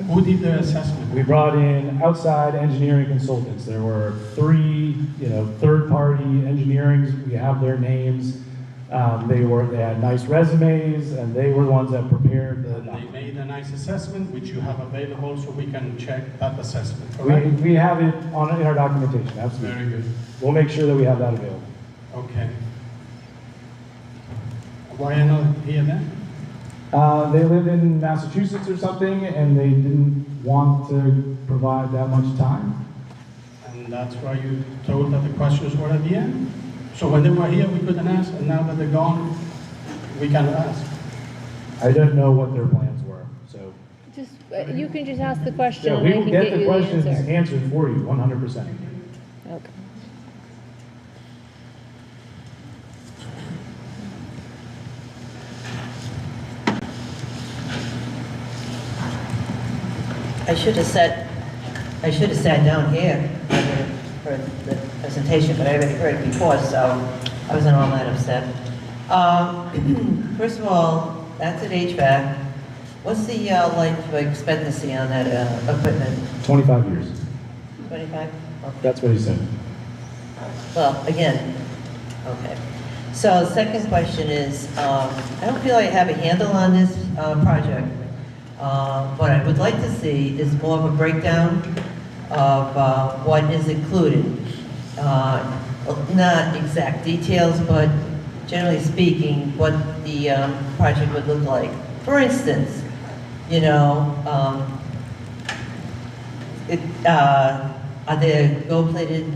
Speaker 3: Who did the assessment?
Speaker 1: We brought in outside engineering consultants. There were 3, third-party engineering. We have their names. They had nice resumes, and they were the ones that prepared the.
Speaker 3: They made a nice assessment, which you have available, so we can check that assessment, correct?
Speaker 1: We have it in our documentation, absolutely.
Speaker 3: Very good.
Speaker 1: We'll make sure that we have that available.
Speaker 3: Okay. Why are not here then?
Speaker 1: They live in Massachusetts or something, and they didn't want to provide that much time.
Speaker 3: And that's why you told that the questions were at the end? So when they were here, we couldn't ask, and now that they're gone, we can ask.
Speaker 1: I don't know what their plans were, so.
Speaker 2: Just, you can just ask the question
Speaker 1: Yeah,
Speaker 2: and
Speaker 1: we
Speaker 2: I
Speaker 1: will
Speaker 2: can
Speaker 1: get
Speaker 2: get
Speaker 1: the
Speaker 2: you the
Speaker 1: questions
Speaker 2: answer.
Speaker 1: answered for you, 100%.
Speaker 2: Okay.
Speaker 7: I should have sat down here for the presentation, but I already heard it before, so I wasn't all that upset. First of all, that's at HVAC. What's the life expectancy on that equipment?
Speaker 1: 25 years.
Speaker 7: 25?
Speaker 1: That's what he said.
Speaker 7: Well, again, okay. So the second question is, I don't feel I have a handle on this project. What I would like to see is more of a breakdown of what is included. Not exact details, but generally speaking, what the project would look like. For instance, are there gold-plated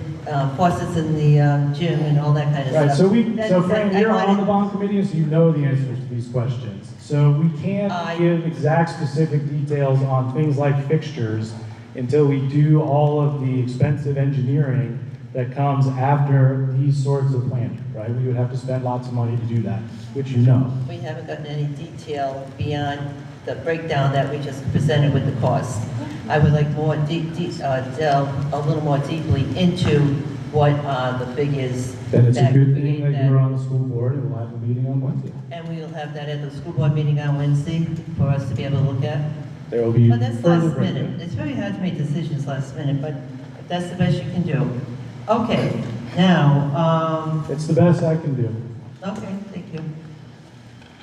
Speaker 7: faucets in the gym and all that kind of
Speaker 1: Right,
Speaker 7: stuff?
Speaker 1: so Fran, you're on the bond committee, so you know the answers to these questions. So we can't give exact specific details on things like fixtures until we do all of the expensive engineering that comes after these sorts of planning, right? We would have to spend lots of money to do that, which you know.
Speaker 7: We haven't gotten any detail beyond the breakdown that we just presented with the cost. I would like more delve a little more deeply into what the figures
Speaker 11: Then it's a
Speaker 7: that
Speaker 11: good thing
Speaker 7: create
Speaker 11: that
Speaker 7: that.
Speaker 11: you're on the school board and we'll have a meeting on Wednesday.
Speaker 7: And we will have that at the school board meeting on Wednesday for us to be able to look at.
Speaker 11: There will be
Speaker 7: But that's
Speaker 11: further
Speaker 7: last
Speaker 11: breakdown.
Speaker 7: minute. It's very hard to make decisions last minute, but if that's the best you can do. Okay, now,
Speaker 11: It's the best I can do.
Speaker 7: okay, thank you.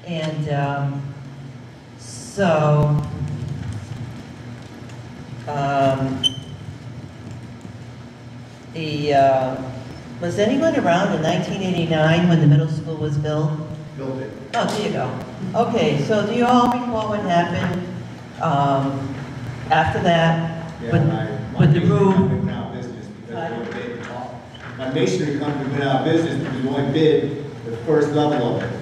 Speaker 7: And, so, was anyone around in 1989 when the middle school was built?
Speaker 18: Built it.
Speaker 7: Oh, there you go. Okay, so do you all recall what happened after that with the roof?
Speaker 5: Went out of business because they were bid off. My masonry company went out of business because we only bid the first level of it.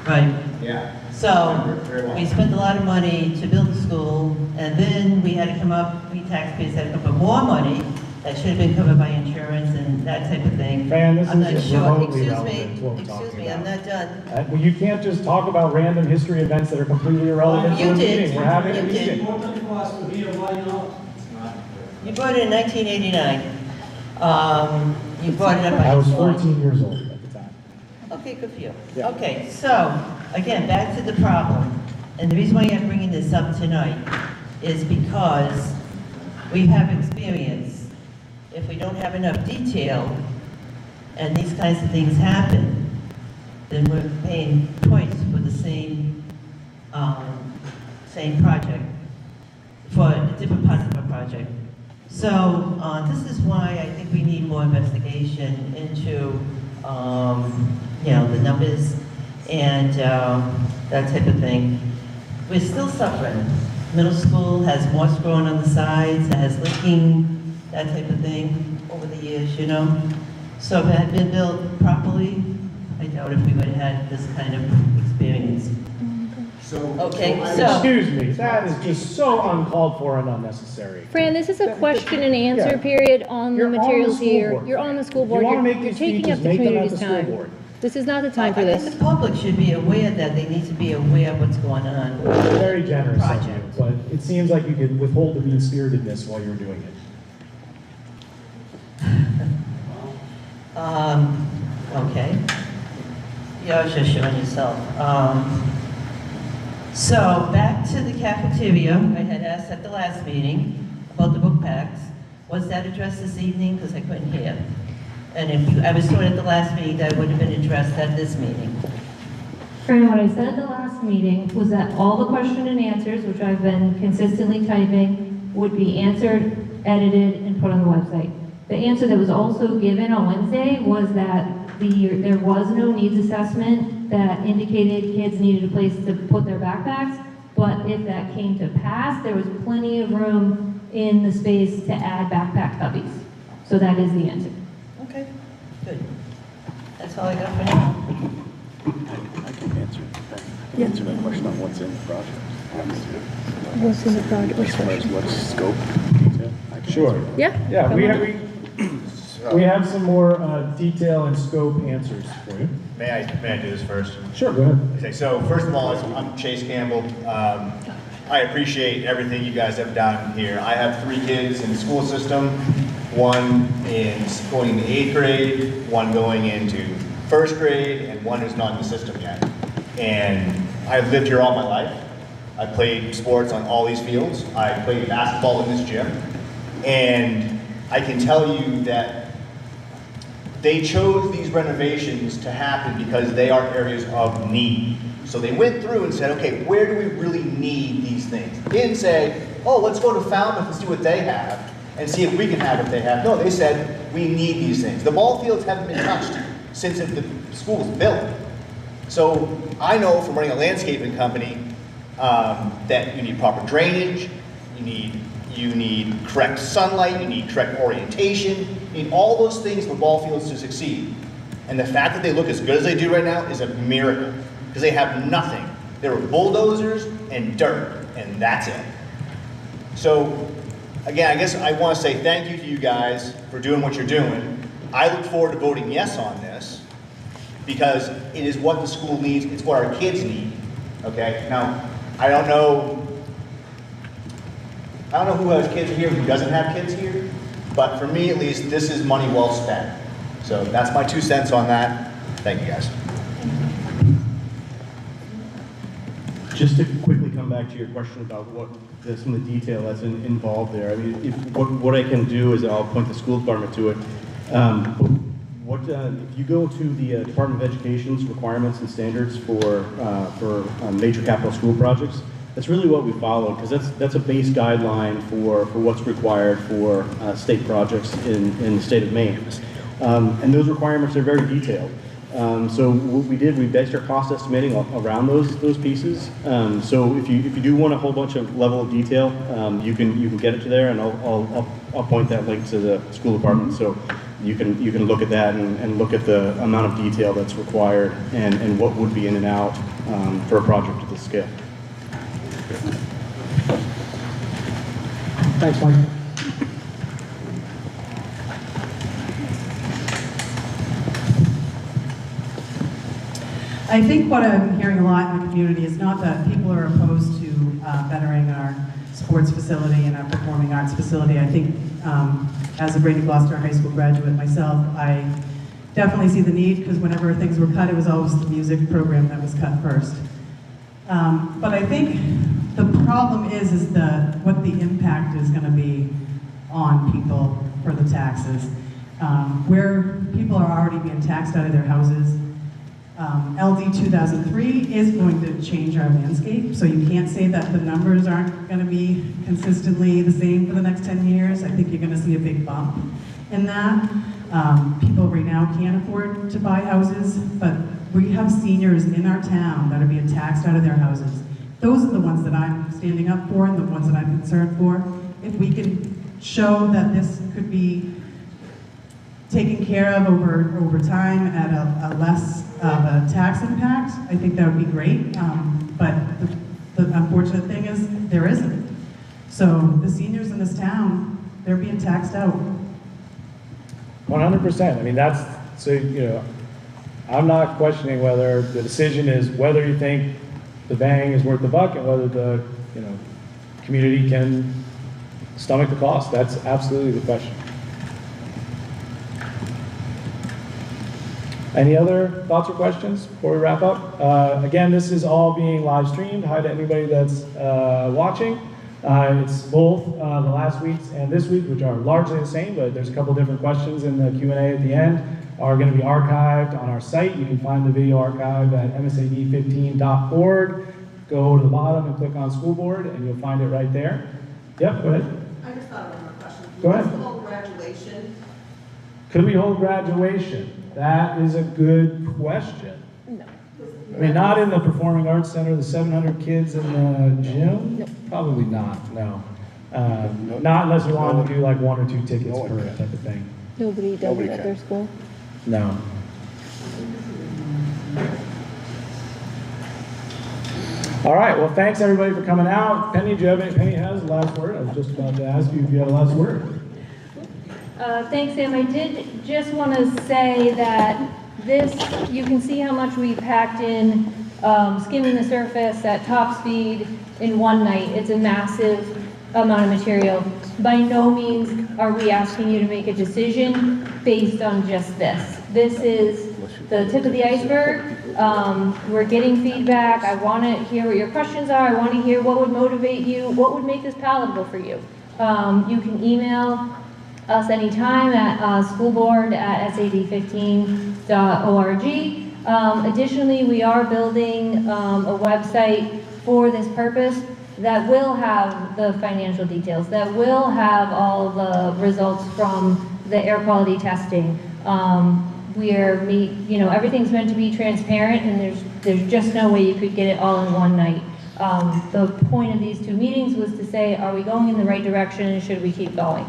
Speaker 7: Right.
Speaker 5: Yeah.
Speaker 7: So,
Speaker 5: Very well.
Speaker 7: we spent a lot of money to build the school, and then we had to come up, we taxpayers had to come up with more money that should have been covered by insurance and that type of thing.
Speaker 1: Fran, this
Speaker 7: I'm not
Speaker 1: is
Speaker 7: sure.
Speaker 1: remotely
Speaker 7: Excuse
Speaker 1: relevant to what we're
Speaker 7: me,
Speaker 1: talking
Speaker 7: excuse me, I'm
Speaker 1: about.
Speaker 7: not done.
Speaker 1: Well, you can't just talk about random history events that are completely irrelevant to
Speaker 7: You
Speaker 1: a
Speaker 7: did.
Speaker 1: meeting. We're having a
Speaker 7: You did.
Speaker 1: meeting.
Speaker 7: You brought it in 1989. You brought it up by
Speaker 1: I was
Speaker 7: slide.
Speaker 1: 14 years old at the time.
Speaker 7: Okay, good for you.
Speaker 1: Yeah.
Speaker 7: Okay, so, again, back to the problem. And the reason why I'm bringing this up tonight is because we have experience. If we don't have enough detail and these kinds of things happen, then we're paying points for the same project, for different parts of a project. So this is why I think we need more investigation into, the numbers and that type of thing. We're still suffering. Middle school has moss growing on the sides, it has leaking, that type of thing over the years, you know? So if it had been built properly, I doubt if we would have had this kind of experience. Okay, so.
Speaker 1: Excuse me, that is just so uncalled for and unnecessary.
Speaker 2: Fran, this is a question and answer
Speaker 1: Yeah.
Speaker 2: period on the
Speaker 1: You're on the
Speaker 2: materials
Speaker 1: school
Speaker 2: here.
Speaker 1: board,
Speaker 2: You're on the school
Speaker 1: If you
Speaker 2: board.
Speaker 1: wanna make
Speaker 2: You're
Speaker 1: these
Speaker 2: taking
Speaker 1: speeches,
Speaker 2: up the
Speaker 1: make them at
Speaker 2: community's
Speaker 1: the school
Speaker 2: time.
Speaker 1: board.
Speaker 2: This is not the time for
Speaker 7: I
Speaker 2: this.
Speaker 7: think the public should be aware that they need to be aware of what's going on.
Speaker 1: Very generous of you,
Speaker 7: Project.
Speaker 1: but it seems like you could withhold the mean-spiritedness while you're doing it.
Speaker 7: Okay. Yeah, I was just showing yourself. So back to the cafeteria, I had asked at the last meeting about the book packs. Was that addressed this evening? Because I couldn't hear. And I was told at the last meeting that it would have been addressed at this meeting.
Speaker 2: Fran, what I said at the last meeting was that all the question and answers, which I've been consistently typing, would be answered, edited, and put on the website. The answer that was also given on Wednesday was that there was no needs assessment that indicated kids needed a place to put their backpacks, but if that came to pass, there was plenty of room in the space to add backpack cubbies. So that is the answer.
Speaker 7: Okay, good. That's all I got for now.
Speaker 18: I can answer that question on what's in the project.
Speaker 2: What's in the project?
Speaker 18: As far as what's scope, detail. I can
Speaker 1: Sure.
Speaker 18: answer that.
Speaker 2: Yeah.
Speaker 1: Yeah,
Speaker 2: come
Speaker 1: we
Speaker 2: on.
Speaker 1: have, we have some more detail and scope answers for you.
Speaker 10: May I do this first?
Speaker 1: Sure, go ahead.
Speaker 10: Okay, so first of all, I'm Chase Campbell. I appreciate everything you guys have done here. I have 3 kids in the school system, one going into 8th grade, one going into 1st grade, and one who's not in the system yet. And I've lived here all my life. I played sports on all these fields. I played basketball in this gym. And I can tell you that they chose these renovations to happen because they are areas of need. So they went through and said, okay, where do we really need these things? They didn't say, oh, let's go to Falmouth and see what they have and see if we can have what they have. No, they said, we need these things. The ball fields haven't been touched since the school was built. So I know from running a landscaping company that you need proper drainage, you need correct sunlight, you need correct orientation, you need all those things for ball fields to succeed. And the fact that they look as good as they do right now is a miracle, because they have nothing. There were bulldozers and dirt, and that's it. So, again, I guess I want to say thank you to you guys for doing what you're doing. I look forward to voting yes on this, because it is what the school needs, it's what our kids need, okay? Now, I don't know who has kids here, who doesn't have kids here, but for me at least, this is money well spent. So that's my 2 cents on that. Thank you, guys.
Speaker 9: Just to quickly come back to your question about some of the detail that's involved there. I mean, what I can do is I'll point the school department to it. If you go to the Department of Education's requirements and standards for major capital school projects, that's really what we follow, because that's a base guideline for what's required for state projects in the state of Maine. And those requirements are very detailed. So what we did, we based our cost estimating around those pieces. So if you do want a whole bunch of level of detail, you can get it to there, and I'll point that link to the school department, so you can look at that and look at the amount of detail that's required and what would be in and out for a project of this scale.
Speaker 1: Thanks, Mike.
Speaker 16: I think what I'm hearing a lot in the community is not that people are opposed to bettering our sports facility and our performing arts facility. I think as a Brady Gloucester High School graduate myself, I definitely see the need, because whenever things were cut, it was always the music program that was cut first. But I think the problem is what the impact is going to be on people for the taxes. Where people are already being taxed out of their houses, LD 2003 is going to change our landscape, so you can't say that the numbers aren't going to be consistently the same for the next 10 years. I think you're going to see a big bump in that. People right now can't afford to buy houses, but we have seniors in our town that are being taxed out of their houses. Those are the ones that I'm standing up for and the ones that I'm concerned for. If we can show that this could be taken care of over time at a less of a tax impact, I think that would be great. But the unfortunate thing is there isn't. So the seniors in this town, they're being taxed out.
Speaker 1: 100%. I mean, I'm not questioning whether the decision is whether you think the bang is worth the buck and whether the, community can stomach the cost. That's absolutely the question. Any other thoughts or questions before we wrap up? Again, this is all being live streamed. Hi to anybody that's watching. It's both the last week's and this week, which are largely the same, but there's a couple different questions in the Q&A at the end, are going to be archived on our site. You can find the video archive at msad15.org. Go to the bottom and click on School Board, and you'll find it right there. Yep, go ahead.
Speaker 6: I just thought of one more question.
Speaker 1: Go ahead.
Speaker 6: What's the whole graduation?
Speaker 1: Could we hold graduation? That is a good question.
Speaker 2: No.
Speaker 1: I mean, not in the Performing Arts Center, the 700 kids in the gym?
Speaker 2: No.
Speaker 1: Probably not, no. Not unless you wanted to do like 1 or 2 tickets per type of thing.
Speaker 2: Nobody does it at their school?
Speaker 1: No. All right, well, thanks everybody for coming out. Penny, Penny has the last word. I was just about to ask you if you had a last word.
Speaker 2: Thanks, Sam. I did just want to say that you can see how much we packed in, skimming the surface at top speed in one night. It's a massive amount of material. By no means are we asking you to make a decision based on just this. This is the tip of the iceberg. We're getting feedback. I want to hear what your questions are. I want to hear what would motivate you, what would make this palatable for you. You can email us anytime at schoolboard@sad15.org. Additionally, we are building a website for this purpose that will have the financial details, that will have all the results from the air quality testing. Everything's meant to be transparent, and there's just no way you could get it all in one night. The point of these 2 meetings was to say, are we going in the right direction and should we keep going?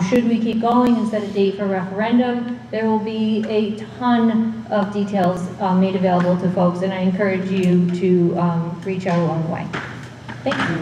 Speaker 2: Should we keep going and set a date for referendum? There will be a ton of details made available to folks, and I encourage you to reach out along the way. Thank you.